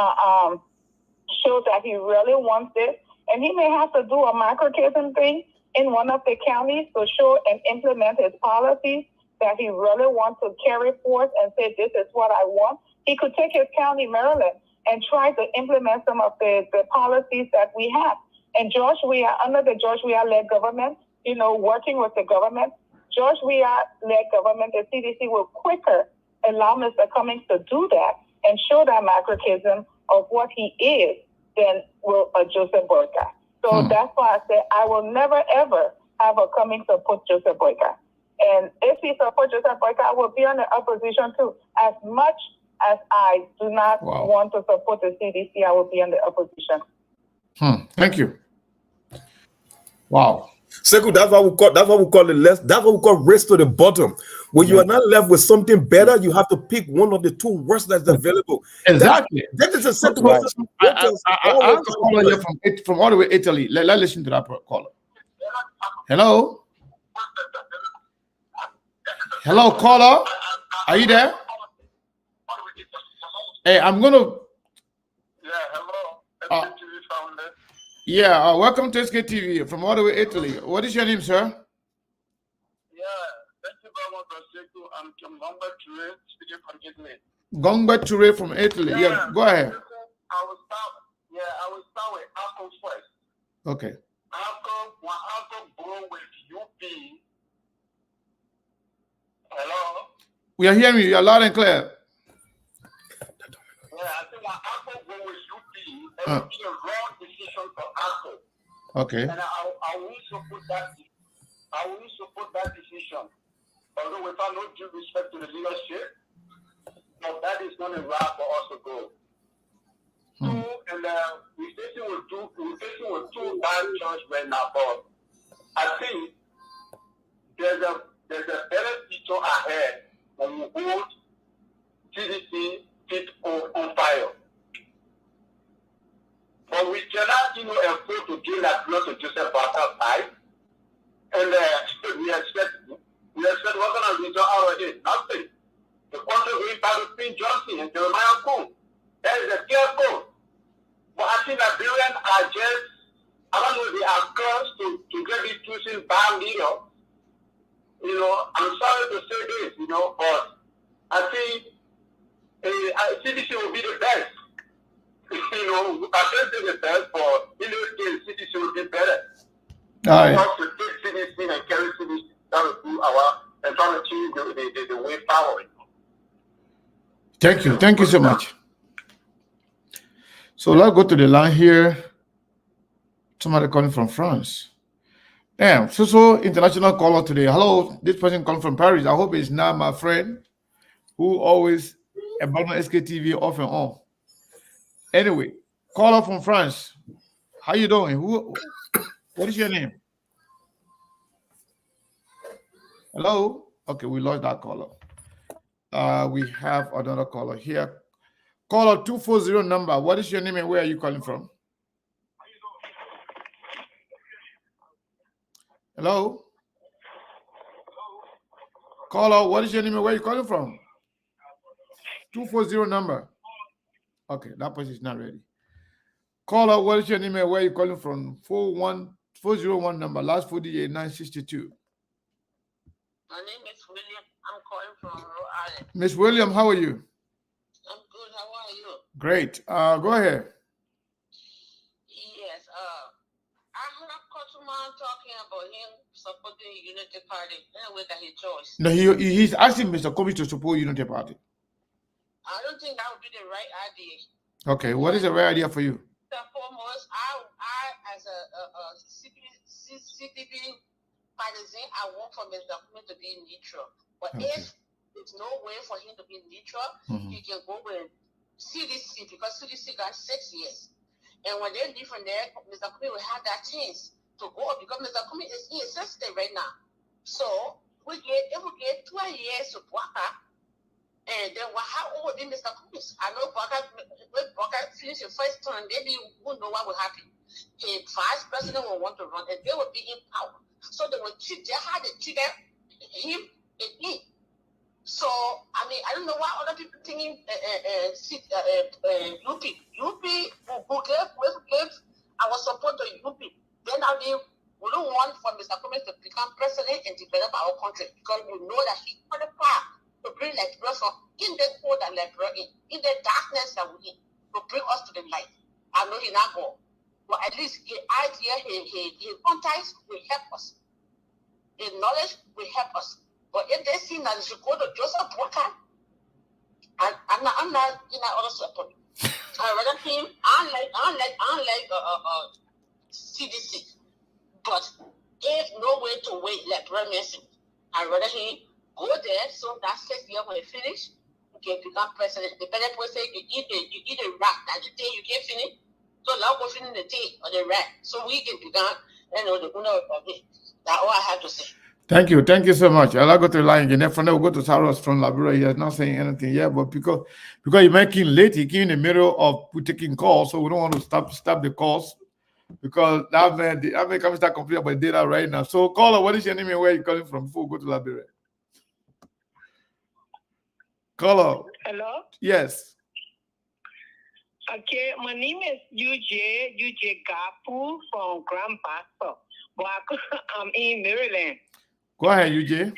J: show that he really wants this. And he may have to do a microcosm thing in one of the counties to show and implement his policies that he really wants to carry forth and say, this is what I want. He could take his county, Maryland, and try to implement some of the policies that we have. And George Weah, under the George Weah-led government, working with the government, George Weah-led government, the CDC will quicker allow Mr. Cummings to do that and show that macrocosm of what he is than will a Joseph Boyka. So that's why I say I will never, ever have a Cummings support Joseph Boyka. And if he supports Joseph Boyka, I will be on the opposition too. As much as I do not want to support the CDC, I will be on the opposition.
A: Thank you. Wow.
E: Sekou, that's what we call it. That's what we call race to the bottom. When you are not left with something better, you have to pick one of the two worst that's available.
A: Exactly.
E: That is a simple.
A: I have a caller here from all the way Italy. Let's listen to that caller. Hello. Hello, caller. Are you there? Hey, I'm gonna. Welcome to SKTV from all the way Italy. What is your name, sir?
K: Thank you very much, Sekou. I'm from Gongba Ture, speaking from Italy.
A: Gongba Ture from Italy. Yeah, go ahead.
K: I will start with Apple first.
A: Okay.
K: Apple go with UP. Hello?
A: We are hearing you. You are loud and clear.
K: I think when Apple go with UP, it will be a wrong decision for Apple.
A: Okay.
K: And I will support that. I will support that decision. Although without no due respect to the leadership, but that is not a right for us to go. We're facing with two bad judges right now, but I think there's a better future ahead when we hold CDC feet on fire. But we cannot, afford to give that blood to Joseph Boyka side. And we expect what's going to result out of it. Nothing. The country going back to Prince Johnson and Jeremiah Cohn. That is a clear code. But I think Liberians are just, I don't know, they are cursed to get these choosing bad leaders. I'm sorry to say this, but I think CDC will be the best. I can't say the best, but in this case, CDC will be better.
A: All right.
K: To take CDC and carry CDC down to and try to change the way forward.
A: Thank you. Thank you so much. So let's go to the line here. Somebody calling from France. Damn, so international caller today. Hello, this person calling from Paris. I hope it's not my friend who always abandon SKTV off and on. Anyway, caller from France. How you doing? What is your name? Hello? Okay, we lost that caller. We have another caller here. Caller 240 number. What is your name and where are you calling from? Hello? Caller, what is your name and where are you calling from? 240 number. Okay, that person is not ready. Caller, what is your name and where are you calling from? 401 number, last 48 962.
H: My name is William. I'm calling from Rhode Island.
A: Miss William, how are you?
H: I'm good. How are you?
A: Great. Go ahead.
H: Yes. I heard Kotuman talking about him supporting the Unity Party. Anyway, that his choice.
A: No, he's asking Mr. Kobe to support Unity Party.
H: I don't think that would be the right idea.
A: Okay, what is the right idea for you?
H: First and foremost, I as a CTP partisan, I want for Mr. Kobe to be neutral. But if there's no way for him to be neutral, he can go with CDC because CDC got 6 years. And when they leave from there, Mr. Kobe will have that chance to go because Mr. Kobe is insensitive right now. So if we get 12 years to Bwaka, and then how old will be Mr. Kobe? I know when Bwaka finishes the first term, maybe we won't know what will happen. The vice president will want to run, and they will be in power. So they will treat how they treated him and me. So, I mean, I don't know why other people thinking UP will give our support to UP. Then I mean, we don't want for Mr. Cummings to become president and develop our country because we know that he qualified to bring Liberia from in the cold that Liberia in the darkness that we in, to bring us to the light. I know he's not going, but at least his idea, his contacts will help us. His knowledge will help us. But if they see that they should go to Joseph Walker, I'm not in that other support. I rather him, unlike CDC. But if no way to wait like Remington, I rather him go there so that 6 years when he finish, he can become president. The president will say you eat a rat that the day you get finished. So now go finish the tea or the rat. So we can become the owner of it. That's all I have to say.
A: Thank you so much. I'll go to the line again. From there, we'll go to Saros from Liberia. He has not saying anything yet, but because you're making late, he came in the middle of taking calls, so we don't want to stop the calls because that man come start complaining about data right now. So, caller, what is your name and where are you calling from before we go to Liberia? Caller.
L: Hello?
A: Yes.
L: Okay, my name is UJ Gapu from Grand Pastor. But I'm in Maryland.
A: Go ahead, UJ.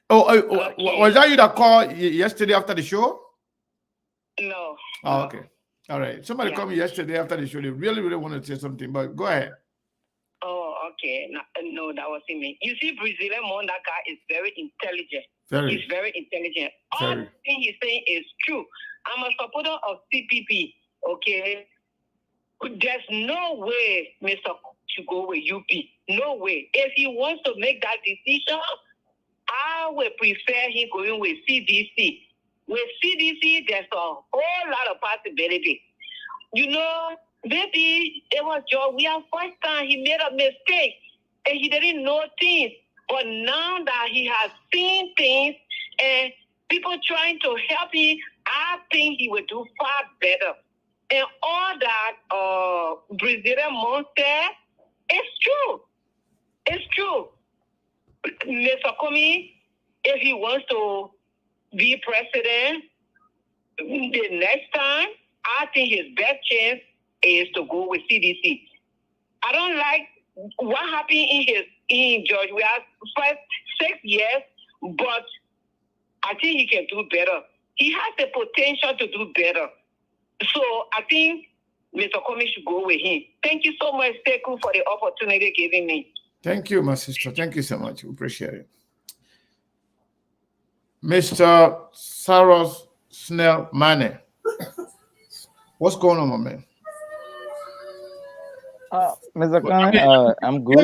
A: Was that you that called yesterday after the show?
L: No.
A: Oh, okay. All right. Somebody called me yesterday after the show. They really, really want to say something, but go ahead.
L: Oh, okay. No, that wasn't me. You see, Brazilian man, that guy is very intelligent. He's very intelligent. All the thing he's saying is true. I'm a supporter of CPP, okay? There's no way Mr. should go with UP. No way. If he wants to make that decision, I would prefer him going with CDC. With CDC, there's a whole lot of possibility. You know, maybe it was Joe. We are first time he made a mistake and he didn't know things. But now that he has seen things and people trying to help him, I think he will do far better. And all that Brazilian monster, it's true. It's true. Mr. Comey, if he wants to be president the next time, I think his best chance is to go with CDC. I don't like what happened in Georgia. We have first 6 years, but I think he can do better. He has the potential to do better. So I think Mr. Comey should go with him. Thank you so much, Sekou, for the opportunity given me.
A: Thank you, my sister. Thank you so much. We appreciate it. Mr. Saros Snell Mane. What's going on, my man?
M: Mr. Khan, I'm good.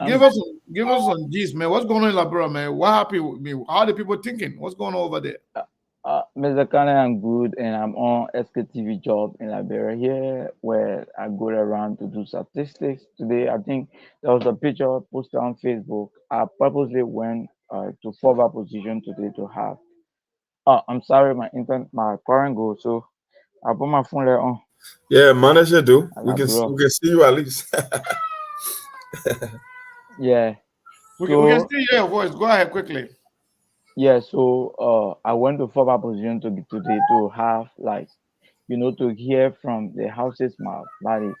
A: Give us some gist, man. What's going on in Liberia, man? What happened with me? How are the people thinking? What's going on over there?
M: Mr. Khan, I'm good, and I'm on SKTV job in Liberia here, where I go around to do statistics. Today, I think there was a picture posted on Facebook. I purposely went to further position today to have. I'm sorry, my current goal, so I put my phone there on.
E: Yeah, manager, do we can see you at least.
M: Yeah.
A: We can still hear your voice. Go ahead quickly.
M: Yeah, so I went to former position today to have like to hear from the house's mouth, that is,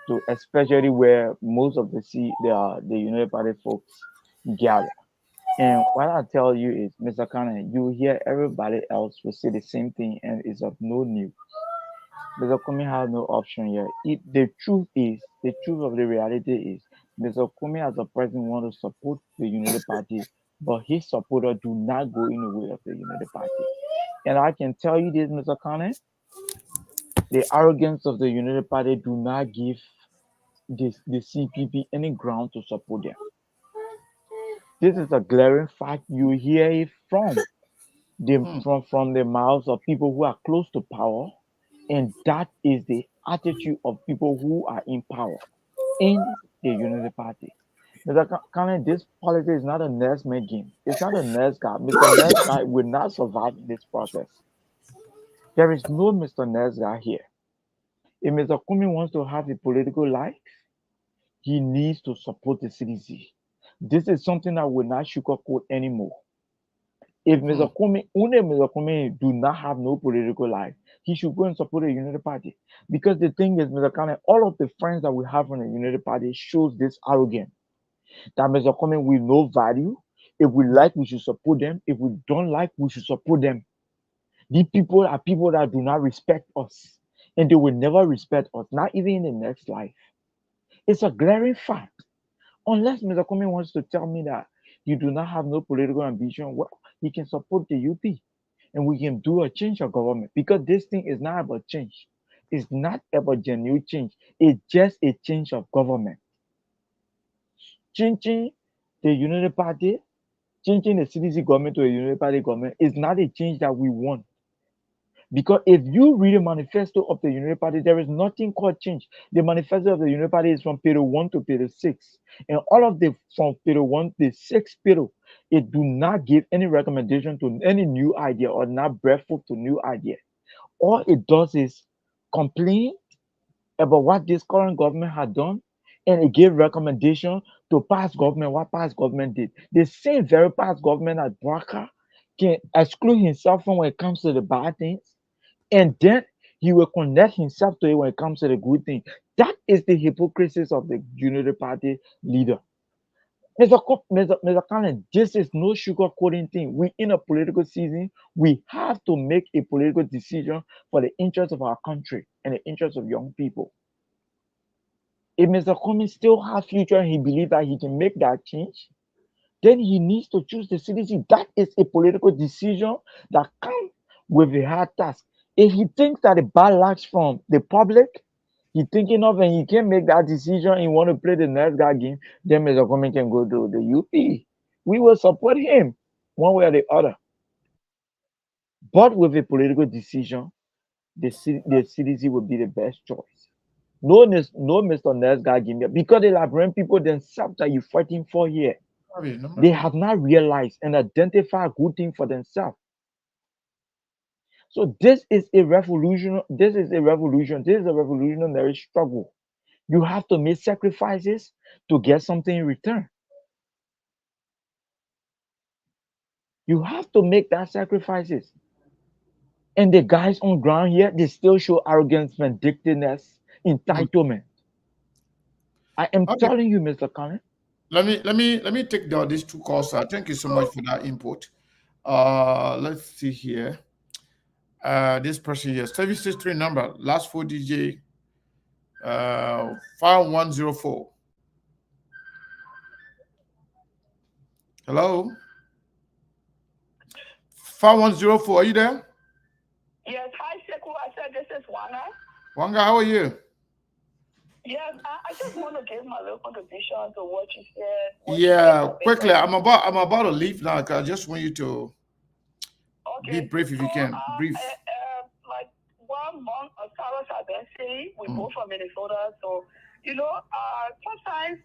M: to especially where most of the United Party folks gather. And what I tell you is, Mr. Cannon, you hear everybody else will say the same thing, and it's of no news. Mr. Kumi has no option here. The truth of the reality is, Mr. Kumi as a president want to support the United Party, but his supporters do not go in the way of the United Party. And I can tell you this, Mr. Cannon, the arrogance of the United Party do not give the CPP any ground to support them. This is a glaring fact. You hear it from the mouths of people who are close to power, and that is the attitude of people who are in power in the Unity Party. Mr. Kane, this politics is not a Nesmith game. It's not a Nesgard. Mr. Nesgard will not survive this process. There is no Mr. Nesgard here. If Mr. Kumi wants to have a political life, he needs to support the CDC. This is something that will not sugarcoat anymore. If Mr. Kumi do not have no political life, he should go and support the Unity Party. Because the thing is, Mr. Kane, all of the friends that we have from the Unity Party shows this arrogance. That Mr. Kumi with no value. If we like, we should support them. If we don't like, we should support them. These people are people that do not respect us. And they will never respect us, not even in the next life. It's a glaring fact. Unless Mr. Kumi wants to tell me that you do not have no political ambition, well, he can support the UP and we can do a change of government, because this thing is not about change. It's not about genuine change. It's just a change of government. Changing the Unity Party, changing the CDC government to a Unity Party government is not a change that we want. Because if you read the manifesto of the Unity Party, there is nothing called change. The manifesto of the Unity Party is from period 1 to period 6. And all of the from period 1 to 6 period, it do not give any recommendation to any new idea or not breadth to new idea. All it does is complain about what this current government had done, and it gave recommendation to past government, what past government did. The same very past government at Barker can exclude himself from when it comes to the bad things, and then he will connect himself to it when it comes to the good thing. That is the hypocrisy of the Unity Party leader. Mr. Cullen, this is no sugarcoating thing. We in a political season. We have to make a political decision for the interest of our country and the interest of young people. If Mr. Cummings still has future and he believes that he can make that change, then he needs to choose the CDC. That is a political decision that comes with a hard task. If he thinks that the backlash from the public, he thinking of and he can make that decision, he want to play the next guy game, then Mr. Cummings can go to the UP. We will support him one way or the other. But with a political decision, the CDC would be the best choice. No Mr. Nesgard game here, because the Liberian people themselves that you're fighting for here, they have not realized and identified a good thing for themselves. So this is a revolution. This is a revolution. This is a revolutionary struggle. You have to make sacrifices to get something in return. You have to make that sacrifices. And the guys on ground here, they still show arrogance, vindictiveness, entitlement. I am telling you, Mr. Kane.
A: Let me take these two calls. Thank you so much for that input. Let's see here. This person here, 763 number, last 4 DJ 5104. Hello? 5104, are you there?
J: Yes, hi Sekou. I said this is Wanga.
A: Wanga, how are you?
J: Yes, I just want to give my little contribution to what you said.
A: Yeah, quickly. I'm about to leave now because I just want you to be brief if you can. Brief.
J: Like 1 month as far as I've been saying, we both from Minnesota, so sometimes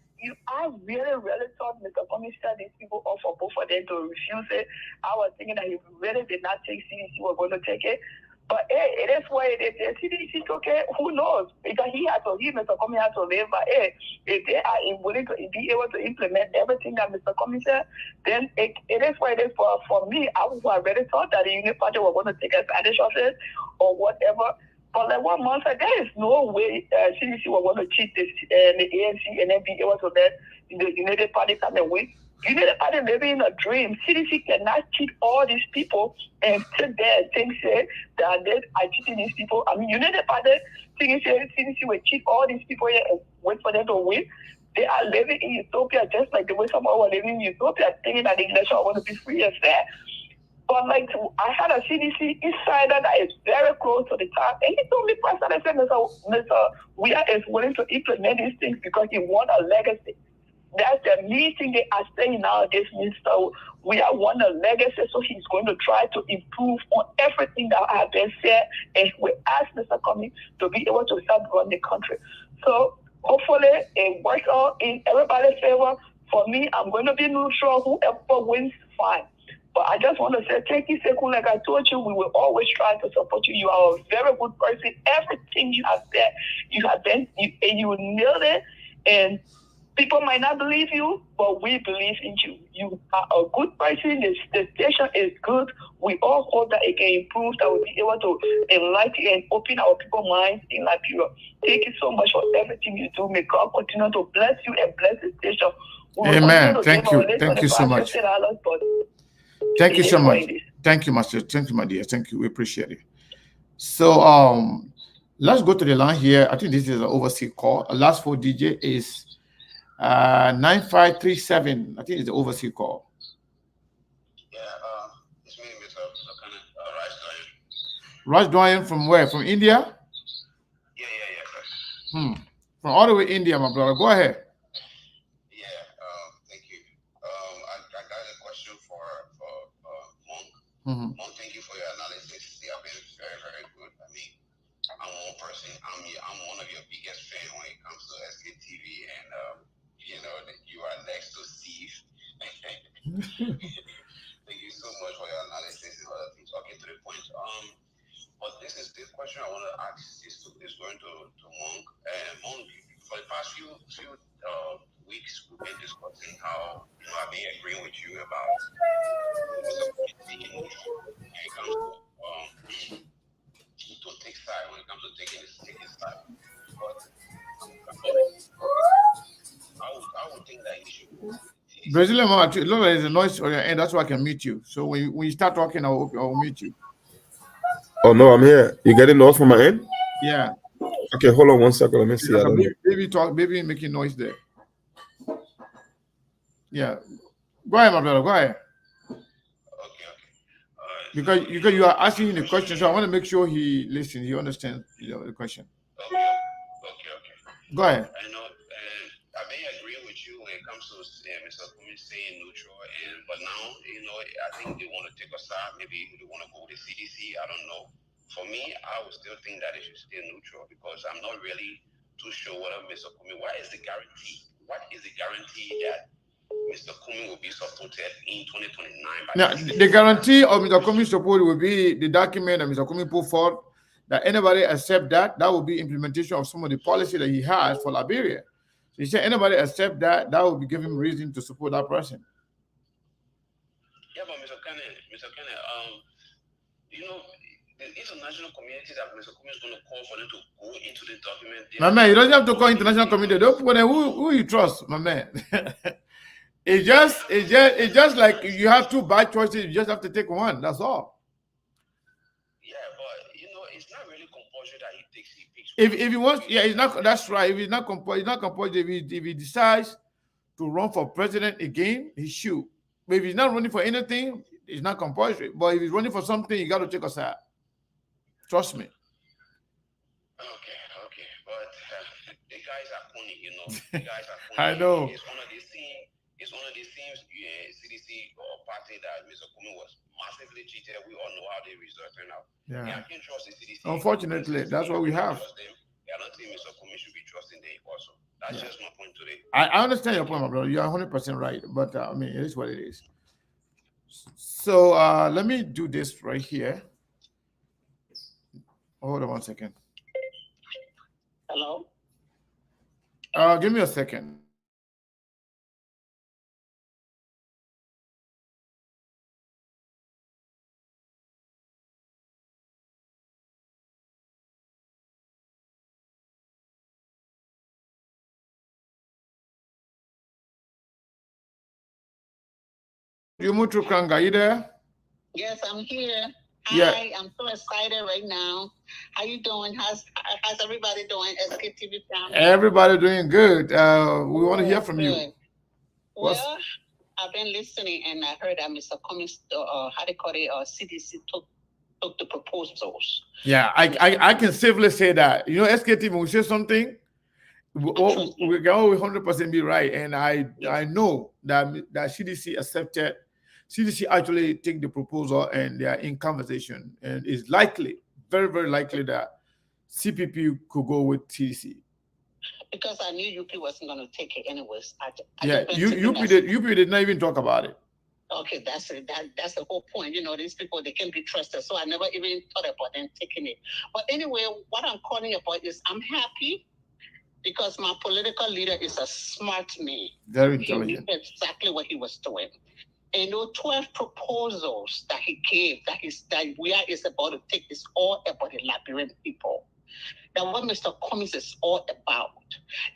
J: I really thought Mr. Cummings set these people off for both of them to refuse it. I was thinking that he really did not take CDC, we're going to take it.
I: But hey, it is what it is. The CDC, okay, who knows? Because he Mr. Comey had to live, but hey, if they are willing to be able to implement everything that Mr. Comey said, then it is what it is. For me, I already thought that the Union Party were going to take advantage of it or whatever. But like 1 month ago, there is no way CDC were going to cheat the ANC and then be able to let the United Party come and win. United Party living in a dream. CDC cannot cheat all these people and sit there and think say that they are cheating these people. I mean, United Party CDC will cheat all these people here and wait for them to win. They are living in utopia just like the way some were living in utopia, thinking that the election want to be free and fair. But like I had a CDC insider that is very close to the top, and he told me personally, said, Mr. Weir is willing to implement these things because he want a legacy. That's the main thing they are saying nowadays, Mr. We are one a legacy, so he's going to try to improve on everything that has been said, and we ask Mr. Comey to be able to help run the country. So hopefully it works out in everybody's favor. For me, I'm going to be neutral. Whoever wins, fine. But I just want to say thank you, Sekun. Like I told you, we will always try to support you. You are a very good person. Everything you have said, you have been, you nailed it. And people might not believe you, but we believe in you. You are a good person. The station is good. We all hope that it can improve, that we'll be able to enlighten and open our people's minds in Liberia. Thank you so much for everything you do. May God continue to bless you and bless the station.
A: Amen. Thank you. Thank you so much. Thank you so much. Thank you, Master. Thank you, my dear. Thank you. We appreciate it. So let's go to the line here. I think this is an overseas call. Last 4 DJ is 9537. I think it's the overseas call.
G: Yeah, it's me, Mr.
A: Raj Doyen from where? From India?
G: Yeah, sir.
A: From all the way India, my brother. Go ahead.
G: Thank you. I got a question for Monk. Monk, thank you for your analysis. They have been very, very good. I mean, I'm one person. I'm one of your biggest fans when it comes to SKTV, and you know that you are next to Steve. Thank you so much for your analysis. Talking to the point. But this question I want to ask is going to Monk. Monk, for the past few weeks, we've been discussing how I've been agreeing with you about taking when it comes to take side, when it comes to taking side. But I would think that you should.
A: Brazilian, look, there's a noise on your end. That's why I can mute you. So when you start talking, I'll mute you.
E: Oh no, I'm here. You getting noise from my end?
A: Yeah.
E: Okay, hold on 1 second. Let me see.
A: Baby making noise there. Yeah. Go ahead, my brother. Go ahead. Because you are asking him the question, so I want to make sure he listens, he understands the question.
G: Okay.
A: Go ahead.
G: I know, I may agree with you when it comes to Mr. Comey saying neutral, but now, I think they want to take a side. Maybe they want to go with the CDC. I don't know. For me, I would still think that it should stay neutral because I'm not really too sure whether Mr. Comey. What is the guarantee? What is the guarantee that Mr. Comey will be supported in 2029?
A: Now, the guarantee of Mr. Comey's support will be the document that Mr. Comey put forward. That anybody accept that will be implementation of some of the policy that he has for Liberia. So he said anybody accept that will be giving him reason to support that person.
G: Yeah, but Mr. Kennedy, the international community that Mr. Comey is going to call for them to go into the document.
A: My man, you don't have to call international community. Don't put who you trust, my man. It's just like you have 2 bad choices. You just have to take one. That's all.
G: It's not really compulsory that he picks.
A: If he wants, it's not. That's right. If he's not compulsory, if he decides to run for president again, he should. But if he's not running for anything, it's not compulsory. But if he's running for something, you got to take a side. Trust me.
G: Okay. But the guys are funny, The guys are funny.
A: I know.
G: It's one of these things. CDC or party that Mr. Comey was massively cheated. We all know how the results turn out.
A: Yeah.
G: I can't trust the CDC.
A: Unfortunately, that's what we have.
G: I don't think Mr. Comey should be trusting them also. That's just my point today.
A: I understand your point, my brother. You're 100% right. But it is what it is. So let me do this right here. Hold on 1 second.
N: Hello?
A: Give me a second. Yumutu Kranga, you there?
N: Yes, I'm here.
A: Yeah.
N: Hi, I'm so excited right now. How you doing? How's everybody doing? SKTV family?
A: Everybody doing good. We want to hear from you.
N: Well, I've been listening and I heard that Mr. Cummings, how they call it, CDC took the proposals.
A: Yeah, I can safely say that. You know, SKT, when we say something, we can always 100% be right. And I know that CDC accepted. CDC actually take the proposal and they are in conversation. And it's likely, very, very likely that CPP could go with CDC.
N: Because I knew UP wasn't going to take it anyways.
A: UP did not even talk about it.
N: Okay, that's it. That's the whole point. You know, these people, they can be trusted. So I never even thought about them taking it. But anyway, what I'm calling about is I'm happy because my political leader is a smart man.
A: Very intelligent.
N: He knew exactly what he was doing. And those 12 proposals that he gave, that we are is about to take, is all about the Liberian people. That what Mr. Cummings is all about,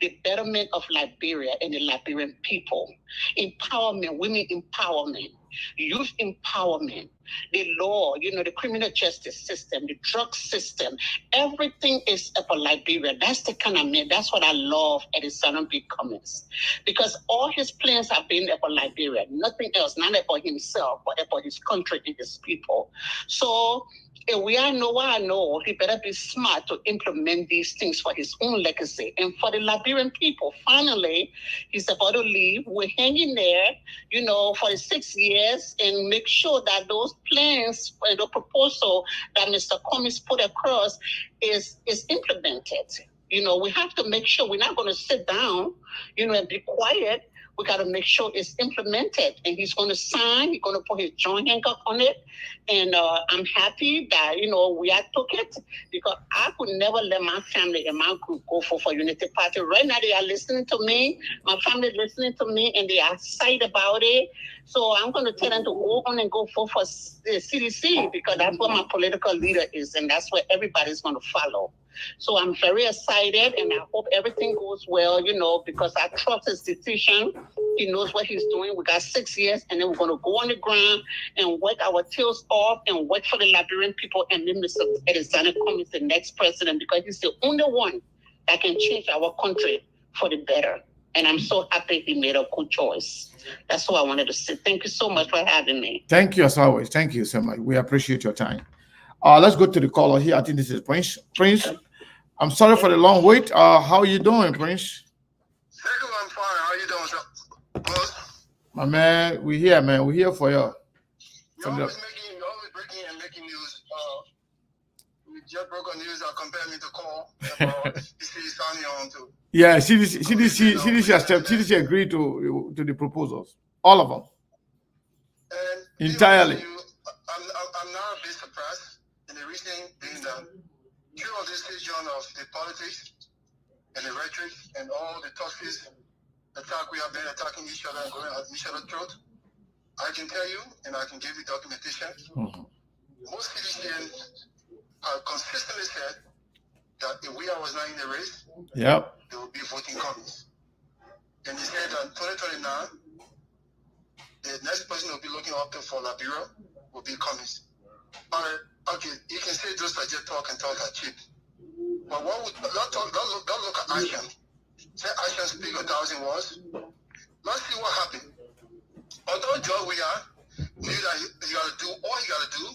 N: the betterment of Liberia and the Liberian people, empowerment, women empowerment, youth empowerment, the law, you know, the criminal justice system, the drug system, everything is about Liberia. That's the kind of man, that's what I love at the Son of Big Cummings. Because all his plans have been about Liberia, nothing else, not about himself, but about his country and his people. So, if we all know what I know, he better be smart to implement these things for his own legacy and for the Liberian people. Finally, he's about to leave. We're hanging there, you know, for the 6 years and make sure that those plans, the proposal that Mr. Cummings put across is implemented. You know, we have to make sure we're not going to sit down, you know, and be quiet. We got to make sure it's implemented. And he's going to sign. He's going to put his joint handcuff on it. And I'm happy that, you know, we took it because I could never let my family and my group go for Unity Party. Right now, they are listening to me. My family listening to me, and they are excited about it. So I'm going to tell them to go on and go for the CDC because that's what my political leader is. And that's what everybody's going to follow. So I'm very excited, and I hope everything goes well, you know, because I trust his decision. He knows what he's doing. We got 6 years, and then we're going to go on the ground and work our tails off and work for the Liberian people and then Mr. Alexander Cummings, the next president, because he's the only one that can change our country for the better. And I'm so happy he made a good choice. That's what I wanted to say. Thank you so much for having me.
A: Thank you, as always. Thank you so much. We appreciate your time. Let's go to the caller here. I think this is Prince. Prince, I'm sorry for the long wait. How are you doing, Prince?
K: I'm fine. How you doing, sir? Good.
A: My man, we're here, man. We're here for you.
K: You're always breaking and making news. We just broke a news that compared me to call about CDC on too.
A: Yeah, CDC agreed to the proposals, all of them,
K: and
A: entirely.
K: I'm not a bit surprised, and the reason being that through all this season of the politics and the rhetoric and all the toxic attack we have been attacking each other and going at each other's throat, I can tell you, and I can give you documentation, most CDCN have consistently said that if we was not in the race, they will be voting Cummings. And he said that 2029, the next person will be looking up to for Liberia will be Cummings. All right, okay, you can say those are just talk are cheap. But what would don't look at action. Say action speak 1,000 words. Let's see what happened. Although Joe we are knew that he got to do all he got to do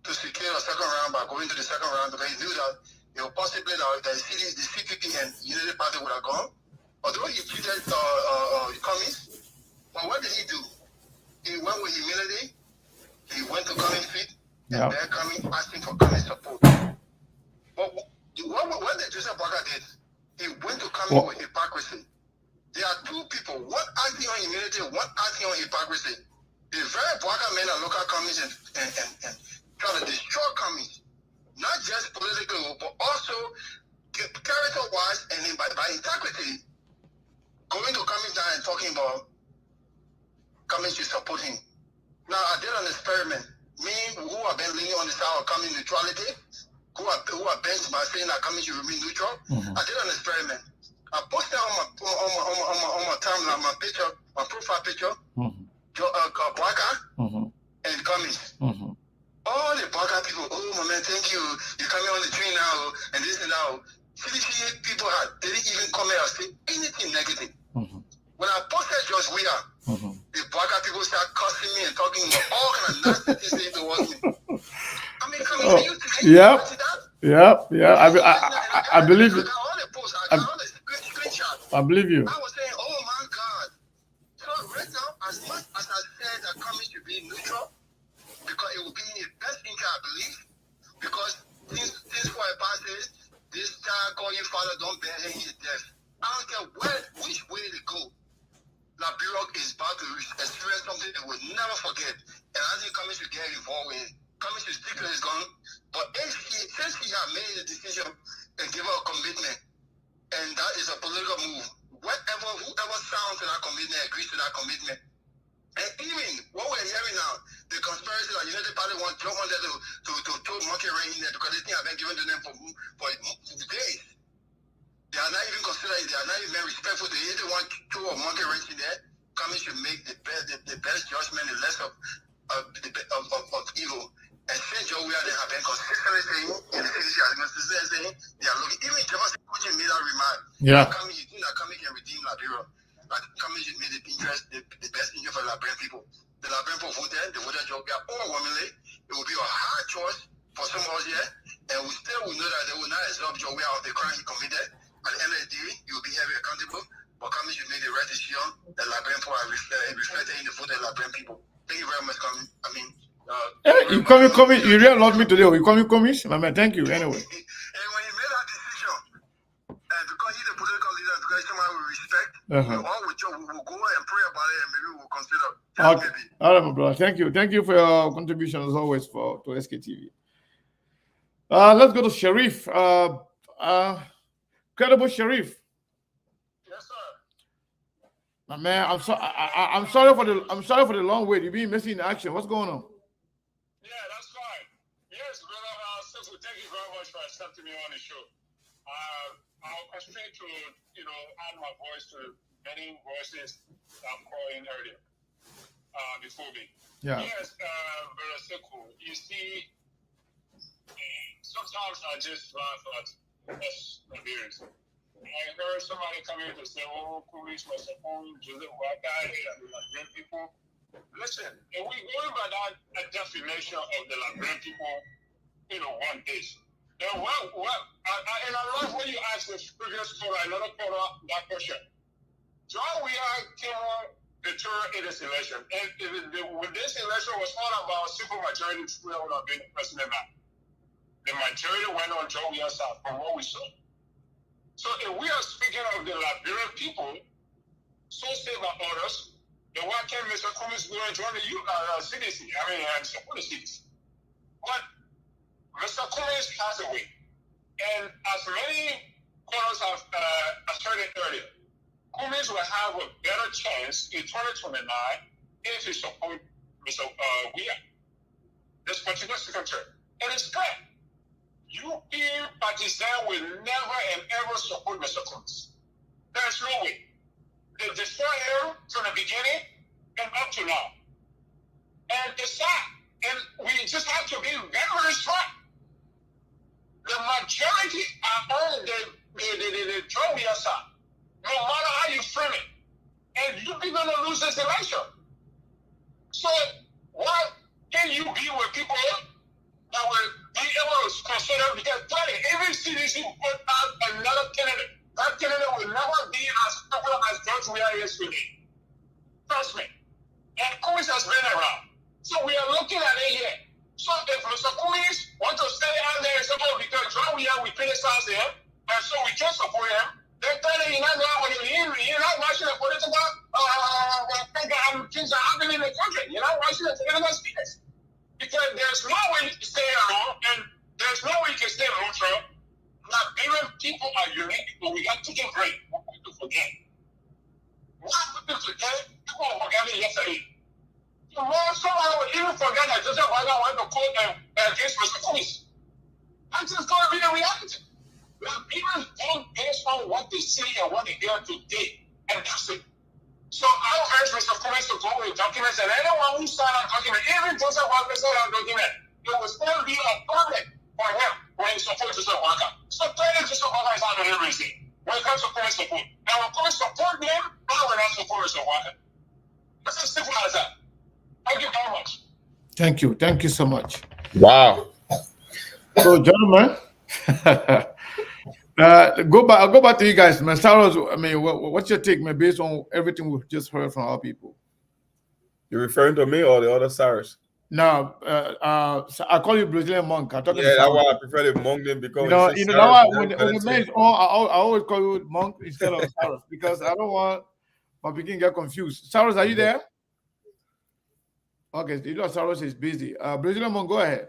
K: to secure a second round by going to the second round because he knew that it was possibly that the CPP and Unity Party would have gone. Although he treated Cummings, but what did he do? He went with humility. He went to Cummings' feet, and they're coming asking for Cummings' support. But what did Joseph Boakai did? He went to Cummings with hypocrisy. There are two people, one acting on humility, one acting on hypocrisy. The very Boakai men are local Cummings and trying to destroy Cummings.
G: not just political, but also character-wise and then by integrity, going to Cummings now and talking about Cummings to support him. Now, I did an experiment. Me, who have been leaning on the side of Cummings neutrality, who are bent by saying that Cummings should remain neutral, I did an experiment. I posted on my timeline, my picture, my profile picture, Baka and Cummings. All the Baka people, oh my man, thank you. You're coming on the train now, and this and that. CDC people they didn't even comment or say anything negative. When I posted George Weah, the Baka people start cussing me and talking about all kind of nasty things towards me. I mean, can you see that?
A: I believe it.
G: I got all the posts, I got all the screenshots.
A: I believe you.
G: I was saying, oh my God. So right now, as much as I said that Cummings should be neutral, because it will be in the best interest, I believe, because things for a passes, this child call you father, don't bear him, he's deaf. I don't care which way they go. Liberia is about to experience something they will never forget. And I think Cummings should get involved in it. Cummings should stick to his gun. But since he has made a decision and give her a commitment, and that is a political move, whoever sounds to that commitment agrees to that commitment. And even what we're hearing now, the conspiracy that United Party want Joe wanted to throw monkey ring in there because this thing has been given to them for days. They are not even considering, they are not even respectful. They either want to throw a monkey wrench in there. Cummings should make the best judgment, the less of evil. And since Joe Weah have been consistently saying, and the CDC has been consistently saying, they are looking, even Jefferson Kuchi made that remark.
A: Yeah.
G: Cummings, you think that Cummings can redeem Liberia? Like Cummings should make the best interest for the Liberian people. The Liberian people they voted Joe Weah overwhelmingly. It will be a hard choice for some of us here, and we still will know that they will not absorb Joe Weah of the crime he committed. At the end of the day, you will be heavily accountable, but Cummings should make the right decision. The Liberian people are reflected in the vote of the Liberian people. Thank you very much, Cummings. I mean,
A: you coming, you really loved me today. You coming, my man. Thank you. Anyway.
G: And when he made that decision, and because he's a political leader, because he's somebody we respect, we all will go and pray about it, and maybe we'll consider.
A: Okay. All right, my brother. Thank you. Thank you for your contribution as always to SKTV. Let's go to Sharif. Credible Sharif.
K: Yes, sir.
A: My man, I'm sorry for the long wait. You've been missing in action. What's going on?
K: Yeah, that's fine. Yes, brother. Simple, thank you very much for accepting me on the show. I'll constrain to add my voice to many voices that I'm calling earlier before me.
A: Yeah.
K: Yes, brother Sekou. You see, sometimes I just laugh at us Liberians. I heard somebody come in to say, oh, police were supposed to do what I and the Liberian people. Listen, if we going by that definition of the Liberian people, one is. Then what? And I love when you asked the previous caller, another caller, that question. John Weah came on the tour in this election, and when this election was all about simple majority, we would have been the president now. The majority went on John Weah's side from what we saw. So if we are speaking of the Liberian people, so say by others, then why can't Mr. Cummings go and join the CDC? And support the CDC. But Mr. Cummings has a way. And as many callers have asserted earlier, Cummings will have a better chance in 2029 if he supports Mr. Weah, this particular secretary. And it's clear. UP partisan will never and ever support Mr. Cummings. There's no way. They destroyed him from the beginning and up to now. And it's sad. And we just have to be very, very strong. The majority are on the John Weah side, no matter how you frame it. And you're going to lose this election. So why can you be with people that will be able to consider, because clearly every CDC put out another candidate. That candidate will never be as popular as George Weah is today. Trust me. And Cummings has been around. So we are looking at it here. So if Mr. Cummings wants to stay out there and support because John Weah, we criticize him, and so we can support him, then clearly you're not watching the political things that happen in the country. You're not watching the political speakers. Because there's no way to stay around, and the
G: There's no way you can stay neutral. Liberian people are unique, but we have to get great. What people forget. What people forget? People are forgetting yesterday. Somehow we even forget that Joseph Wagner went to court against Mr. Cummings. That's just going to be the reality. Liberians vote based on what they see and what they hear today, and that's it. So I urge Mr. Cummings to go with documents, and anyone who signed a document, even Joseph Wagner signed a document, it will still be a problem for him when he supports Joseph Wagner. So clearly Joseph Wagner is not on everything when it comes to Cummings support. And when Cummings support them, now we're not supporting Mr. Wagner. It's as simple as that. Thank you very much.
A: Thank you. Thank you so much.
E: Wow.
A: So, gentlemen, I'll go back to you guys. Man, Cyrus, I mean, what's your take, man, based on everything we've just heard from our people?
E: You're referring to me or the other Cyrus?
A: No, I call you Brazilian monk. I'm talking
E: that's why I prefer the monk name because
A: when the man is on, I always call you monk instead of Cyrus because I don't want my beginning to get confused. Cyrus, are you there? Okay, Cyrus is busy. Brazilian monk, go ahead.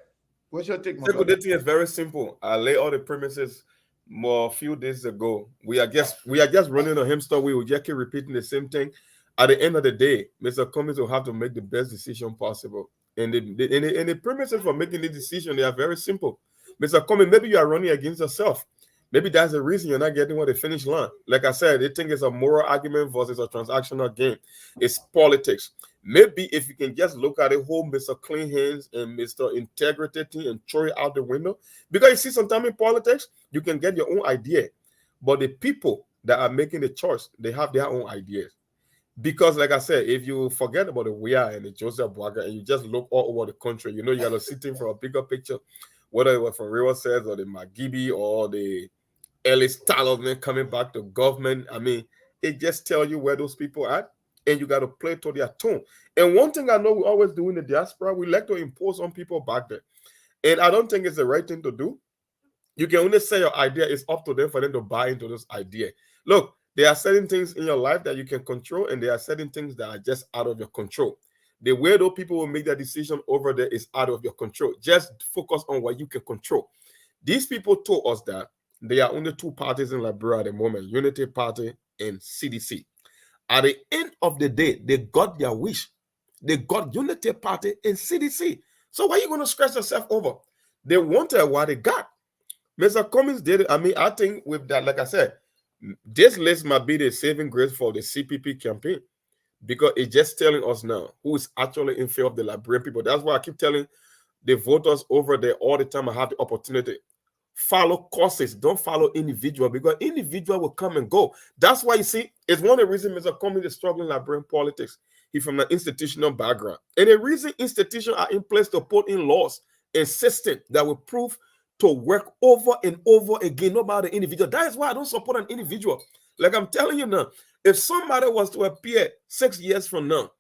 A: What's your take?
E: The thing is very simple. I lay all the premises a few days ago. We are just running a hamster wheel. We just keep repeating the same thing. At the end of the day, Mr. Cummings will have to make the best decision possible. And the premises for making the decision, they are very simple. Mr. Cummings, maybe you are running against yourself. Maybe that's the reason you're not getting what the finish line. Like I said, they think it's a moral argument versus a transactional game. It's politics. Maybe if you can just look at the whole Mr. Clean Hands and Mr. Integrity thing and throw it out the window. Because you see, sometimes in politics, you can get your own idea. But the people that are making the choice, they have their own ideas. Because, like I said, if you forget about the Wea and the Joseph Boaga and you just look all over the country, you got to sit in for a bigger picture, whether it was from River Says or the Magibi or the Ellis Talon coming back to government. I mean, it just tells you where those people are, and you got to play to their tone. And one thing I know we always do in the diaspora, we like to impose on people back there. And I don't think it's the right thing to do. You can only say your idea. It's up to them for them to buy into this idea. Look, there are certain things in your life that you can control, and there are certain things that are just out of your control. The way those people will make their decision over there is out of your control. Just focus on what you can control. These people told us that there are only two parties in Liberia at the moment, Unity Party and CDC. At the end of the day, they got their wish. They got Unity Party and CDC. So why are you going to scratch yourself over? They wanted what they got. Mr. Cummings did it. I mean, I think with that, like I said, this list might be the saving grace for the CPP campaign because it's just telling us now who is actually in favor of the Liberian people. That's why I keep telling the voters over there all the time I have the opportunity. Follow causes, don't follow individual because individual will come and go. That's why you see, it's one of the reasons Mr. Cummings is struggling in Liberian politics. He's from an institutional background. And the reason institutions are in place to put in laws and systems that will prove to work over and over again, not about the individual. That is why I don't support an individual. Like I'm telling you now, if somebody was to appear 6 years from now,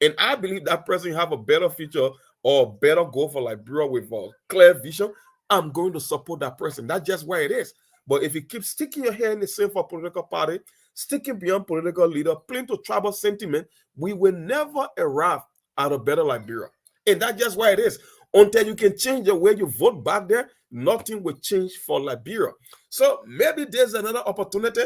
E: and I believe that person have a better future or better goal for Liberia with a clear vision, I'm going to support that person. That's just where it is. But if you keep sticking your hand in the same for a political party, sticking beyond political leader, playing to tribal sentiment, we will never arrive at a better Liberia. And that's just where it is. Until you can change the way you vote back there, nothing will change for Liberia. So maybe there's another opportunity.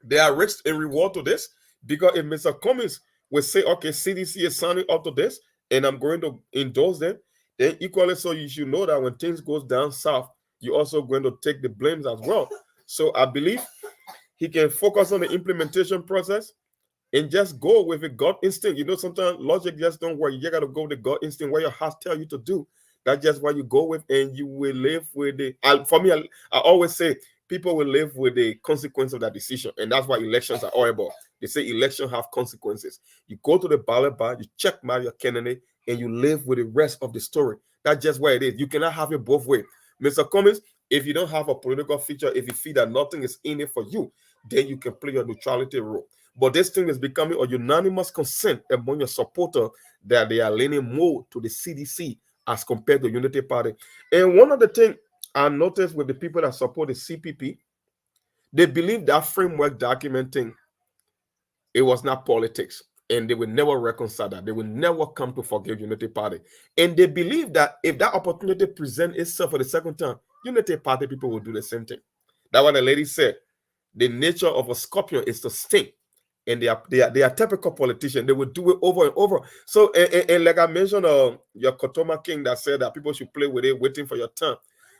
E: There are risks and reward to this because if Mr. Cummings will say, okay, CDC is signing up to this and I'm going to endorse them, then equally so you should know that when things goes down south, you're also going to take the blames as well. So I believe he can focus on the implementation process and just go with a gut instinct. Sometimes logic just don't work. You got to go with the gut instinct, what your heart tell you to do. That's just what you go with, and you will live with it. For me, I always say people will live with the consequence of that decision, and that's why elections are horrible. They say elections have consequences. You go to the ballot bar, you check mark your candidate, and you live with the rest of the story. That's just where it is. You cannot have it both ways. Mr. Cummings, if you don't have a political feature, if you feel that nothing is in it for you, then you can play your neutrality role. But this thing is becoming a unanimous consent among your supporters that they are leaning more to the CDC as compared to Unity Party. And one of the things I noticed with the people that support the CPP, they believe that framework document thing, it was not politics. and they will never reconcile that. They will never come to forgive Unity Party. And they believe that if that opportunity presents itself for the second time, Unity Party people will do the same thing. That's what the lady said. The nature of a scorpion is to sting. And they are typical politicians. They will do it over and over. So, and like I mentioned, your Kotoma King that said that people should play with it, waiting for your turn.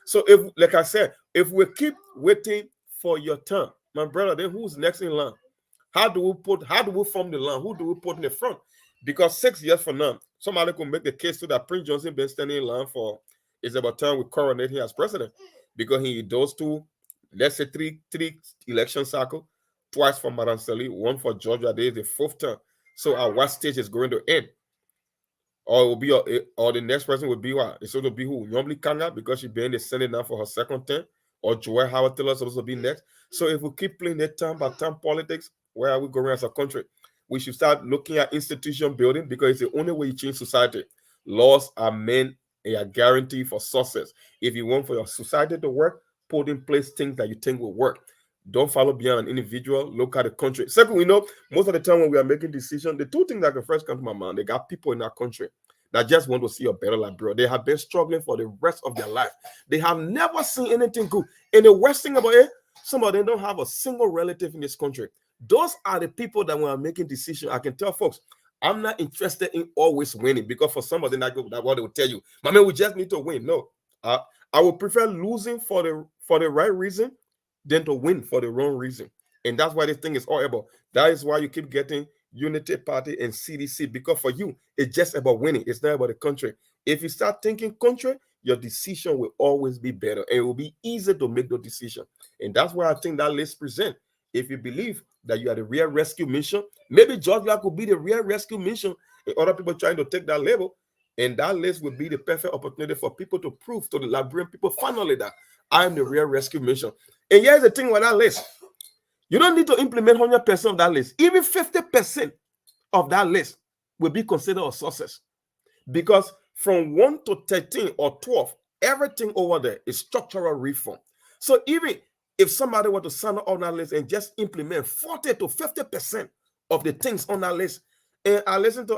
E: So, if, like I said, if we keep waiting for your turn, my brother, then who's next in line? How do we form the line? Who do we put in the front? Because 6 years from now, somebody could make the case to that Prince Johnson been standing in line for, it's about time we coronate him as president. Because he those two, let's say three election cycle, twice for Madam Sally, one for Georgia. This is the 4th term. So at what stage is going to end? Or it will be, or the next person will be what? It's going to be who? Normally Kanga, because she's been in the Senate now for her 2nd term. Or Joel Howard Taylor is supposed to be next. So if we keep playing that term by term politics, where are we going as a country? We should start looking at institution building, because it's the only way you change society. Laws are meant a guarantee for success. If you want for your society to work, put in place things that you think will work. Don't follow beyond an individual. Look at the country. Second, we know most of the time when we are making decisions, the two things that can first come to my mind, they got people in our country that just want to see a better Liberia. They have been struggling for the rest of their life. They have never seen anything good. And the worst thing about it, some of them don't have a single relative in this country. Those are the people that when I'm making decisions, I can tell folks, I'm not interested in always winning, because for some of them, that's what they will tell you. My man, we just need to win. No, I would prefer losing for the right reason than to win for the wrong reason. And that's why this thing is all about. That is why you keep getting Unity Party and CDC, because for you, it's just about winning. It's not about the country. If you start thinking country, your decision will always be better, and it will be easier to make the decision. And that's why I think that list present. If you believe that you are the real rescue mission, maybe Georgia could be the real rescue mission, and other people trying to take that label. And that list would be the perfect opportunity for people to prove to the Liberian people finally that I am the real rescue mission. And here's the thing with that list. You don't need to implement 100% of that list. Even 50% of that list will be considered a success. Because from 1 to 13 or 12, everything over there is structural reform. So even if somebody were to sign up on that list and just implement 40 to 50% of the things on that list, and I listen to,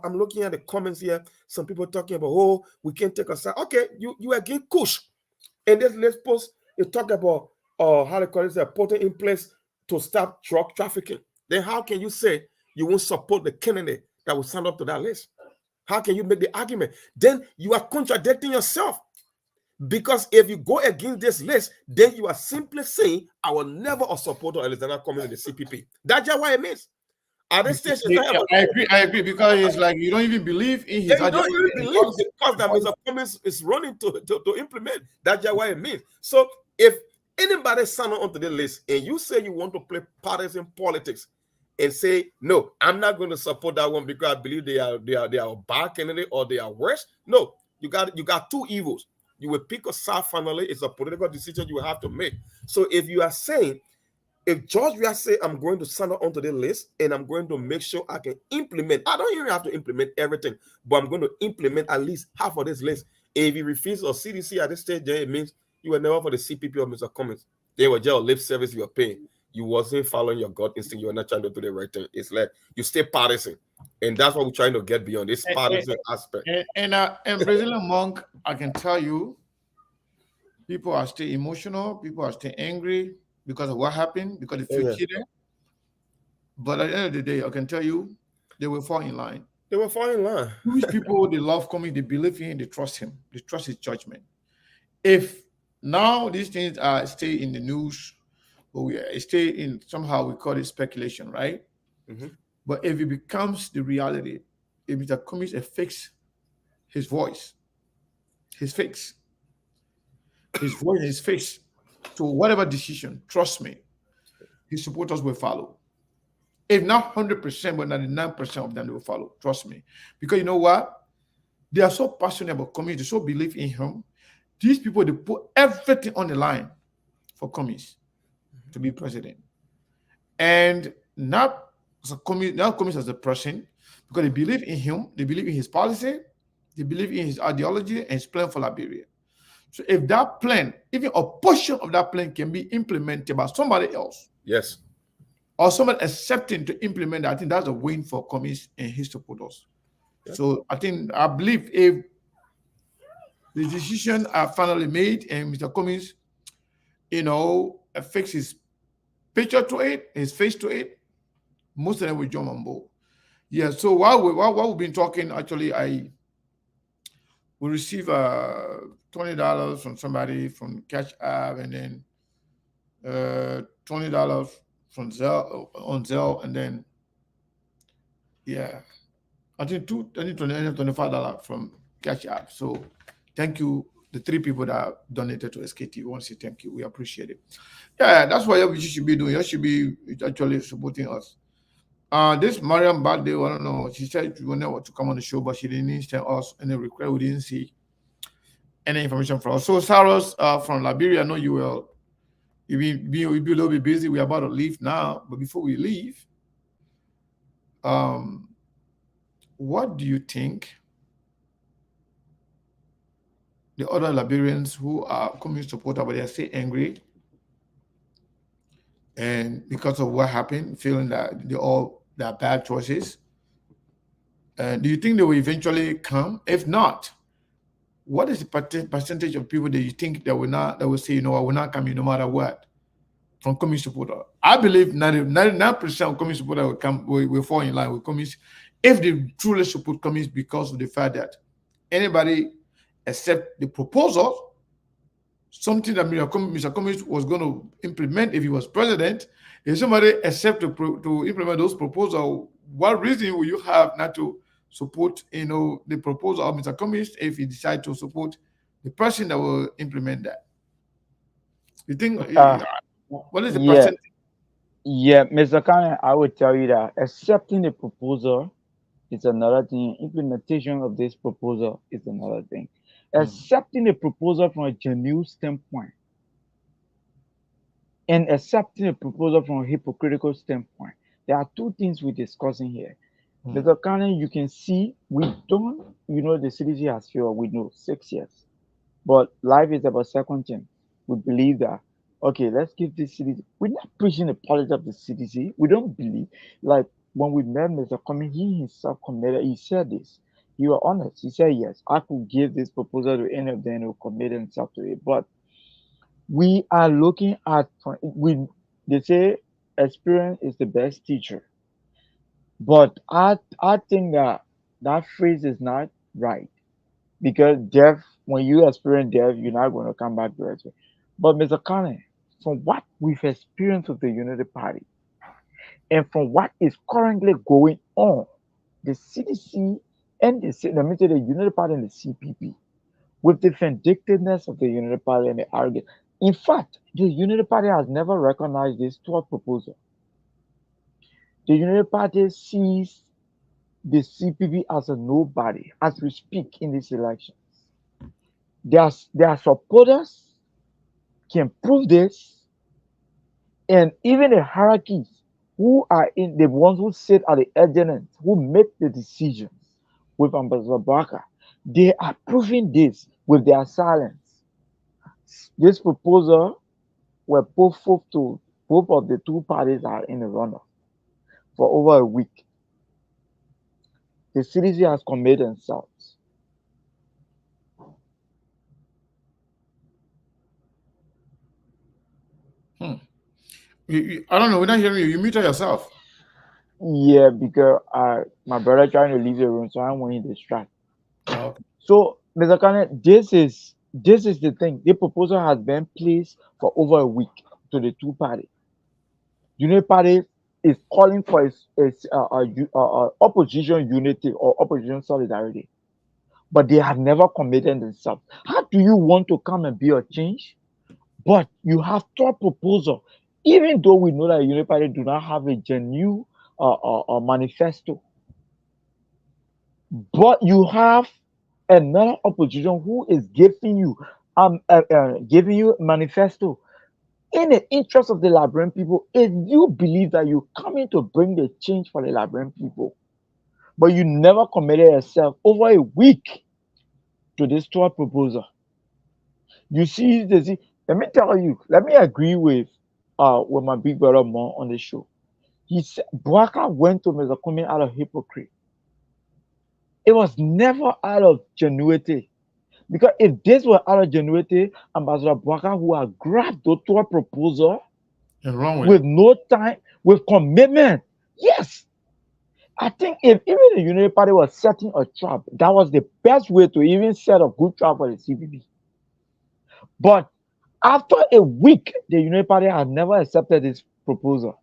E: I'm looking at the comments here, some people talking about, oh, we can't take a side. Okay, you again push. And this list post, you talk about how they call it, putting in place to stop drug trafficking. Then how can you say you won't support the candidate that will sign up to that list? How can you make the argument? Then you are contradicting yourself. Because if you go against this list, then you are simply saying, I will never support Alexander coming in the CPP. That's just what it means. At this stage,
A: I agree, because it's like you don't even believe in his.
E: You don't even believe because that Mr. Cummings is running to implement. That's just what it means. So if anybody sign on to the list and you say you want to play partisan politics and say, no, I'm not going to support that one because I believe they are a bad candidate or they are worse. No, you got two evils. You will pick a side finally. It's a political decision you will have to make. So if you are saying, if George will say, I'm going to sign up onto the list and I'm going to make sure I can implement, I don't even have to implement everything, but I'm going to implement at least half of this list. If you refuse or CDC at this stage, then it means you were never for the CPP or Mr. Cummings. They were just lip service you were paying. You wasn't following your gut instinct. You were not trying to do the right thing. It's like you stay partisan. And that's what we're trying to get beyond this partisan aspect.
A: And Brazilian Monk, I can tell you, people are still emotional. People are still angry because of what happened, because they feel cheated. But at the end of the day, I can tell you, they will fall in line.
E: They will fall in line.
A: Jewish people, they love coming, they believe in him, they trust him, they trust his judgment. If now these things stay in the news, but we stay in, somehow we call it speculation, right?
E: Mm-hmm.
A: But if it becomes the reality, if Mr. Cummings affects his voice, his face, his face to whatever decision, trust me, his supporters will follow. If not 100%, but 99% of them will follow. Trust me. Because you know what? They are so passionate about Cummings, they so believe in him. These people, they put everything on the line for Cummings to be president. And not Cummings as a person, because they believe in him, they believe in his policy, they believe in his ideology and his plan for Liberia. So if that plan, even a portion of that plan can be implemented by somebody else.
E: Yes.
A: or someone accepting to implement that, I think that's a win for Cummings and his supporters.
E: Yeah.
A: So I believe if the decision are finally made and Mr. Cummings, affects his picture to it, his face to it, most of them will jump on board. Yeah. So while we've been talking, actually, we receive $20 from somebody from Cash App, and then $20 from Zelle on Zelle, and then yeah, I think $25 from Cash App. So thank you, the three people that donated to SKT. We want to say thank you. We appreciate it. Yeah, that's what you should be doing. You should be actually supporting us. This Mariam birthday, I don't know. She said she wanted to come on the show, but she didn't send us any request. We didn't see any information from us. So Saros from Liberia, I know you will. You'll be a little bit busy. We're about to leave now, but before we leave, what do you think the other Liberians who are communist supporters, but they're still angry, and because of what happened, feeling that they're bad choices? Do you think they will eventually come? If not, what is the percentage of people that you think that will say, I will not come in no matter what from communist supporter? I believe 99% of communist supporter will fall in line with communists if they truly support communists, because of the fact that anybody accept the proposal, something that Mr. Cummings was going to implement if he was president. If somebody accept to implement those proposals, what reason will you have not to support, the proposal of Mr. Cummings if he decide to support the person that will implement that? You think? What is the percentage?
M: Yeah, Mr. Khan, I would tell you that accepting the proposal is another thing. Implementation of this proposal is another thing. Accepting the proposal from a genuine standpoint and accepting the proposal from a hypocritical standpoint. There are two things we're discussing here. Mr. Khan, you can see we don't, the CDC has failed, we know, 6 years. But life is about second chance. We believe that, okay, let's give this CDC. We're not preaching the politics of the CDC. We don't believe, like when we met Mr. Cummings, he himself committed, he said this. He was honest. He said, yes, I could give this proposal to any of them who committed himself to it. But we are looking at, they say experience is the best teacher. But I think that phrase is not right, because death, when you experience death, you're not going to come back to it. But Mr. Kane, from what we've experienced with the Unity Party and from what is currently going on, the CDC and the Unity Party and the CPP, with the vindictiveness of the Unity Party and the arrogance. In fact, the Unity Party has never recognized this 12 proposal. The Unity Party sees the CPP as a nobody as we speak in these elections. Their supporters can prove this, and even the hierarchies who are in the ones who sit at the agents who make the decisions with Ambassador Barker, they are proving this with their silence. This proposal were put forth to both of the two parties are in the runoff for over a week. The CDC has committed themselves.
A: I don't know. We're not hearing you. You muted yourself.
M: Yeah, because my brother trying to leave the room, so I don't want him to distract.
A: Okay.
M: So, Mr. Kane, this is the thing. The proposal has been placed for over a week to the two parties. Unity Party is calling for its opposition unity or opposition solidarity, but they have never committed themselves. How do you want to come and be a change, but you have top proposal, even though we know that Unity Party do not have a genuine manifesto, but you have another opposition who is giving you manifesto in the interest of the Liberian people. If you believe that you're coming to bring the change for the Liberian people, but you never committed yourself over a week to this 12 proposal, you see this. Let me tell you. Let me agree with my big brother Mo on the show. He said Bouaka went to Mr. Kumi out of hypocrisy. It was never out of genuity. Because if this were out of genuity, Ambassador Bouaka who had grabbed the tour proposal with no time, with commitment. Yes. I think if even the Unity Party was setting a trap, that was the best way to even set a good trap for the CPP. But after a week, the Unity Party had never accepted this proposal.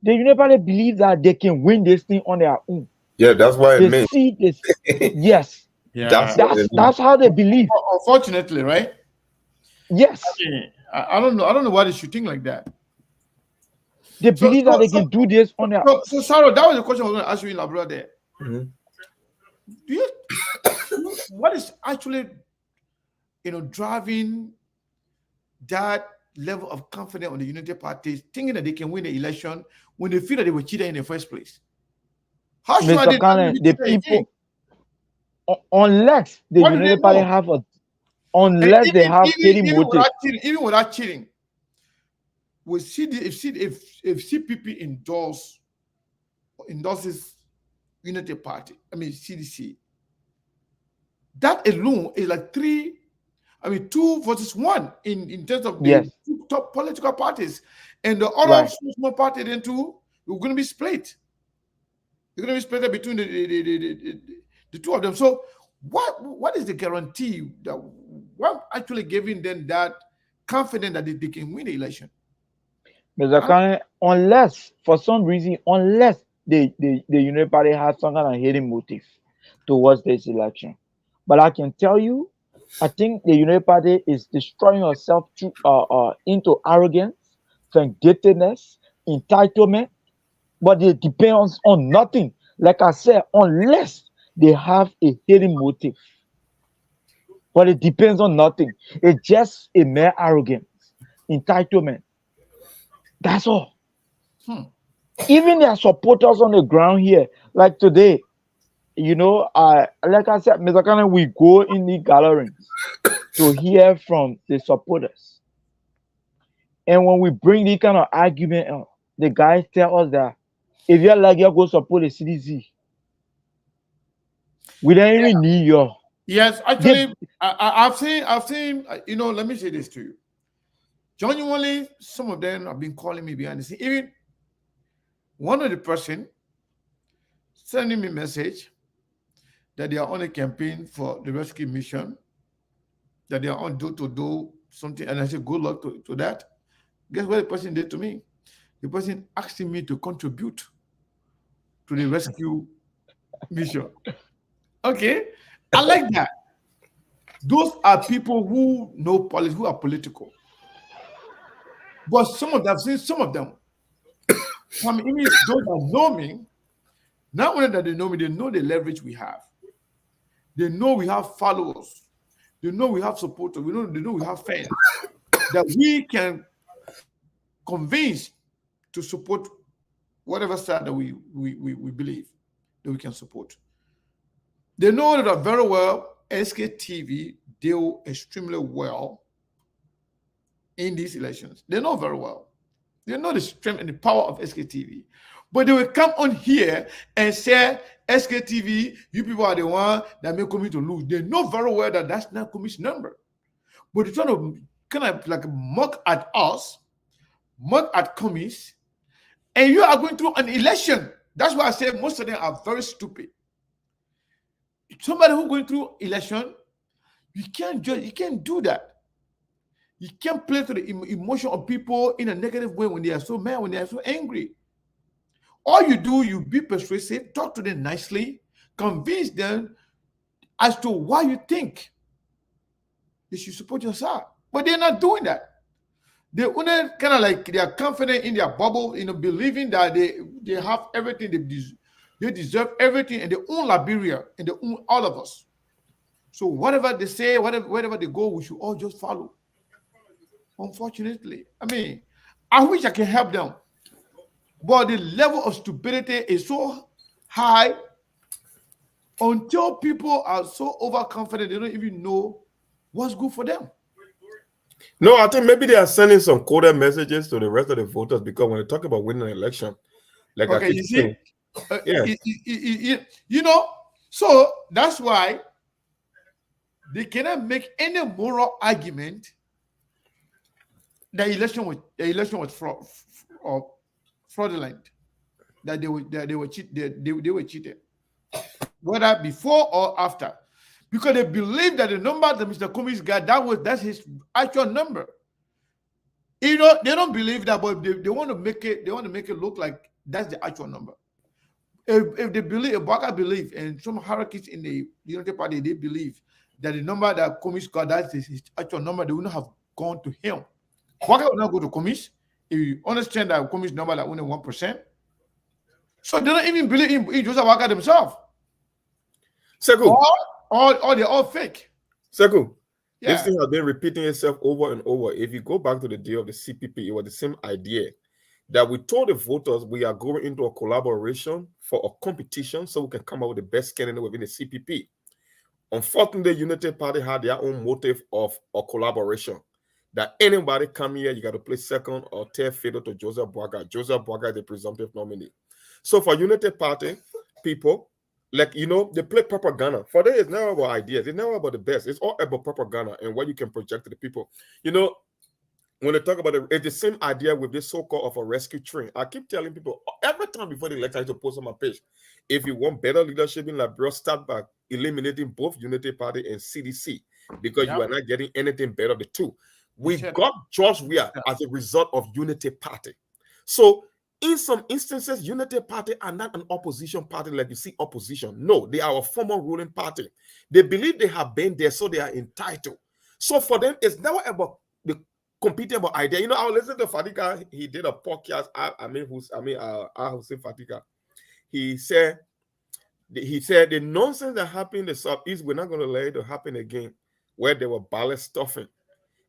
M: The Unity Party believe that they can win this thing on their own.
E: Yeah, that's why
M: they see this. Yes.
A: Yeah,
M: that's how they believe.
A: Unfortunately, right?
M: Yes.
A: I don't know. I don't know why they should think like that.
M: They believe that they can do this on their own.
A: So, Sarah, that was the question I was going to ask you in Labrador there.
E: Mm-hmm.
A: Do you what is actually driving that level of confidence on the Unity Party, thinking that they can win the election when they feel that they were cheated in the first place? How should
M: Mr. Cannon, the people, unless the Unity Party have unless they have hidden motive.
A: Even without cheating, we see if CPP endorses Unity Party, CDC, that alone is like 2 versus 1 in terms of the two top political parties, and the other small party then too, we're going to be split. They're going to be split between the two of them. So what is the guarantee that what actually giving them that confidence that they can win the election?
M: Mr. Kane, unless for some reason, unless the Unity Party has some kind of hidden motive towards this election. But I can tell you, I think the Unity Party is destroying itself into arrogance, vindictiveness, entitlement, but it depends on nothing. Like I said, unless they have a hidden motive. But it depends on nothing. It's just a mere arrogance, entitlement. That's all. Even their supporters on the ground here, like today, like I said, Mr. Cannon, we go in the gatherings to hear from the supporters. And when we bring this kind of argument up, the guys tell us that if you're like you go support the CDC, we don't even need you.
A: Yes, actually, I've seen. Let me say this to you. Genuinely, some of them have been calling me behind the scene. Even one of the person sending me a message that they are on a campaign for the rescue mission, that they are on door-to-door something, and I said, good luck to that. Guess what the person did to me? The person asking me to contribute to the rescue mission. Okay, I like that. Those are people who know politics, who are political. But some of them, I've seen some of them. Even those that know me, not only that they know me, they know the leverage we have. They know we have followers. They know we have supporters. They know we have fans that we can convince to support whatever side that we believe that we can support. They know that very well SKTV deal extremely well in these elections. They know very well. They know the strength and the power of SKTV. But they will come on here and say, SKTV, you people are the one that make Commis to lose. They know very well that that's not Commis' number. But they're trying to kind of like mock at us, mock at Commis, and you are going through an election. That's why I say most of them are very stupid. Somebody who's going through election, you can't judge, you can't do that. You can't play to the emotion of people in a negative way when they are so mad, when they are so angry. All you do, you be persuasive, talk to them nicely, convince them as to why you think they should support your side. But they're not doing that. They only kind of like they are confident in their bubble, believing that they have everything they deserve everything, and they own Liberia and they own all of us. So whatever they say, wherever they go, we should all just follow. Unfortunately, I wish I can help them, but the level of stupidity is so high until people are so overconfident they don't even know what's good for them.
E: No, I think maybe they are sending some coded messages to the rest of the voters, because when they talk about winning an election, Like
A: Okay,
E: I keep
A: you see,
E: saying, yeah.
A: You know, so that's why they cannot make any moral argument the election was fraudulent, that they were cheated, whether before or after, because they believe that the number that Mr. Cummings got, that's his actual number. You know, they don't believe that, but they want to make it look like that's the actual number. If they believe, if Baka believe, and some hierarchies in the Unity Party, they believe that the number that Cummings got, that's his actual number, they wouldn't have gone to him. Baka will not go to Cummings. If you understand that Cummings number that only 1%. So they don't even believe in Joseph Waka themselves.
E: Segu.
A: Or they're all fake.
E: Segu.
A: Yeah.
E: This thing has been repeating itself over and over. If you go back to the day of the CPP, it was the same idea that we told the voters we are going into a collaboration for a competition so we can come out with the best candidate within the CPP. Unfortunately, the Unity Party had their own motive of a collaboration. That anybody come here, you got to play second or third fiddle to Joseph Boaga. Joseph Boaga is the presumptive nominee. So for Unity Party people, like, you know, they play propaganda. For them, it's never about ideas. It's never about the best. It's all about propaganda and what you can project to the people. You know, when they talk about it, it's the same idea with this so-called of a rescue train. I keep telling people every time before the election, I used to post on my page. If you want better leadership in Liberia, start by eliminating both Unity Party and CDC, because you are not getting anything better of the two. We got George Weah as a result of Unity Party. So in some instances, Unity Party are not an opposition party like you see opposition. No, they are a former ruling party. They believe they have been there, so they are entitled. So for them, it's never about the competing about idea. You know, I was listening to Fatika. He did a podcast. Hussein Fatika. He said the nonsense that happened in the Southeast, we're not going to let it to happen again, where they were ballot stuffing.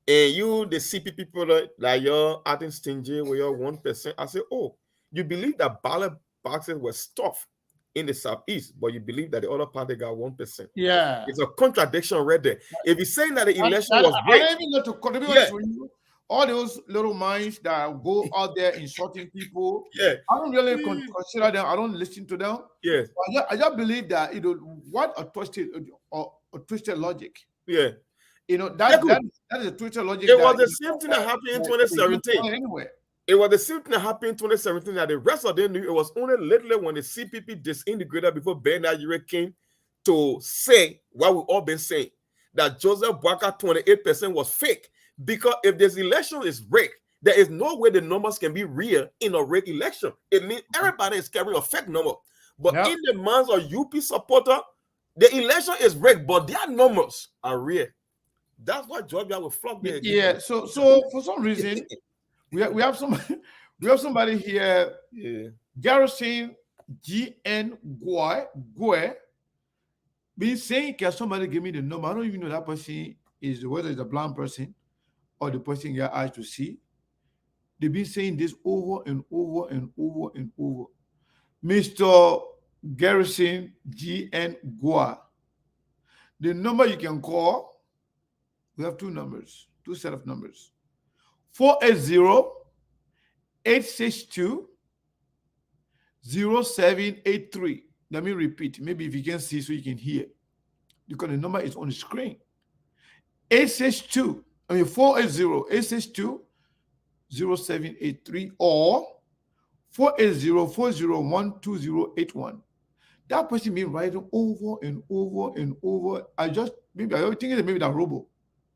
E: And you, the CP people, like you're acting stingy with your 1%. I said, oh, you believe that ballot boxes were stuffed in the Southeast, but you believe that the other party got 1%.
A: Yeah.
E: It's a contradiction right there. If you're saying that the election was
A: I
E: rigged,
A: don't even know to be honest with you. All those little minds that go out there insulting people, I don't really consider them. I don't listen to them.
E: Yes.
A: I just believe that, you know, what a twisted logic.
E: Yeah.
A: You know, that is a twisted logic.
E: It was the same thing that happened in 2017.
A: Anyway.
E: It was the same thing that happened in 2017 that the rest of them knew. It was only lately when the CPP disintegrated before Bernard Yure came to say what we've all been saying, that Joseph Boaka 28% was fake. Because if this election is rigged, there is no way the numbers can be real in a rigged election. It means everybody is carrying a fake number. But in the minds of UP supporter, the election is rigged, but their numbers are real. That's why Georgia will flop there.
A: Yeah. So for some reason, we have somebody here.
E: Yeah.
A: Garrison GN Gwe been saying, can somebody give me the number? I don't even know that person is, whether it's a blind person or the person you eyes to see. They've been saying this over and over and over and over. Mr. Garrison GN Gwa, the number you can call, we have two set of numbers. 480-862-0783. Let me repeat. Maybe if you can see so you can hear. Because the number is on the screen. 480-862-0783 or 480-401-2081. That person been writing over and over and over. I think maybe that robo.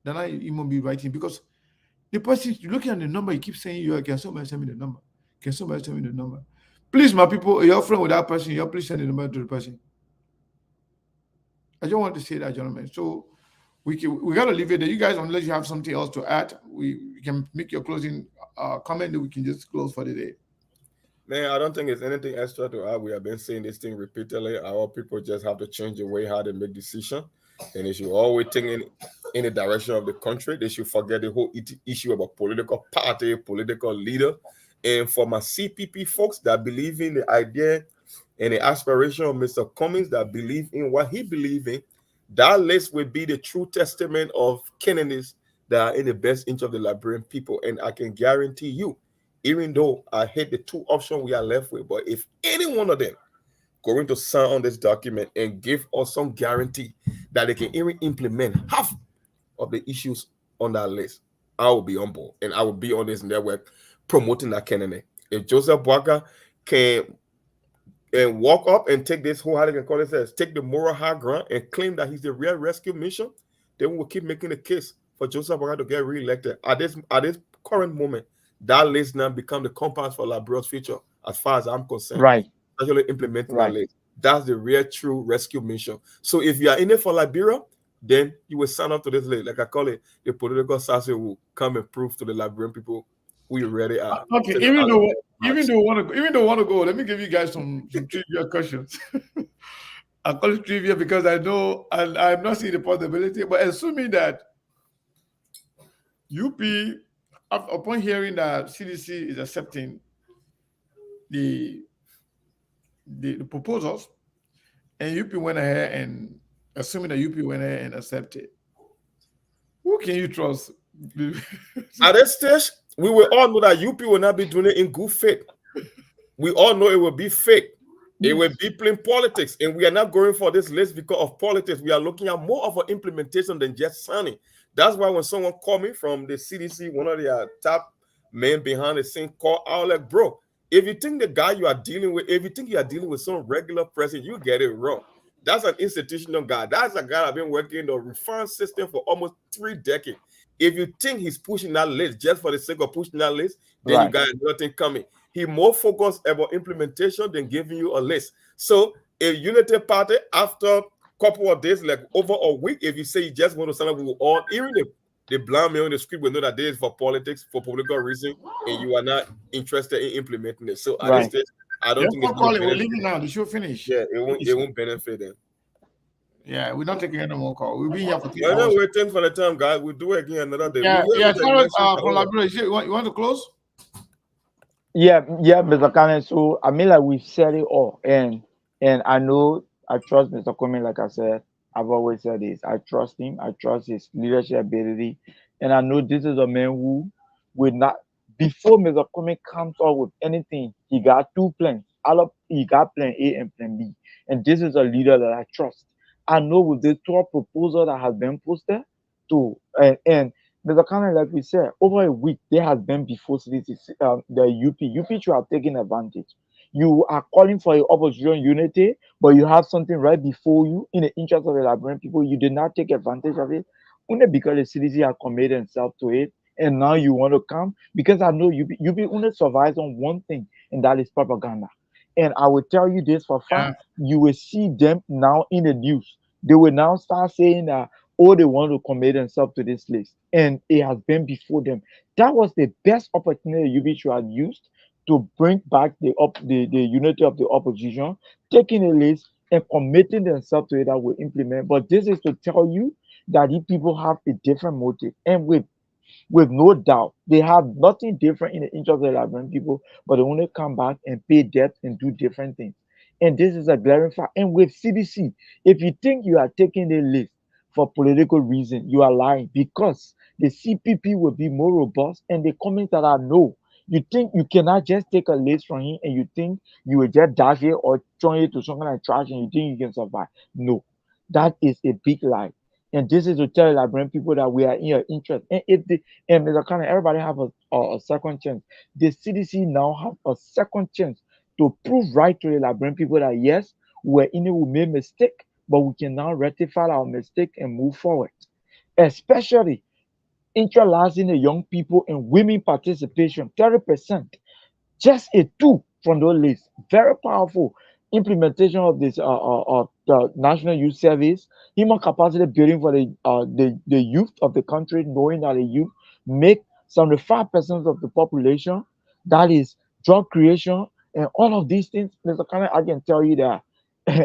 A: Then I even be writing, because the person looking at the number, he keeps saying, can somebody send me the number? Can somebody send me the number? Please, my people, you're friend with that person, please send the number to the person. I just want to say that, gentlemen. So we got to leave it there. You guys, unless you have something else to add, we can make your closing comment, that we can just close for the day.
E: Man, I don't think there's anything extra to add. We have been saying this thing repeatedly. Our people just have to change the way how they make decisions. And they should always think in the direction of the country. They should forget the whole issue about political party, political leader. And for my CPP folks that believe in the idea and the aspiration of Mr. Cummings, that believe in what he believes in, that list will be the true testament of candidates that are in the best interest of the Liberian people. And I can guarantee you, even though I hate the two options we are left with, but if any one of them going to sign on this document and give us some guarantee that they can even implement half of the issues on that list, I will be on board and I will be on this network promoting that candidate. If Joseph Boakai can and walk up and take this whole, how they can call it, says, take the moral high ground and claim that he's the real rescue mission, then we'll keep making the case for Joseph Boakai to get reelected. At this current moment, that list now become the compass for Liberia's future, as far as I'm concerned.
M: Right.
E: Actually implementing that
M: Right.
E: list. That's the real true rescue mission. So if you are in it for Liberia, then you will sign up to this list. Like I call it, the political sausage will come and prove to the Liberian people who you really are.
A: Okay,
E: So
A: even though want to go, let me give you guys some trivia questions. I call it trivia because I know and I'm not seeing the possibility, but assuming that UP, upon hearing that CDC is accepting the the proposals, and UP went ahead and assuming that UP went ahead and accepted, who can you trust?
E: At this stage, we will all know that UP will not be doing it in good faith. We all know it will be fake. It will be plain politics, and we are not going for this list because of politics. We are looking at more of an implementation than just signing. That's why when someone called me from the CDC, one of the top men behind the scene, called, I was like, bro, if you think the guy you are dealing with, if you think you are dealing with some regular person, you get it wrong. That's an institutional guy. That's a guy I've been working in the refund system for almost 3 decades. If you think he's pushing that list just for the sake of pushing that list, then you got nothing coming. He more focused about implementation than giving you a list. So a unity party, after a couple of days, like over a week, if you say you just want to sign up, we will all, even if the blind man on the script will know that this is for politics, for political reason, and you are not interested in implementing it. So at this stage, I don't think it's going to
A: We're
E: benefit.
A: leaving now. The show finished.
E: Yeah, it won't benefit them.
A: Yeah, we're not taking any more call. We'll be here for 3
E: We're not
A: hours.
E: waiting for the time, guys. We'll do it again another day.
A: Yeah,
E: We'll
A: from Liberia, you want to close?
M: Yeah, Mr. Kane. So I mean, like we've said it all, and I know I trust Mr. Comey. Like I said, I've always said this. I trust him. I trust his leadership ability, and I know this is a man who will not. Before Mr. Comey comes up with anything, he got 2 plans. He got plan A and plan B, and this is a leader that I trust. I know with the 12 proposal that has been posted to and Mr. Khan, like we said, over a week there has been before CDC, the UP should have taken advantage. You are calling for a opposition unity, but you have something right before you in the interest of the Liberian people. You did not take advantage of it, only because the CDC had committed themselves to it, and now you want to come because I know UP only survives on one thing, and that is propaganda. And I will tell you this for fact: you will see them now in the news. They will now start saying that or they want to commit themselves to this list. And it has been before them. That was the best opportunity UB should have used to bring back the unity of the opposition, taking a list and committing themselves to it that will implement. But this is to tell you that these people have a different motive. And with no doubt, they have nothing different in the interest of the Liberian people, but they only come back and pay debt and do different things. And this is a glaring fact. And with CDC, if you think you are taking the list for political reason, you are lying because the CPP will be more robust and the comments that I know. You think you cannot just take a list from him and you think you will just dash it or turn it to something like trash and you think you can survive. No, that is a big lie. And this is to tell the Liberian people that we are in your interest. And if the and Mr. Khan, everybody have a second chance. The CDC now have a second chance to prove right to the Liberian people that yes, we're in it, we made mistake, but we can now rectify our mistake and move forward. Especially interlacing the young people and women participation, 30%. Just a 2 from those lists. Very powerful implementation of this the National Youth Service, human capacity building for the youth of the country, knowing that the youth make 75% of the population. That is job creation and all of these things. Mr. Khan, I can tell you that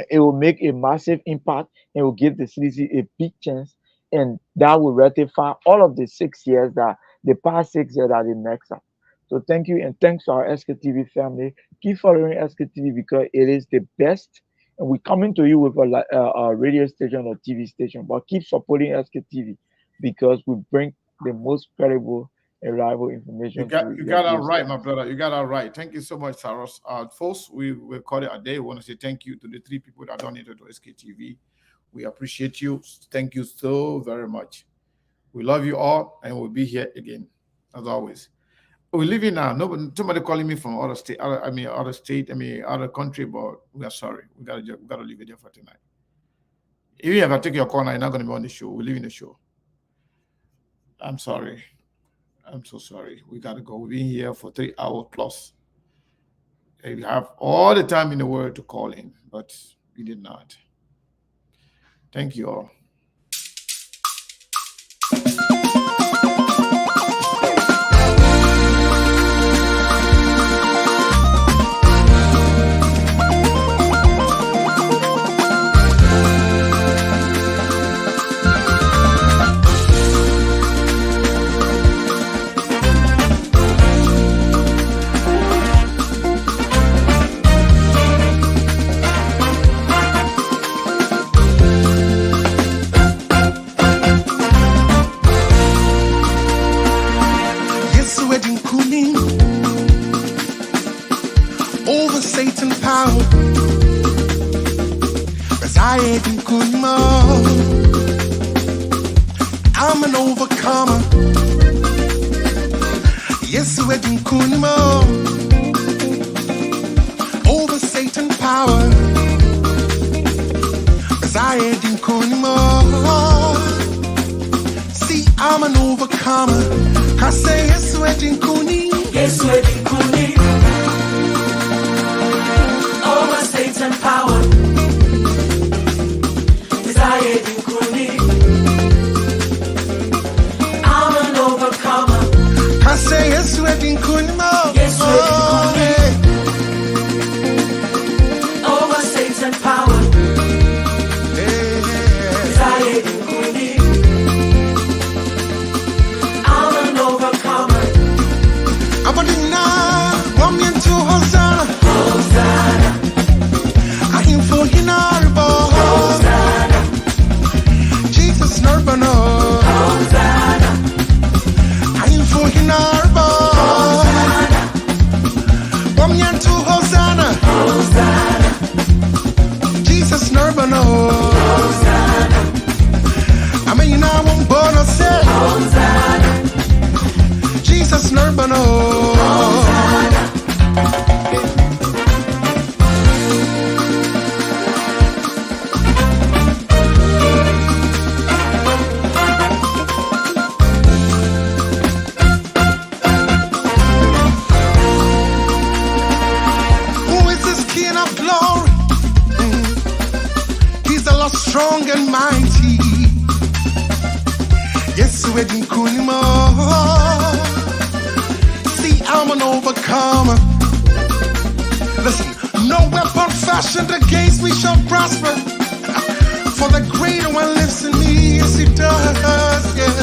M: it will make a massive impact and will give the CDC a big chance, and that will rectify all of the 6 years that the past 6 years that they messed up. So thank you, and thanks to our SKTV family. Keep following SKTV because it is the best. And we're coming to you with a radio station or TV station, but keep supporting SKTV because we bring the most credible reliable information.
A: You got that right, my brother. You got that right. Thank you so much, Saros. Folks, we will call it a day. We want to say thank you to the 3 people that donated to SKTV. We appreciate you. Thank you so very much. We love you all, and we'll be here again, as always. We're leaving now. Somebody calling me from other state, other country, but we are sorry. We gotta leave it there for tonight. Even if I take your call now, you're not gonna be on the show. We're leaving the show. I'm sorry. I'm so sorry. We gotta go. We've been here for 3 hours plus. And we have all the time in the world to call in, but we did not. Thank you all.
O: Over Satan power, 'cause I ain't good more. I'm an overcomer. Yes, we're doing good more. Over Satan power, 'cause I ain't good more. See, I'm an overcomer. 'Cause say yes, we're doing good.
B: Yes, we're doing good. Over Satan power, desire in Kuni. I'm an overcomer.
O: I say yes, we're doing Kuni.
B: Yes, we're doing Kuni. Over Satan power, desire in Kuni. I'm an overcomer.
O: I'm a dinner, one me to Hosanna.
B: Hosanna.
O: I'm for you now,
B: Hosanna.
O: Jesus, Narbano.
B: Hosanna.
O: I'm for you now,
B: Hosanna.
O: one me to Hosanna.
B: Hosanna.
O: Jesus, Narbano.
B: Hosanna.
O: I mean, you know, I won't bother say.
B: Hosanna.
O: Jesus, Narbano.
B: Hosanna.
O: Strong and mighty. Yes, we're doing Kunimo. See, I'm an overcomer. Listen, no weapon fashioned against me shall prosper. For the greater one lives in me, yes, it does, yeah.